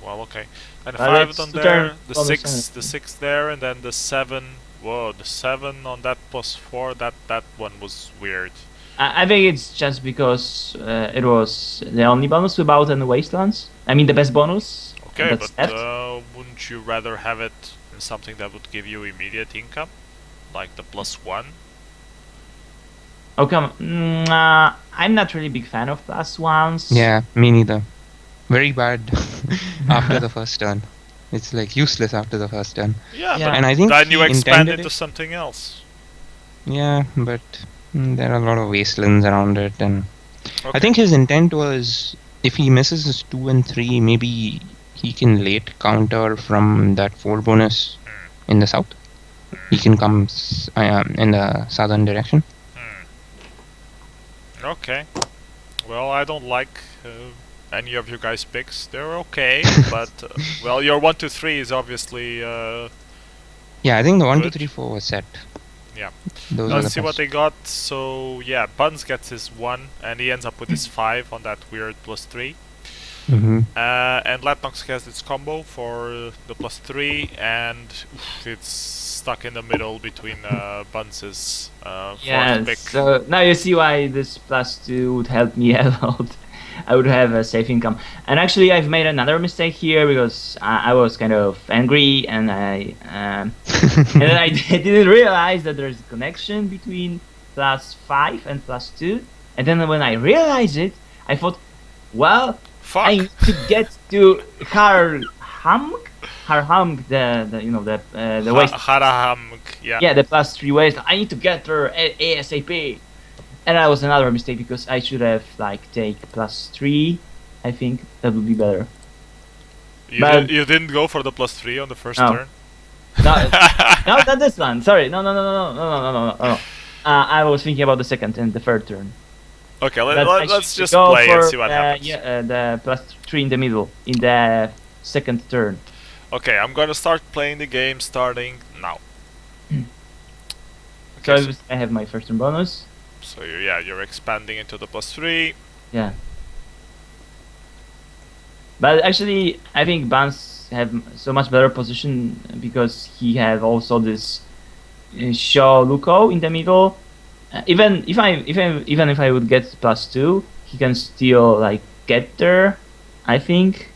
Well, okay. And Well, 5 it's on the there, turn the bonus, 6, isn't it? the 6 there, and then the 7. Whoa, the 7 on that +4. That one was weird. I think it's just because it was the only bonus without any wastelands. I mean, the best bonus. Okay, that's but left. wouldn't you rather have it in something that would give you immediate income, like the +1? Oh come on. I'm not really big fan of +1s. Yeah, me neither. Very bad after the first turn. It's like useless after the first turn. Yeah, Yeah. but And I think then you he expand intended into it. something else. Yeah, but there are a lot of wastelands around it, and Okay. I think his intent was if he misses his 2 and 3, maybe he can late counter from that 4 bonus in the south. He can come in the southern direction. Okay. Well, I don't like any of your guys' picks. They're okay, but well, your 1, 2, 3 is obviously. Yeah, I think the 1, 2, Good. 3, 4 was set. Yeah. Those are the Let's see what best. they got. So yeah, Buns gets his 1, and he ends up with his 5 on that weird +3. And Latnox has its combo for the +3, and it's stuck in the middle between Buns' fourth pick. So now you see why this +2 would help me a lot. I would have a safe income. And actually, I've made another mistake here because I was kind of angry, and and then I didn't realize that there's a connection between +5 and +2. And then when I realized it, I thought, well, Fuck. I need to get to Harhamk, the waste. Harahamk, yeah. Yeah, the +3 waste. I need to get there ASAP. And that was another mistake because I should have take +3. I think that would be better. You didn't go for the +3 on the first turn? No, no, not this one. Sorry, no. I was thinking about the second and the third turn. Okay, let's just play and see what happens. Yeah, the +3 in the middle in the second turn. Okay, I'm gonna start playing the game starting now. Okay, so I have my first turn bonus. So you're expanding into the +3. Yeah. But actually, I think Buns have so much better position because he have also this Shaw Luko in the middle. Even if I would get +2, he can still get there. I think.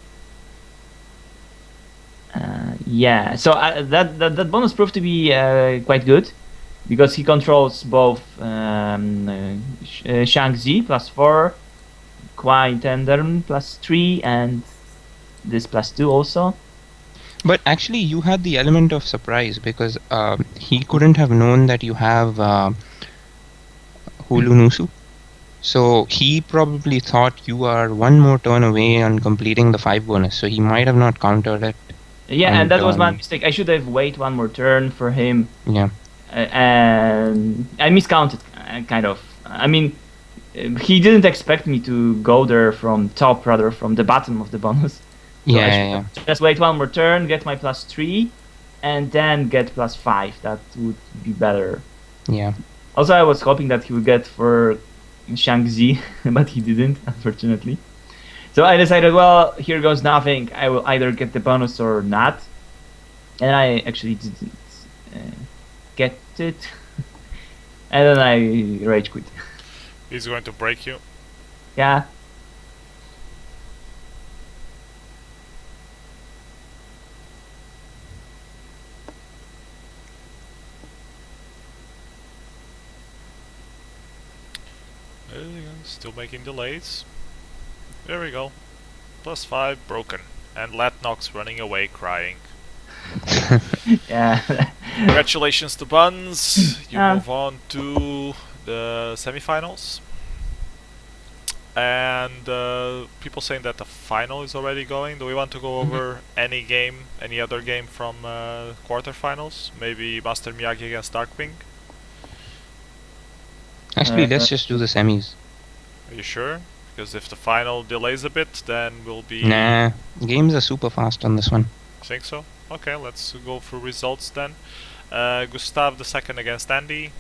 Yeah. So that bonus proved to be quite good. Because he controls both Shang-Zi +4, Kwai Tendern +3, and this +2 also. But actually, you had the element of surprise because he couldn't have known that you have Hulu Nusu. So he probably thought you are one more turn away on completing the 5 bonus. So he might have not countered it. Yeah, and that was my mistake. I should have waited one more turn for him. Yeah. And I miscounted, kind of. I mean, he didn't expect me to go there from top, rather from the bottom of the bonus. So yeah. Just wait one more turn, get my +3, and then get +5. That would be better. Yeah. Also, I was hoping that he would get for Shang-Zi, but he didn't, unfortunately. So I decided, well, here goes nothing. I will either get the bonus or not. And I actually didn't get it. And then I rage quit. He's going to break you. Yeah. Still making delays. There we go. +5 broken. And Latnox running away crying. Yeah. Congratulations to Buns. You move on to the semifinals. And people saying that the final is already going. Do we want to go over any other game from quarterfinals? Maybe Master Miyagi against Darkwing? Actually, let's just do the semis. Are you sure? Because if the final delays a bit, then we'll be... Nah, games are super fast on this one. Think so? Okay, let's go through results then. Gustav the second against Andy.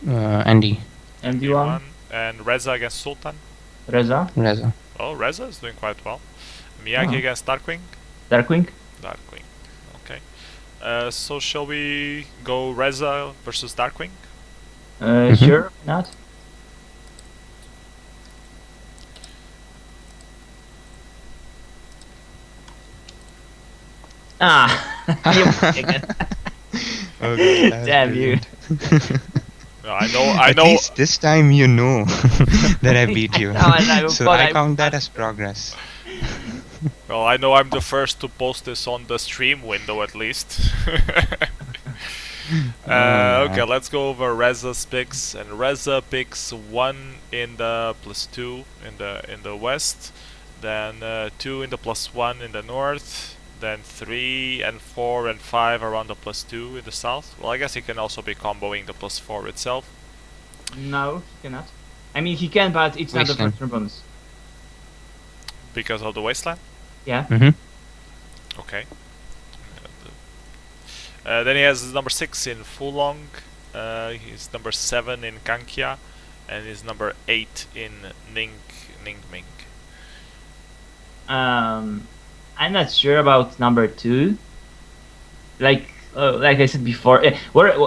Andy. Andy won. And Reza against Sultan. Reza. Oh, Reza is doing quite well. Miyagi against Darkwing. Darkwing. Okay. So shall we go Reza versus Darkwing? Sure, not. Okay, damn you. I know. At least this time you know that I beat you. So I count that as progress. Well, I know I'm the first to post this on the stream window at least. Okay, let's go over Reza's picks. And Reza picks 1 in the +2 in the west, then 2 in the +1 in the north, then 3 and 4 and 5 around the +2 in the south. Well, I guess he can also be comboing the +4 itself. No, he cannot. I mean, he can, but it's not the first turn bonus. Because of the wasteland? Yeah. Okay. Then he has number 6 in Fulong, he's number 7 in Kankia, and he's number 8 in Ningming. I'm not sure about number 2. Like I said before,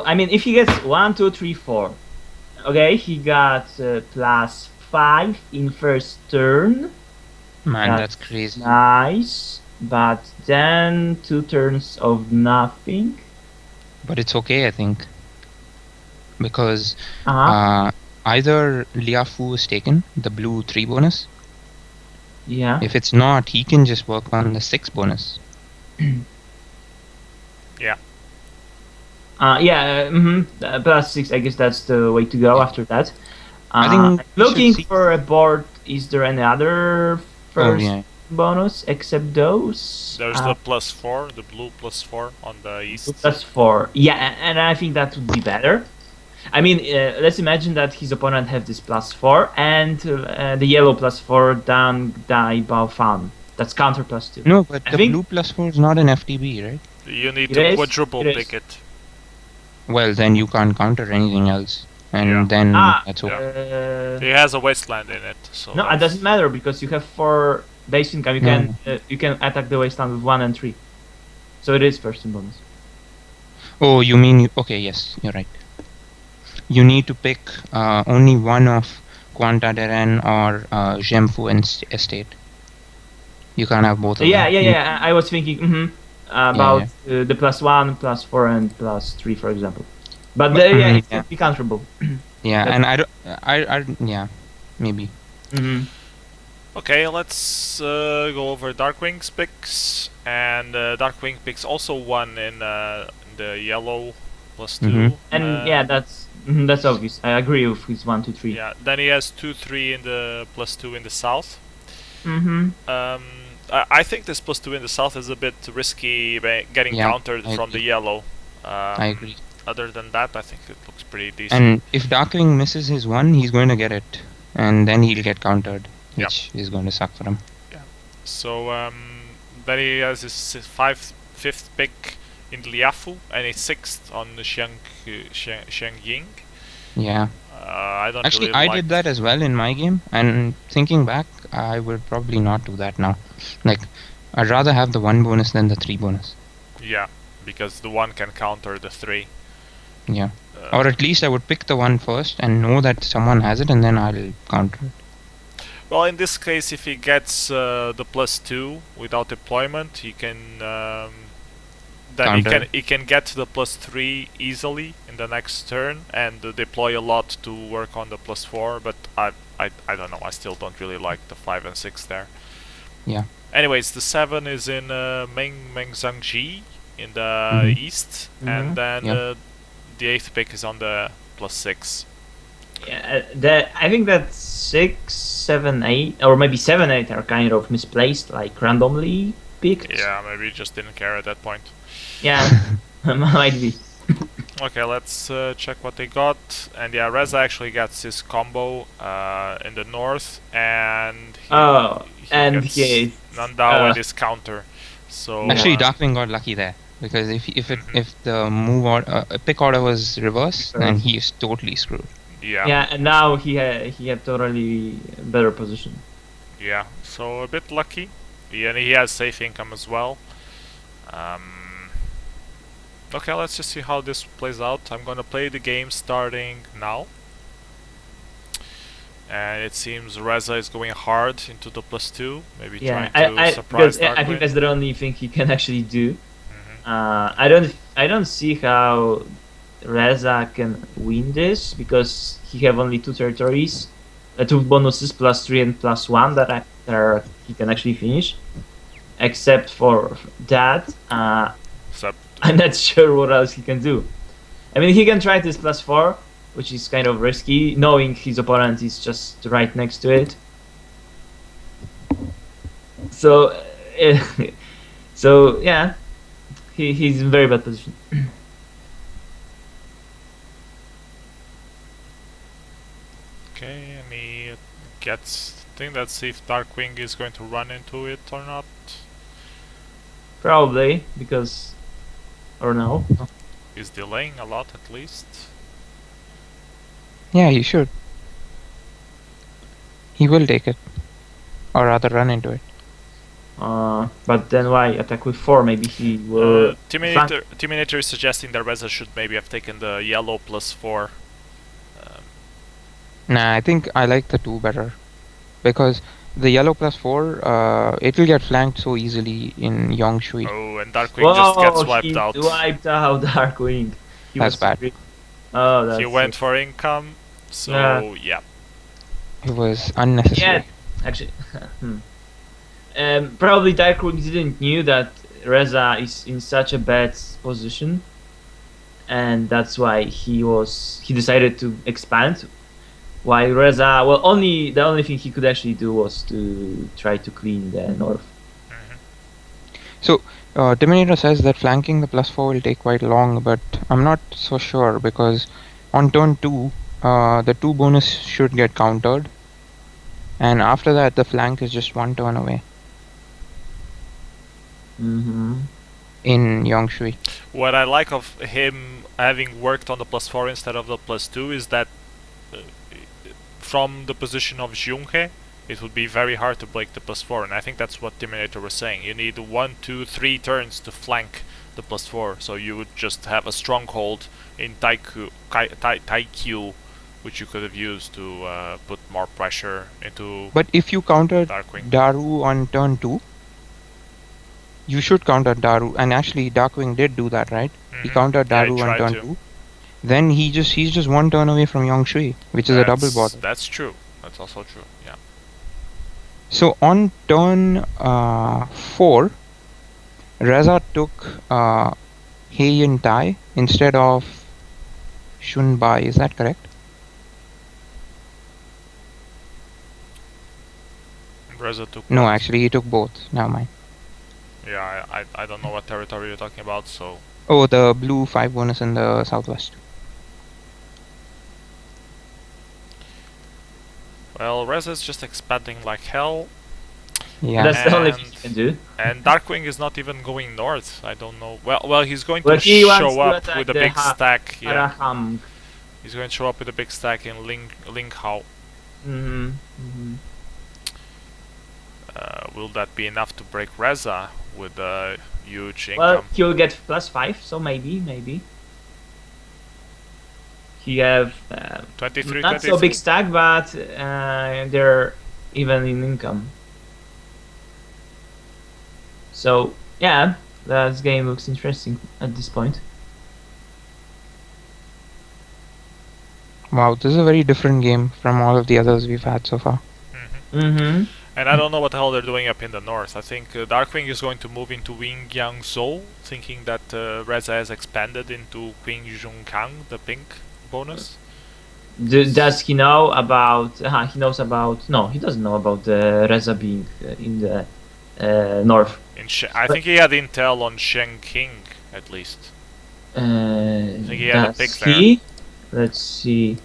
I mean, if he gets 1, 2, 3, 4, okay, he got +5 in first turn. Man, that's crazy. Nice, but then 2 turns of nothing. But it's okay, I think, because Uh-huh. either Liafu is taken, the blue 3 bonus. Yeah. If it's not, he can just work on the 6 bonus. Yeah. Yeah. +6. I guess that's the way to go after that. I think we should Looking see- for a board. Is there any other first yeah. bonus except those? There's the +4, the blue +4 on the east. +4. Yeah, and I think that would be better. I mean, let's imagine that his opponent have this +4 and the yellow +4 down die Baofan. That's counter +2. No, but I the think- blue +4 is not an FTB, right? You need It to is, quadruple it is. pick it. Well, then you can't counter anything else, and Yeah. then that's okay. It has a wasteland in it, so No, it that's- doesn't matter because you have 4 base income. You can attack the wasteland with 1 and 3. So it is first in bonus. Oh, you mean okay? Yes, you're right. You need to pick only one of Quanta Deren or Gemfu Estate. You can't have both of Yeah, them. yeah, You- yeah. I was thinking about the +1, +4, and +3, for example. But yeah, it Yeah. would be counterable. Yeah, That- and yeah, maybe. Mm-hmm. Okay, let's go over Darkwing's picks, and Darkwing picks also one in the yellow +2. Mhm. And yeah, that's obvious. I agree with his 1, 2, 3. yeah. Then he has 2, 3 in the +2 in the south. Mm-hmm. I think this +2 in the south is a bit risky, getting Yeah, countered I from the agree. yellow. I agree. Other than that, I think it looks pretty decent. And if Darkwing misses his one, he's going to get it, and then he'll get countered, which is going to suck for him. So then he has his fifth pick in Liafu and a 6th on the Xiangying. Yeah. I don't Actually, really I like did that as well in my game, and thinking back, I would probably not do that now. Like, I'd rather have the 1 bonus than the 3 bonus. Yeah, because the 1 can counter the 3. Yeah. Or at least I would pick the 1 first and know that someone has it, and then I'll counter it. Well, in this case, if he gets the +2 without deployment, he can then Counter. he can get the +3 easily in the next turn and deploy a lot to work on the +4. But I don't know. I still don't really like the 5 and 6 there. Yeah. Anyways, the 7 is in Mengzhangji in the east, and then Yeah. the 8th pick is on the +6. Yeah, I think that 6, 7, 8, or maybe 7, 8 are kind of misplaced, like randomly picked. Yeah, maybe he just didn't care at that point. Yeah, might be. Okay, let's check what they got. And yeah, Reza actually gets his combo in the north, and and gets he is, Nandao and his counter. So Actually, Darkwing got lucky there, because if the pick order was reverse, then he is totally screwed. yeah, and now he had totally better position. yeah. So a bit lucky. And he has safe income as well. Okay, let's just see how this plays out. I'm gonna play the game starting now. And it seems Reza is going hard into the +2, maybe Yeah, trying to I surprise because I think Darkwing. that's the only thing he can actually do. Mhm. I don't see how Reza can win this because he have only 2 territories, 2 bonuses +3 and +1 that he can actually finish. Except for that, Except I'm not sure what else he can do. I mean, he can try this +4, which is kind of risky, knowing his opponent is just right next to it. So, so yeah, he's in very bad position. okay, and he gets. I think let's see if Darkwing is going to run into it or not. Probably because, or no. He's delaying a lot at least. Yeah, he should. He will take it, or rather run into it. But then why attack with 4? Maybe he will. Teaminator is suggesting that Reza should maybe have taken the yellow +4. Nah, I think I like the 2 better. Because the yellow +4, it will get flanked so easily in Yongshui. Oh, and Darkwing just gets wiped out. He wiped out Darkwing. That's bad. Oh, that's he went for income, so yeah. It was unnecessary. Yeah, actually. Probably Darkwing didn't knew that Reza is in such a bad position, and that's why he decided to expand. While Reza, well, the only thing he could actually do was to try to clean the north. So, Terminator says that flanking the +4 will take quite long, but I'm not so sure because on turn 2, the 2 bonus should get countered, and after that the flank is just 1 turn away. In Yongshui. What I like of him having worked on the +4 instead of the +2 is that from the position of Junhe, it would be very hard to break the +4, and I think that's what Terminator was saying. You need 1, 2, 3 turns to flank the +4, so you would just have a stronghold in Taikyu, which you could have used to put more pressure into. But if you countered Darkwing. Daru on turn 2, you should counter Daru, and actually Darkwing did do that, right? He countered Daru on turn 2. Then he's just 1 turn away from Yongshui, which is a double bother. That's true. That's also true. Yeah. So on turn 4, Reza took Heian Tai instead of Shunbai. Is that correct? Reza took. No, actually he took both. Never mind. Yeah, I don't know what territory you're talking about. So. Oh, the blue 5 bonus in the southwest. Well, Reza is just expanding like hell. Yeah. That's the only thing he can do. And Darkwing is not even going north. I don't know. Well, he's going to show up with a big stack. Yeah. He's going to show up with a big stack in Linghao. Will that be enough to break Reza with a huge income? Well, he'll get +5, so maybe. He have 23, not 23. so big stack, but they're even in income. So yeah, that game looks interesting at this point. Wow, this is a very different game from all of the others we've had so far. And I don't know what the hell they're doing up in the north. I think Darkwing is going to move into Wingyangzhou, thinking that Reza has expanded into Qingjungkang, the pink bonus. Does he know about? He knows about. No, he doesn't know about Reza being in the north. I think he had intel on Shenqing at least. I think he had a pick there. Let's see.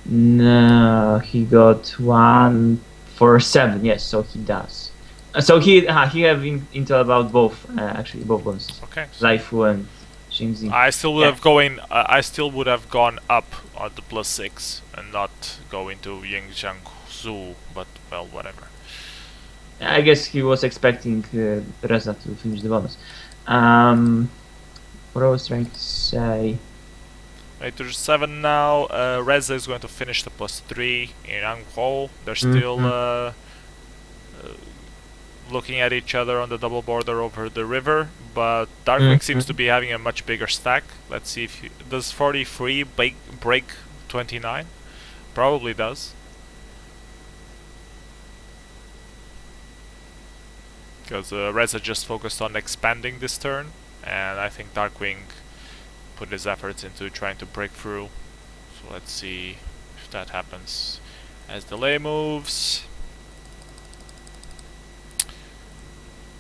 No, he got 147. Yes, so he does. So he have intel about both actually both bonuses. Okay. Laifu and Xingxing. I still would have gone up on the +6 and not go into Yingjiangsu, but well, whatever. I guess he was expecting Reza to finish the bonus. What I was trying to say. 8-7 now. Reza is going to finish the +3 in Anguo. They're still looking at each other on the double border over the river, but Darkwing seems to be having a much bigger stack. Let's see if does 43 break 29? Probably does. Because Reza just focused on expanding this turn, and I think Darkwing put his efforts into trying to break through. So let's see if that happens. As delay moves.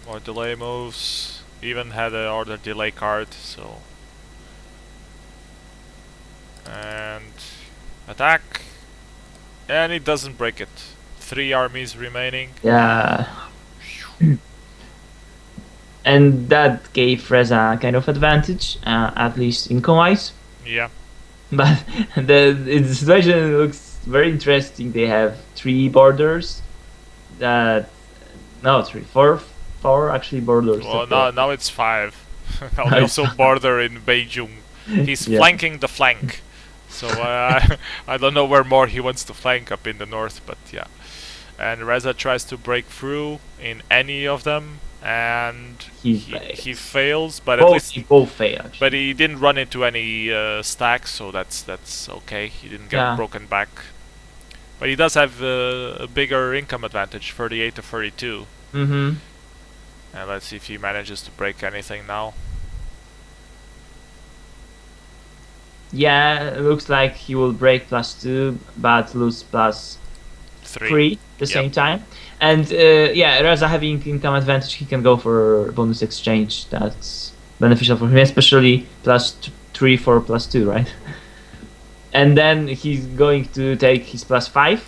More delay moves. Even had an order delay card, so. And attack. And it doesn't break it. 3 armies remaining. Yeah. And that gave Reza kind of advantage, at least income-wise. Yeah. But the situation looks very interesting. They have 3 borders. That no, 3, 4, 4 actually borders. Well, that now it's 5. Now they Nice. also border in Beijing. He's Yeah. flanking the flank. So I don't know where more he wants to flank up in the north, but yeah. And Reza tries to break through in any of them, and He he fails. fails, but at least both fail. Actually. but he didn't run into any stacks, so that's okay. He didn't get Yeah. broken back. But he does have a bigger income advantage, 38 to 32. Mm-hmm. And let's see if he manages to break anything now. Yeah, it looks like he will break +2, but lose +3 the same time. And yeah, Reza having income advantage, he can go for bonus exchange. That's beneficial for him, especially +3 for +2, right? And then he's going to take his +5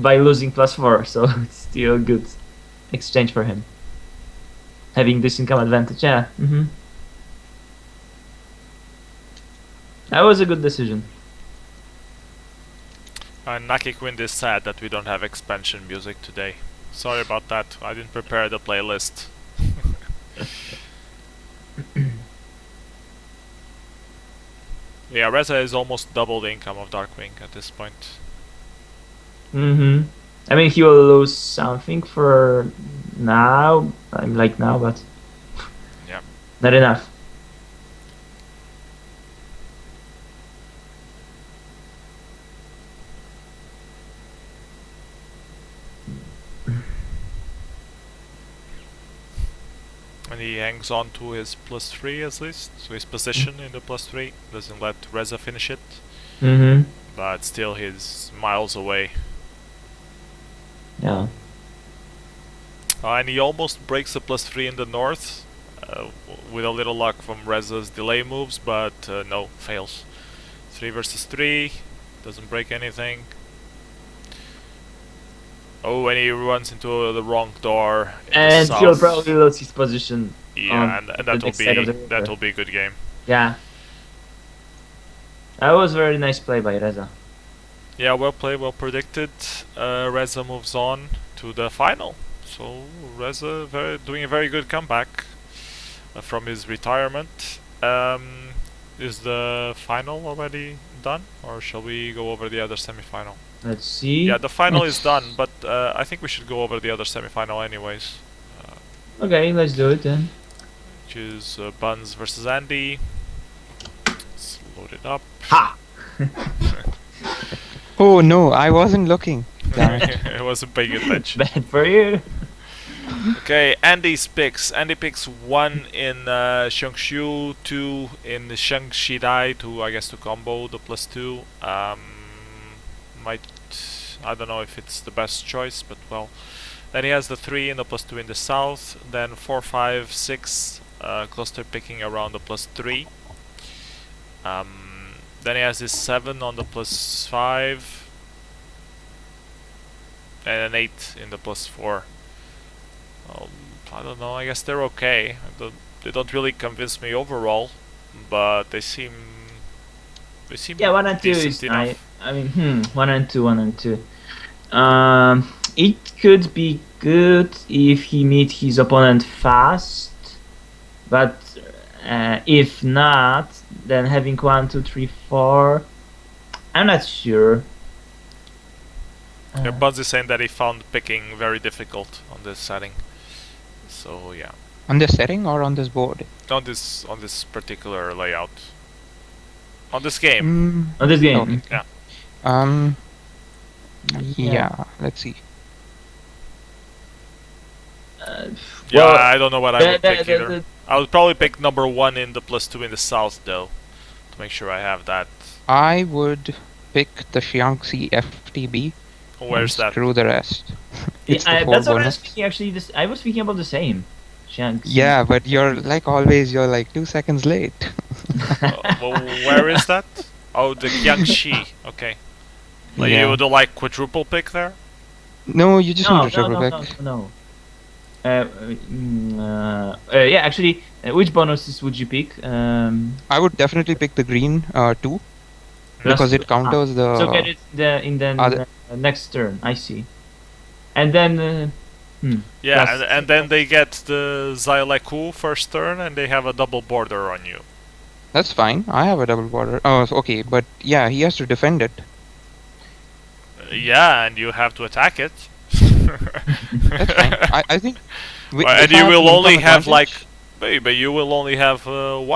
by losing +4, so it's still a good exchange for him. Having this income advantage, yeah. That was a good decision. And Naki Quinn is sad that we don't have expansion music today. Sorry about that. I didn't prepare the playlist. Yeah, Reza is almost double the income of Darkwing at this point. I mean, he will lose something for now. I'm like now, but Yeah. not enough. And he hangs on to his +3 at least, so his position in the +3 doesn't let Reza finish it. But still, he's miles away. Yeah. And he almost breaks the +3 in the north, with a little luck from Reza's delay moves, but no, fails. 3 versus 3, doesn't break anything. Oh, and he runs into the wrong door. And he'll probably lose his position. Yeah, and that will next side of the be river. a good game. Yeah. That was very nice play by Reza. Yeah, well played, well predicted. Reza moves on to the final. So Reza doing a very good comeback from his retirement. Is the final already done, or shall we go over the other semi-final? Let's see. Yeah, the final is done, but I think we should go over the other semi-final anyways. Okay, let's do it then. Which is Buns versus Andy. Let's load it up. Ha! Oh no, I wasn't looking. Damn it. I wasn't paying attention. Bad for you. Okay, Andy's picks. Andy picks 1 in Xiangshu, 2 in the Shangshidai to combo the +2. I don't know if it's the best choice, but well. Then he has the 3 in the +2 in the south. Then 4, 5, 6 cluster picking around the +3. Then he has his 7 on the +5. And an 8 in the +4. I don't know, I guess they're okay. They don't really convince me overall, but they seem Yeah, 1 and 2 is decent enough. I mean, 1 and 2, 1 and 2. It could be good if he meet his opponent fast, but if not, then having 1, 2, 3, 4. I'm not sure. Yeah, Buzz is saying that he found picking very difficult on this setting. So yeah, On this setting or on this board? on this particular layout, on this game. On this game. Okay. Yeah. Yeah, let's see. Yeah, Well, I don't know what I would pick either. I would probably pick number 1 in the +2 in the south though, to make sure I have that. I would pick the Xiangxi FTB. Where's and that? Screw the rest. It's the 4 that's what I was bonus. thinking. Actually, I was thinking about the same. Shanks. Yeah, but you're like always, you're like 2 seconds late. Well, where is that? Oh, the Jiangxi. Okay. Like Yeah. you do like quadruple pick there? No, you just No, need to triple pick. no. Yeah, actually, which bonuses would you pick? I would definitely pick the green 2. because Plus it counters the so get it in the other- next turn. I see. And then Yeah, plus and then they get the Xyleku first turn, and they have a double border on you. That's fine. I have a double border. Oh, okay, but yeah, he has to defend it. Yeah, and you have to attack it. That's fine. I think. And you will only have like, but you will only have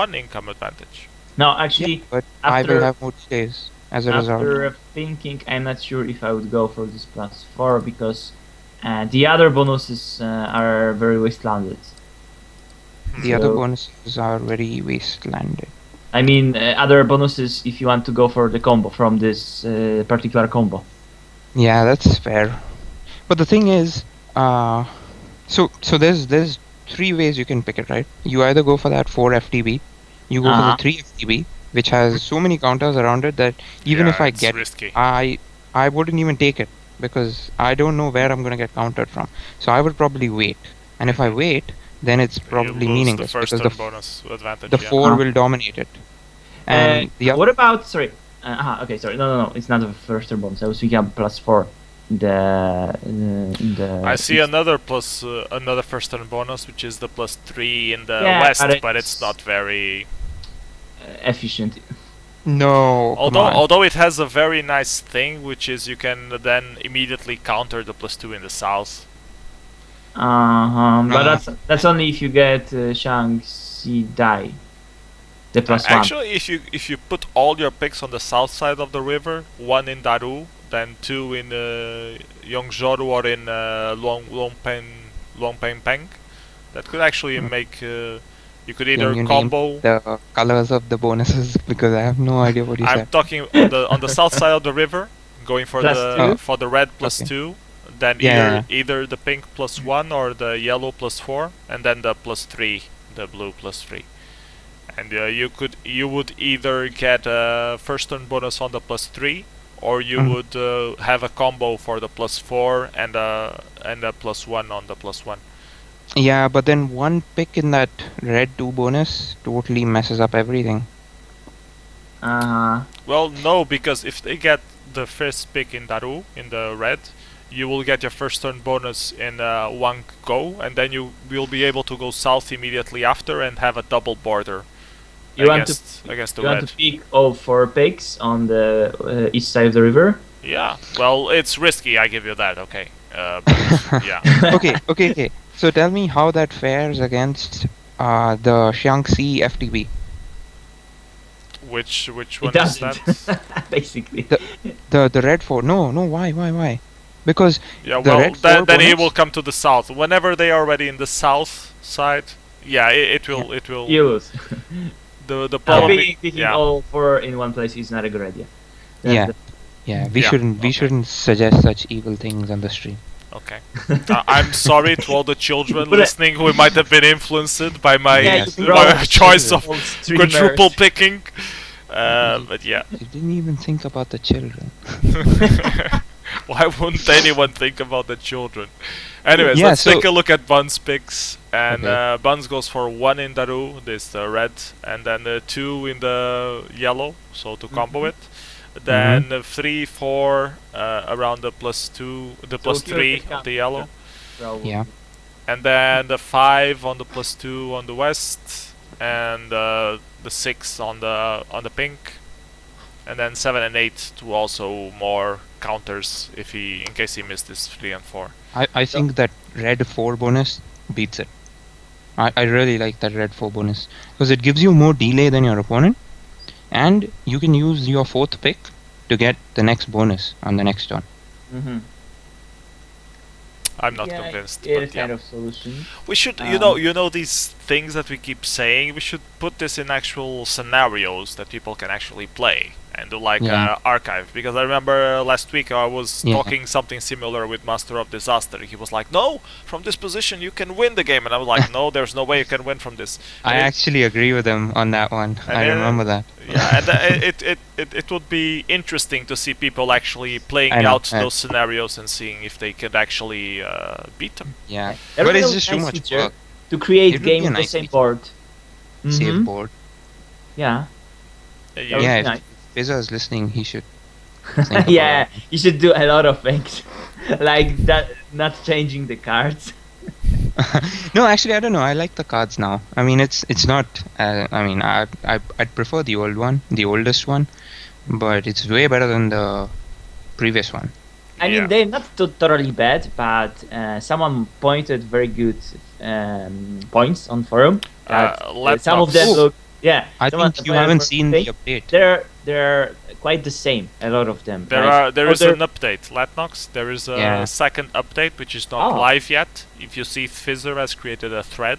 one income advantage. no, actually, Yeah, but I will after- have more days as a result. after thinking, I'm not sure if I would go for this +4 because the other bonuses are very wastelanded. The other So- bonuses are very wastelanded. I mean, other bonuses if you want to go for the combo from this particular combo. Yeah, that's fair. But the thing is, so there's 3 ways you can pick it, right? You either go for that 4 FTB, you go for the 3 FTB, which has so many counters around it that even Yeah, if I it's get risky. I wouldn't even take it because I don't know where I'm gonna get countered from. So I would probably wait. And if I wait, then it's probably you lose meaningless the first because turn bonus advantage. the yeah. 4 will dominate it. And the What about sorry? Okay, sorry. No. It's not the first turn bonus. I was thinking of +4. In the I see another first turn bonus, which is the +3 in the Yeah, west, but but it's- it's not very. efficient. No, come on. Although it has a very nice thing, which is you can then immediately counter the +2 in the south. But that's only if you get Shang-Chi die. The +1. Actually, if you put all your picks on the south side of the river, 1 in Daru, then 2 in Yongzhou or in Longpeng, that could actually make you could either Can you combo. name the colors of the bonuses because I have no idea what you I'm said. talking on the south side of the river, going for +2? for the red Okay. +2, then Yeah. either the pink +1 or the yellow +4, and then the +3, the blue +3. And you would either get a first turn bonus on the +3, or you would have a combo for the +4 and a +1 on the +1. Yeah, but then one pick in that red 2 bonus totally messes up everything. Well, no, because if they get the first pick in Daru, in the red, you will get your first turn bonus in one go, and then you will be able to go south immediately after and have a double border against the You want red. to pick all 4 picks on the east side of the river? Yeah, well, it's risky, I give you that, okay. But, yeah. Okay. So tell me how that fares against the Shaanxi FTB. Which It one is doesn't, that? basically. The red 4. No, why? Because Yeah, the well, red 4 then it bonus- will come to the south. Whenever they are already in the south side, yeah, it will. You lose. The problem. Picking Yeah. all 4 in one place is not a good idea. Yeah. That's Yeah, we Yeah, shouldn't okay. suggest such evil things on the stream. Okay. I'm sorry to all the children But, listening who might have been influenced by my, Yeah, Yes. you my brought choice of all streamers. quadruple picking. But yeah. You didn't even think about the children. Why wouldn't anyone think about the children? Anyways, Yeah, let's so- take a look at Bun's picks. And Okay. Buns goes for 1 in Daru, this the red, and then 2 in the yellow, so to combo it. Then 3, 4 around the +2, the So +3 here of the yellow. Probably. Yeah. And then the 5 on the +2 on the west, and the 6 on the pink, and then 7 and 8 to also more counters in case he missed this 3 and 4. I think that red 4 bonus beats it. I really like that red 4 bonus because it gives you more delay than your opponent, and you can use your 4th pick to get the next bonus on the next turn. Mm-hmm. I'm not Yeah, convinced, it but is yeah. kind of solution. We should, Um, you know these things that we keep saying. We should put this in actual scenarios that people can actually play and do like Yeah. archive. Because I remember last week I was Yeah. talking something similar with Master of Disaster. He was like, "No, from this position you can win the game," and I was like, "No, there's no way you can win from this." I And it- actually agree with him on that one. I And, remember that. Yeah, and it would be interesting to see people actually playing I know, out those scenarios and seeing if they could actually beat them. Yeah, That but would be it's a just too nice much feature work. to create It would be games a on the nice same feature. board. Save Mhm. board. Yeah. You- That would Yeah, be if nice. Pizza is listening, he should think about Yeah, that. you should do a lot of things, like that. Not changing the cards. No, actually, I don't know. I like the cards now. I mean, it's not. I mean, I'd prefer the old one, the oldest one, but it's way better than the previous one. I mean, Yeah. they're not totally bad, but someone pointed very good points on forum. That, some of them Laptops. look, yeah. I someone think you pointed haven't for seen thing. the update. They're quite the same. A lot of them. There is other- an update, Latnox. There is a Yeah. second update which is not Oh. live yet. If you see, Fizzer has created a thread,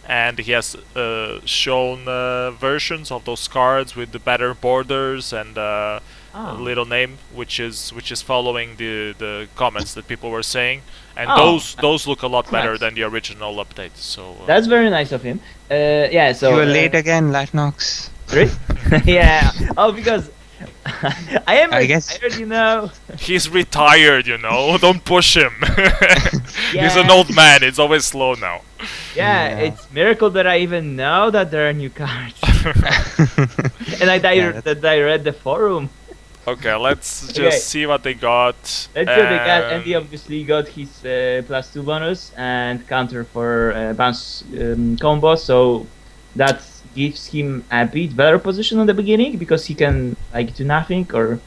and he has shown versions of those cards with the better borders and a Oh. little name, which is following the comments that people were saying, and Oh. those look a lot better Nice. than the original update. So That's very nice of him. Yeah. So You were late again, Latnox. Sorry? Yeah. Oh, because I am I guess- retired, you know. he's retired, you know. Don't push him. He's an Yeah. old man. It's always slow now. Yeah, Yeah. it's miracle that I even know that there are new cards. And that I read the forum. Okay, let's just Okay. see what they got. Let's see what they got. And- Andy obviously got his +2 bonus and counter for bounce combo, so that gives him a bit better position on the beginning because he can like do nothing or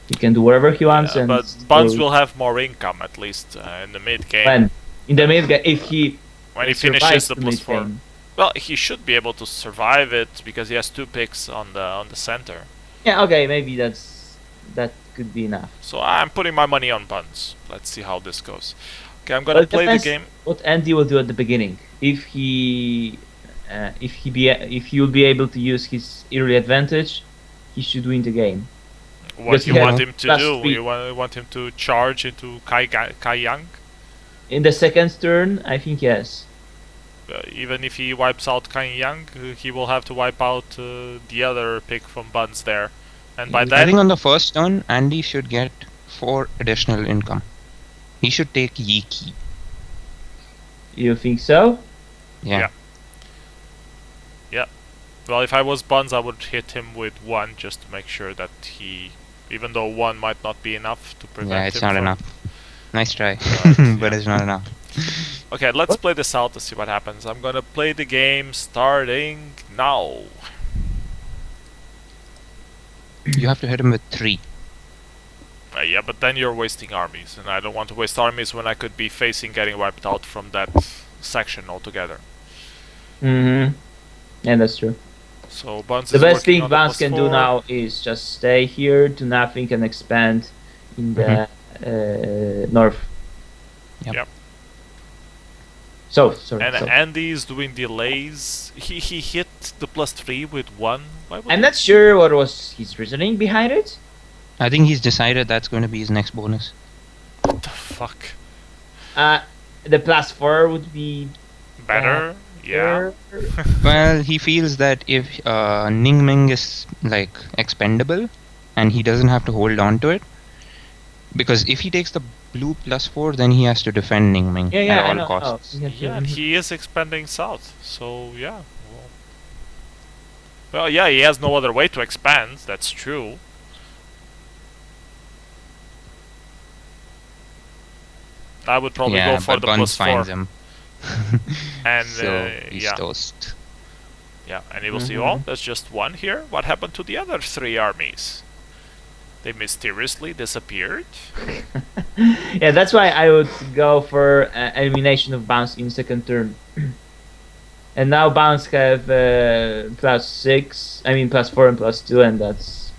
he can do whatever he wants. Yeah, and but Buns still- will have more income at least in the mid game when in the mid game if he when he survives finishes the the plus mid 4. game. Well, he should be able to survive it because he has 2 picks on the center. Yeah, okay, maybe that could be enough. So I'm putting my money on Buns. Let's see how this goes. Okay, I'm gonna Well, it play the depends game. what Andy will do at the beginning. If he will be able to use his early advantage, he should win the game. What Because you he want has him to plus do? 3. You want him to charge into Kai Yang? In the second turn, I think yes. Even if he wipes out Kai Yang, he will have to wipe out the other pick from Buns there. And by I then, think on the first turn, Andy should get 4 additional income. He should take Yiki. You think so? Yeah. well, if I was Buns, I would hit him with 1 just to make sure that he, even though 1 might not be enough to prevent Yeah, it's him not from- enough. Nice try, Right, but yeah. it's not enough. Okay, let's play this out to see what happens. I'm gonna play the game starting now. You have to hit him with 3. Yeah, but then you're wasting armies, and I don't want to waste armies when I could be facing getting wiped out from that section altogether. Mm-hmm. Yeah, that's true. So Buns The is best working thing on the Vance can do +4. now is just stay here, do nothing, and expand in the north. Yep. Yep. So, sorry. And so. Andy is doing delays. He hit the +3 with 1. Why would I'm he- not sure what was his reasoning behind it. I think he's decided that's going to be his next bonus. What the fuck? The +4 would be Better? Yeah. better. Well, he feels that if Ning Ming is like expendable and he doesn't have to hold on to it, because if he takes the blue +4, then he has to defend Ning Ming Yeah, at I all know. costs. Oh, Yeah, and he is expanding south, so yeah. Well, yeah, he has no other way to expand, that's true. I would probably yeah, go for but the Buns +4. finds him. And So he's yeah, toast. yeah, and you will see, Mhm. oh, there's just 1 here. What happened to the other 3 armies? They mysteriously disappeared? Yeah, that's why I would go for elimination of Bounce in second turn. And now Bounce have +6, I mean +4 and +2, and that's...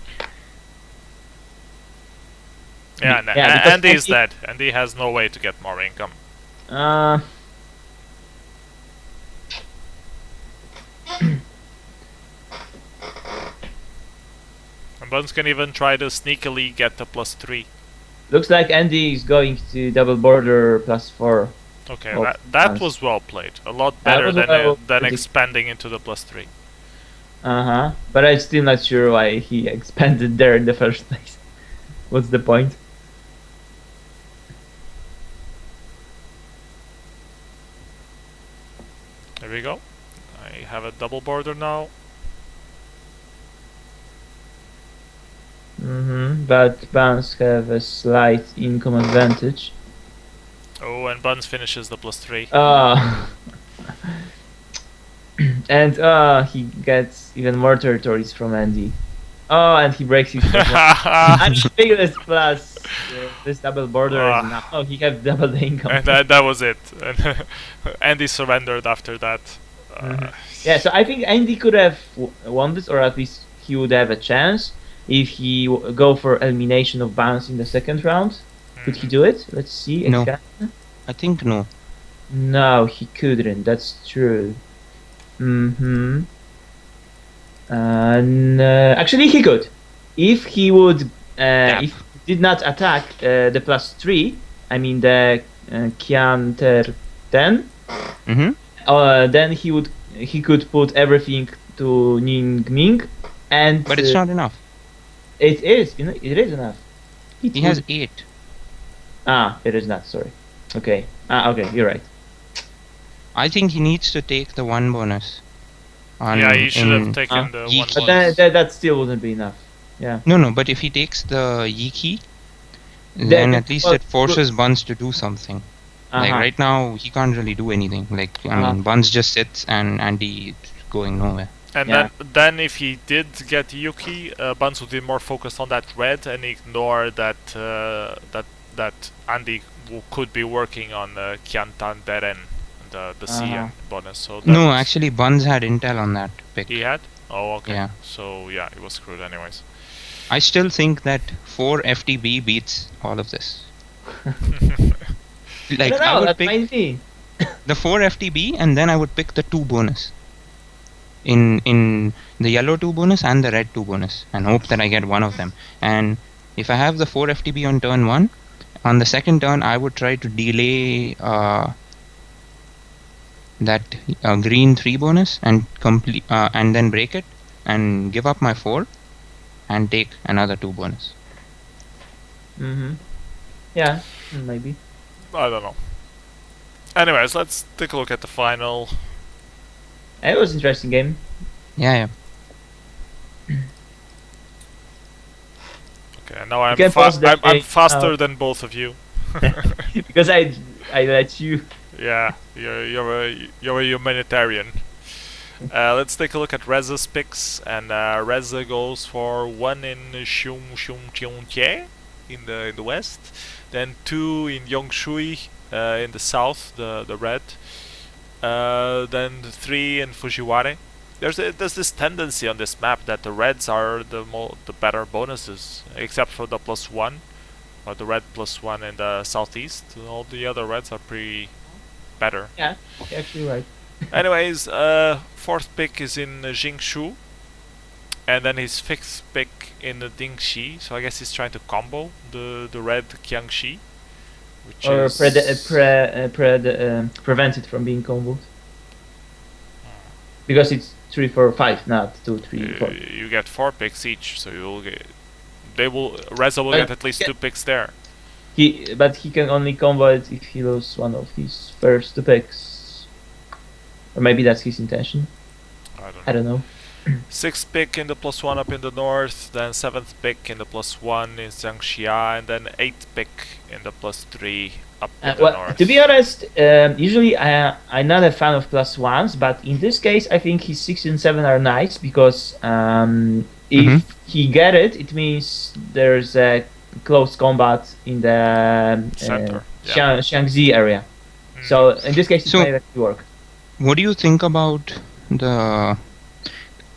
Yeah, and Yeah, because Andy is Andy- dead. Andy has no way to get more income. Uh, And Buns can even try to sneakily get the +3. looks like Andy is going to double border +4. Okay, Oh, that nice. was well played. A lot That better was than well than played. expanding into the +3. Uh-huh. But I'm still not sure why he expanded there in the first place. What's the point? There we go. I have a double border now. But Bounce have a slight income advantage. Oh, and Buns finishes the +3. And he gets even more territories from Andy. Oh, and he breaks his ridiculous plus. This double border is enough. Oh, he have double the income. And that was it. And Andy surrendered after that. Yeah, so I think Andy could have won this, or at least he would have a chance if he go for elimination of Bounce in the second round. Could he do it? Let's see. No. I think no. No, he couldn't. That's true. Actually, he could. If he would, if he did not attack the +3, I mean the Kianter 10, then he could put everything to Ning Ming, and. But it's not enough. It is. It is enough. He has 8. It is not. Sorry. Okay. Okay, you're right. I think he needs to take the 1 bonus. Yeah, he should have taken the 1 bonus. But that still wouldn't be enough. Yeah. No, but if he takes the Yi key, then at least it forces Buns to do something. Like right now, he can't really do anything. Like, I mean, Buns just sits and Andy is going nowhere. And then if he did get Yuki, Buns would be more focused on that red and ignore that that Andy could be working on Kiantan Deren, the CN bonus. So no, actually, Buns had intel on that pick. He had? Oh, okay. Yeah. So yeah, he was screwed anyways. I still think that 4 FTB beats all of this. Like I would pick the 4 FTB and then I would pick the 2 bonus. In the yellow 2 bonus and the red 2 bonus, and hope that I get one of them. And if I have the 4 FTB on turn 1, on the second turn I would try to delay that green 3 bonus and complete and then break it and give up my 4 and take another 2 bonus. Yeah, maybe. I don't know. Anyways, let's take a look at the final. It was an interesting game. Okay, now I'm faster than both of you. Because I let you. Yeah, you're a humanitarian. Let's take a look at Reza's picks, and Reza goes for 1 in Chungcheongjie in the west, then 2 in Yongshui in the south, the red, then 3 in Fujiwara. There's this tendency on this map that the reds are the better bonuses, except for the +1, or the red +1 in the southeast. All the other reds are pretty better. Yeah, you're actually right. Anyways, 4th pick is in Jingshu, and then his 5th pick in the Dingxi. So I guess he's trying to combo the red Qiangxi, which is prevent it from being comboed. Because it's 3, 4, 5, not 2, 3, 4. You get 4 picks each, so you'll get. Reza will get at least 2 picks there. But he can only combo it if he loses one of his first 2 picks. Or maybe that's his intention. I don't know. 6th pick in the +1 up in the north, then 7th pick in the +1 in Jiangxia, and then 8th pick in the +3 up in the north. To be honest, usually I'm not a fan of +1s, but in this case I think his 6 and 7 are nice, because if he get it, it means there's a close combat in the center, Xiangxi area. So in this case it may actually work. What do you think about the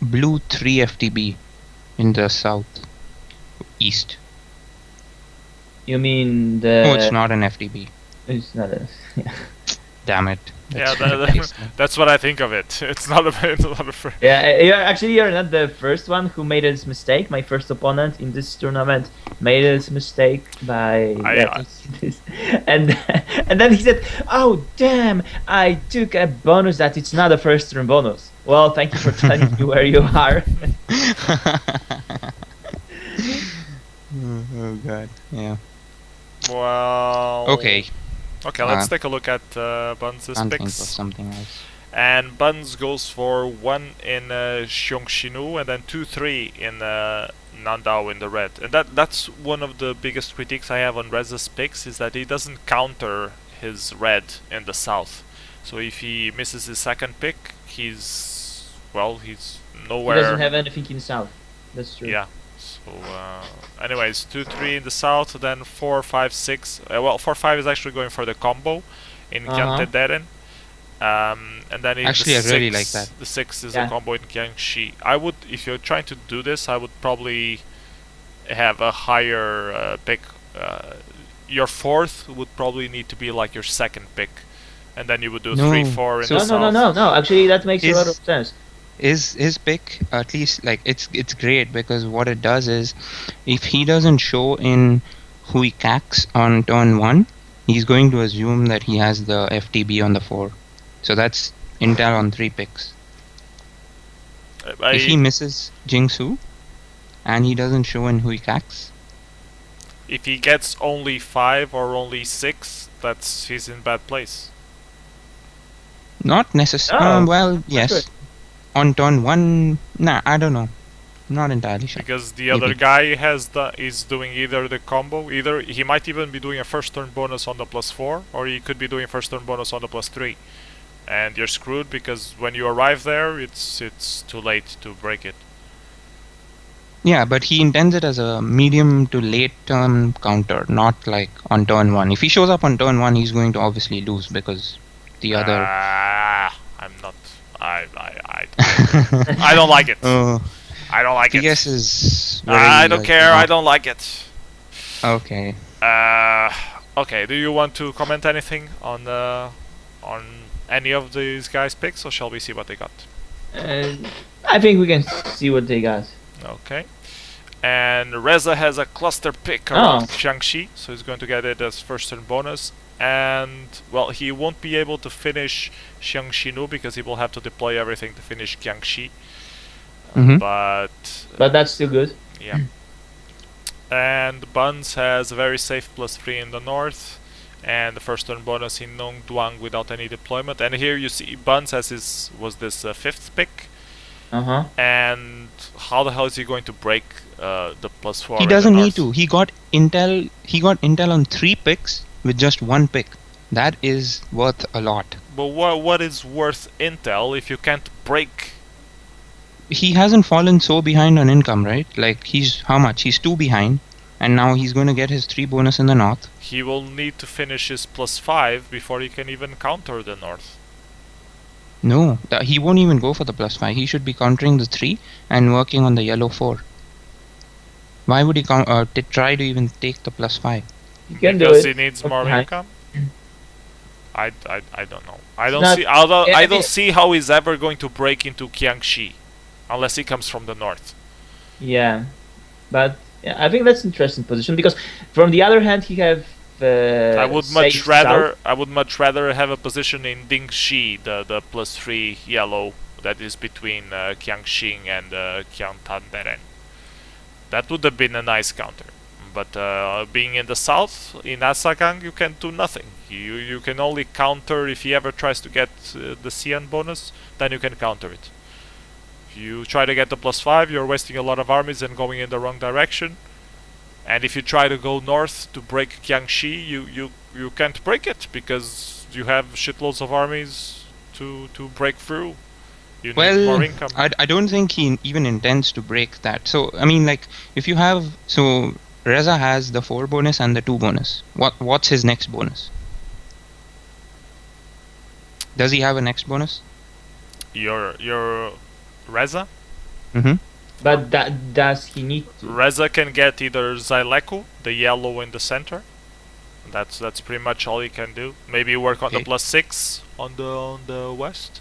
blue 3 FTB in the south east? You mean the... Oh, it's not an FTB. It's not a... Damn it. That's what I think of it. It's not a you're not the first one who made this mistake. My first opponent in this tournament made this mistake by and then he said, "Oh damn! I took a bonus that it's not a first turn bonus." Well, thank you for telling me where you are. Oh god, yeah. Well. Okay. Okay, let's take a look at Buns' picks. Something else. And Buns goes for 1 in Xiongxinu and then 2-3 in Nandao in the red. And that's one of the biggest critiques I have on Reza's picks, is that he doesn't counter his red in the south. So if he misses his second pick, he's nowhere. He doesn't have anything in south. That's true. Yeah. So anyways, 2-3 in the south, then 4-5-6. Well, 4-5 is actually going for the combo in Kyantederen. And then in Actually, the I really 6, like that. the 6 is a combo in Jiangxi. I would, if you're trying to do this, I would probably have a higher pick. Your fourth would probably need to be like your second pick, and then you would do 3-4 in So- the south. No. Actually, that makes a lot of sense. His pick, at least, like, it's great, because what it does is, if he doesn't show in Hui Cax on turn 1, he's going to assume that he has the FTB on the 4. So that's intel on 3 picks. If he misses Jingsu and he doesn't show in Hui Cax, if he gets only 5 or only 6, he's in bad place. not necessarily. Oh, Well, yes. good. On turn 1, nah, I don't know. Not entirely sure. Because the other guy is doing either the combo, either he might even be doing a first turn bonus on the +4, or he could be doing first turn bonus on the +3, and you're screwed because when you arrive there, it's too late to break it. Yeah, but he intends it as a medium to late turn counter, not like on turn 1. If he shows up on turn 1, he's going to obviously lose, because the other. I'm not. I don't like it. I don't like the it. guess is. Very, I don't like, care. not- I don't like it. Okay. Okay. Do you want to comment anything on any of these guys' picks, or shall we see what they got? I think we can see what they got. Okay. And Reza has a cluster pick around Jiangxi, so he's going to get it as first turn bonus. And well, he won't be able to finish Xiangxinu because he will have to deploy everything to finish Jiangxi. Mhm. But that's still good. yeah. And Buns has a very safe +3 in the north, and the first turn bonus in Nongduang without any deployment. And here you see Buns has this fifth pick. And how the hell is he going to break the +4? He doesn't need to. He got intel. He got intel on 3 picks with just 1 pick. That is worth a lot. But what is worth intel if you can't break? He hasn't fallen so behind on income, right? Like, he's how much? He's 2 behind, and now he's going to get his 3 bonus in the north. He will need to finish his +5 before he can even counter the north. No, he won't even go for the +5. He should be countering the 3 and working on the yellow 4. Why would he try to even take the +5? You can do Because it. he needs from more behind. income. I don't know. I don't not- see. Although yeah, I I don't mean- see how he's ever going to break into Jiangxi, unless he comes from the north. Yeah, but yeah, I think that's an interesting position because from the other hand, he have. I would much safe rather. south. I would much rather have a position in Dingxi, the +3 yellow that is between Jiangxing and Jiangtanderen. That would have been a nice counter. But being in the south, in Asagang, you can do nothing. You can only counter if he ever tries to get the Xian bonus, then you can counter it. If you try to get the +5, you're wasting a lot of armies and going in the wrong direction. And if you try to go north to break Jiangxi, you can't break it because you have shitloads of armies to break through. You need Well, more income. I don't think he even intends to break that. So, I mean, like, if you have... So, Reza has the 4 bonus and the 2 bonus. What's his next bonus? Does he have a next bonus? Your Reza? Mm-hmm. But does he need to? Reza can get either Zyleku, the yellow in the center. That's pretty much all he can do. Maybe work on the Okay. +6 on the west.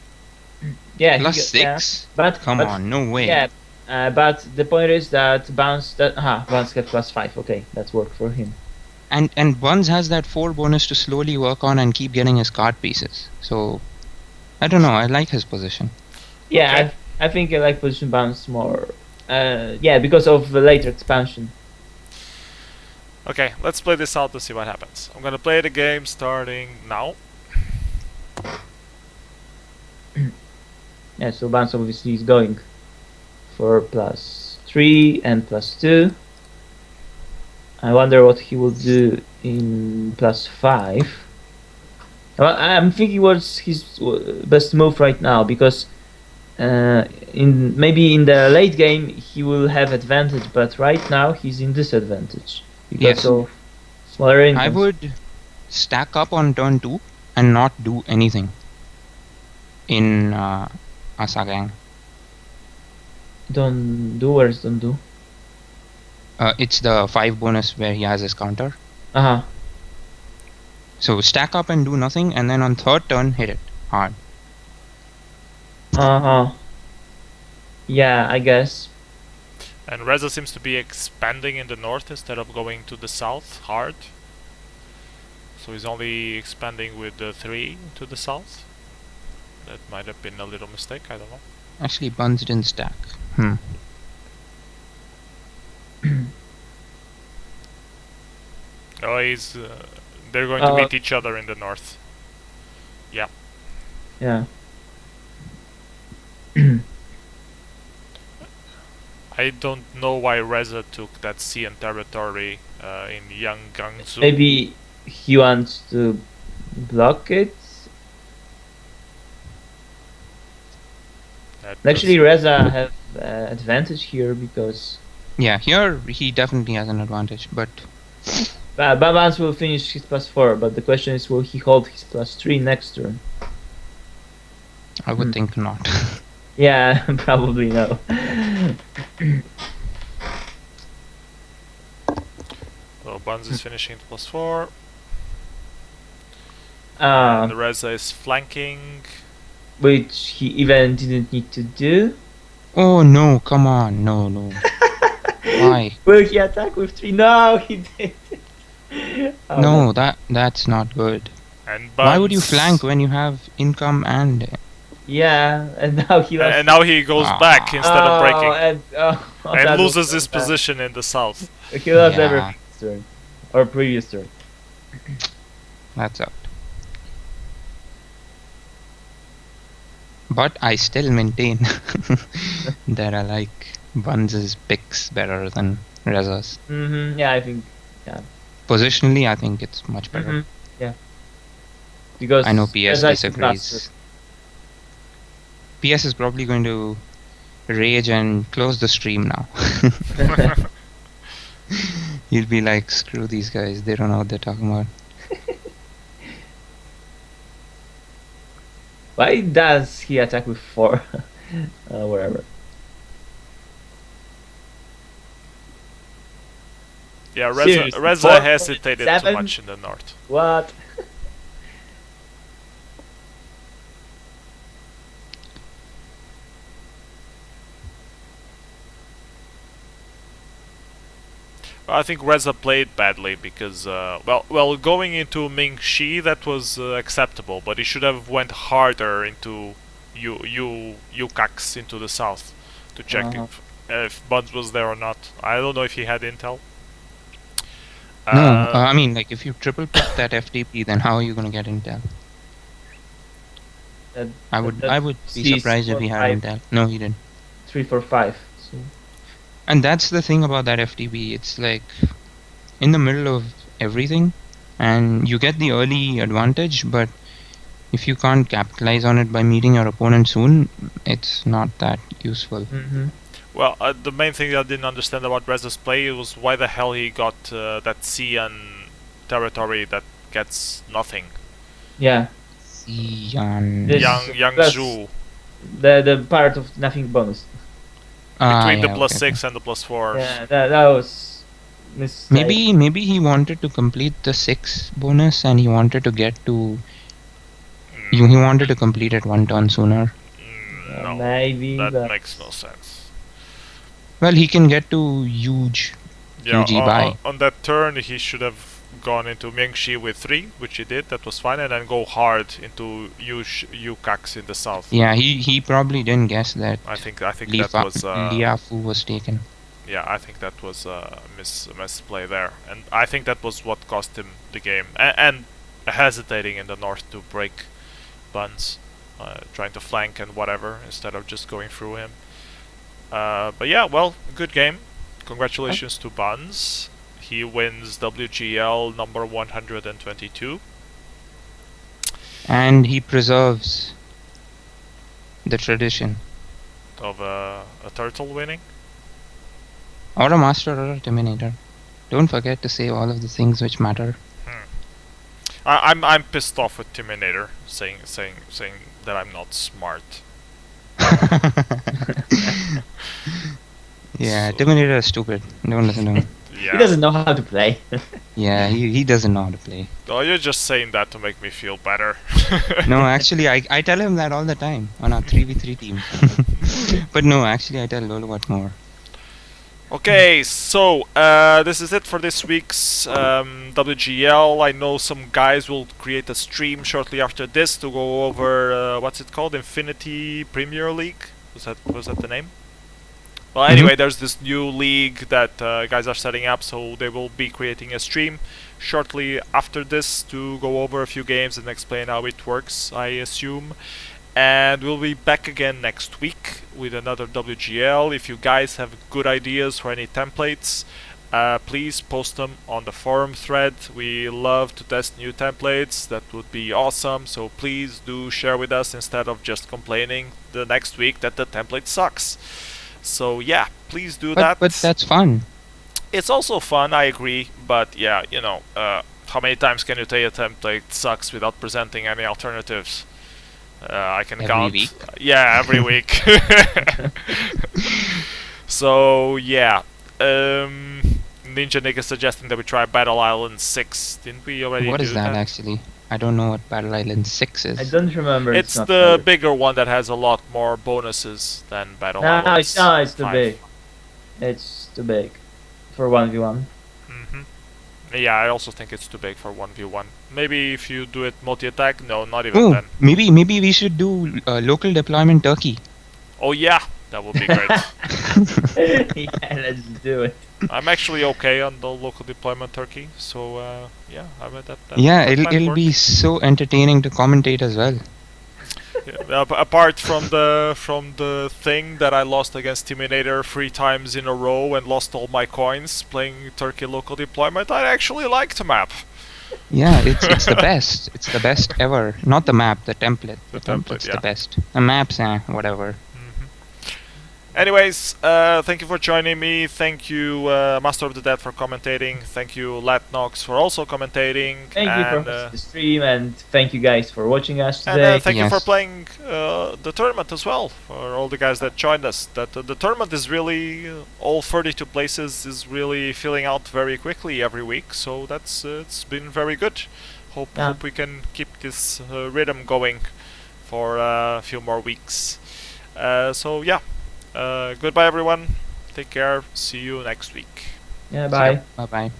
Yeah, +6? Yeah, but Come but, on, no way. Yeah, but the point is that Bounce get +5. Okay, that's work for him. And Buns has that 4 bonus to slowly work on and keep getting his card pieces. So, I don't know, I like his position. Yeah, Okay. I think I like position Bounce more. Yeah, because of the later expansion. Okay, let's play this out to see what happens. I'm gonna play the game starting now. Yeah, so Buns obviously is going for +3 and +2. I wonder what he will do in +5. Well, I'm thinking what's his best move right now, because in maybe in the late game he will have advantage, but right now he's in disadvantage because Yes. of smaller I incomes. would stack up on turn 2 and not do anything in Asagang. Don't do, where's don't do? It's the 5 bonus where he has his counter. Uh-huh. So stack up and do nothing, and then on third turn hit it hard. Uh-huh. Yeah, I guess. And Reza seems to be expanding in the north instead of going to the south hard. So he's only expanding with the 3 to the south. That might have been a little mistake, I don't know. Actually, Buns didn't stack. Oh, he's... they're going to meet each other in the north. Yeah. Yeah. I don't know why Reza took that CN territory in Yanggangsu. Maybe he wants to block it. Actually, Reza have advantage here because... Yeah, here he definitely has an advantage, but... Babans will finish his +4, but the question is, will he hold his +3 next turn? I would think not. Yeah, probably no. So Buns is finishing at +4. And Reza is flanking. which he even didn't need to do. Oh no, come on, no. Why? Will he attack with 3? No, he did. Oh, no, that's not good. And why would you flank when you have income and... Yeah, and now he lost. And now he goes back instead of breaking. And loses his position in the south. He lost every turn. Or previous turn. That's up. But I still maintain that I like Buns' picks better than Reza's. Yeah, I think, yeah. Positionally, I think it's much better. Yeah. Because I know PS disagrees. PS is probably going to rage and close the stream now. He'll be like, screw these guys, they don't know what they're talking about. Why does he attack with 4? Whatever. Yeah, Reza hesitated too much in the north. What? I think Reza played badly because, well, going into Ming Shi that was acceptable, but he should have went harder into Yukax into the south to check if Buds was there or not. I don't know if he had intel. No, I mean, like, if you triple pick that FTP, then how are you going to get intel? I would be surprised if he had intel. No, he didn't. 3, 4, 5. So. And that's the thing about that FTP. It's like in the middle of everything, and you get the early advantage, but if you can't capitalize on it by meeting your opponent soon, it's not that useful. Well, the main thing I didn't understand about Reza's play was why the hell he got that Xi'an territory that gets nothing. Yeah. Xi'an. Yangzhou. The part of nothing bonus. Between the +6 and the +4. Yeah, that was mistake. Maybe he wanted to complete the 6 bonus and he wanted to get to... He wanted to complete it 1 turn sooner. No, maybe that makes no sense. Well, he can get to huge buy. On that turn he should have gone into Mingxi with 3, which he did, that was fine, and then go hard into Yukax in the south. Yeah, he probably didn't guess that. I think that was Liafu was taken. Yeah, I think that was a misplay there, and I think that was what cost him the game, and hesitating in the north to break Buns. trying to flank and whatever instead of just going through him. But yeah, well, good game. Congratulations to Buns. He wins WGL number 122. And he preserves the tradition. Of a turtle winning? Or a master or a terminator. Don't forget to say all of the things which matter. I'm pissed off with Terminator saying that I'm not smart. Yeah, So- Terminator is stupid. Don't listen to him. He Yeah. doesn't know how to play. Yeah, he doesn't know how to play. Oh, you're just saying that to make me feel better. No, actually, I tell him that all the time on our 3v3 team. But no, actually, I tell Lolo what more. Okay, so this is it for this week's WGL. I know some guys will create a stream shortly after this to go over what's it called, Infinity Premier League. Was that the name? Well, anyway, there's this new league that guys are setting up, so they will be creating a stream shortly after this to go over a few games and explain how it works, I assume. And we'll be back again next week with another WGL. If you guys have good ideas for any templates, please post them on the forum thread. We love to test new templates. That would be awesome. So please do share with us instead of just complaining the next week that the template sucks. So yeah, please do that. But that's fun. It's also fun, I agree. But yeah, you know, how many times can you say a template sucks without presenting any alternatives? I can Every count. week? Yeah, every week. So yeah, Ninja Nick is suggesting that we try Battle Island 6. Didn't we already What do is that actually? I don't know what Battle Island 6 is. I don't remember. It's not the clear. bigger one that has a lot more bonuses than Battle No, Island. it's too 5. big. It's too big for 1v1. Yeah, I also think it's too big for 1v1. Maybe if you do it multi-attack, no, not even Oh, then. maybe we should do local deployment Turkey. Oh yeah, that would be great. Yeah, let's do it. I'm actually okay on the local deployment Turkey, so yeah, I bet that. Yeah, that might it'll work. be so entertaining to commentate as well. Yeah, apart from the thing that I lost against Terminator 3 times in a row and lost all my coins playing Turkey local deployment, I actually like the map. Yeah, it's the best. It's the best ever. Not the map, the template. The template, template's yeah. the best. The maps, whatever. Anyways, thank you for joining me. Thank you, Master of the Dead, for commentating. Thank you, Latnox, for also commentating. Thank you for hosting the stream, and thank you guys for watching us And today. thank you for Yes. playing the tournament as well, for all the guys that joined us. That the tournament is really, all 32 places is really filling out very quickly every week, so that's it's been very good. Hope we can keep this rhythm going for a few more weeks. So yeah, goodbye everyone. Take care. See you next week. Yeah, bye. Bye bye.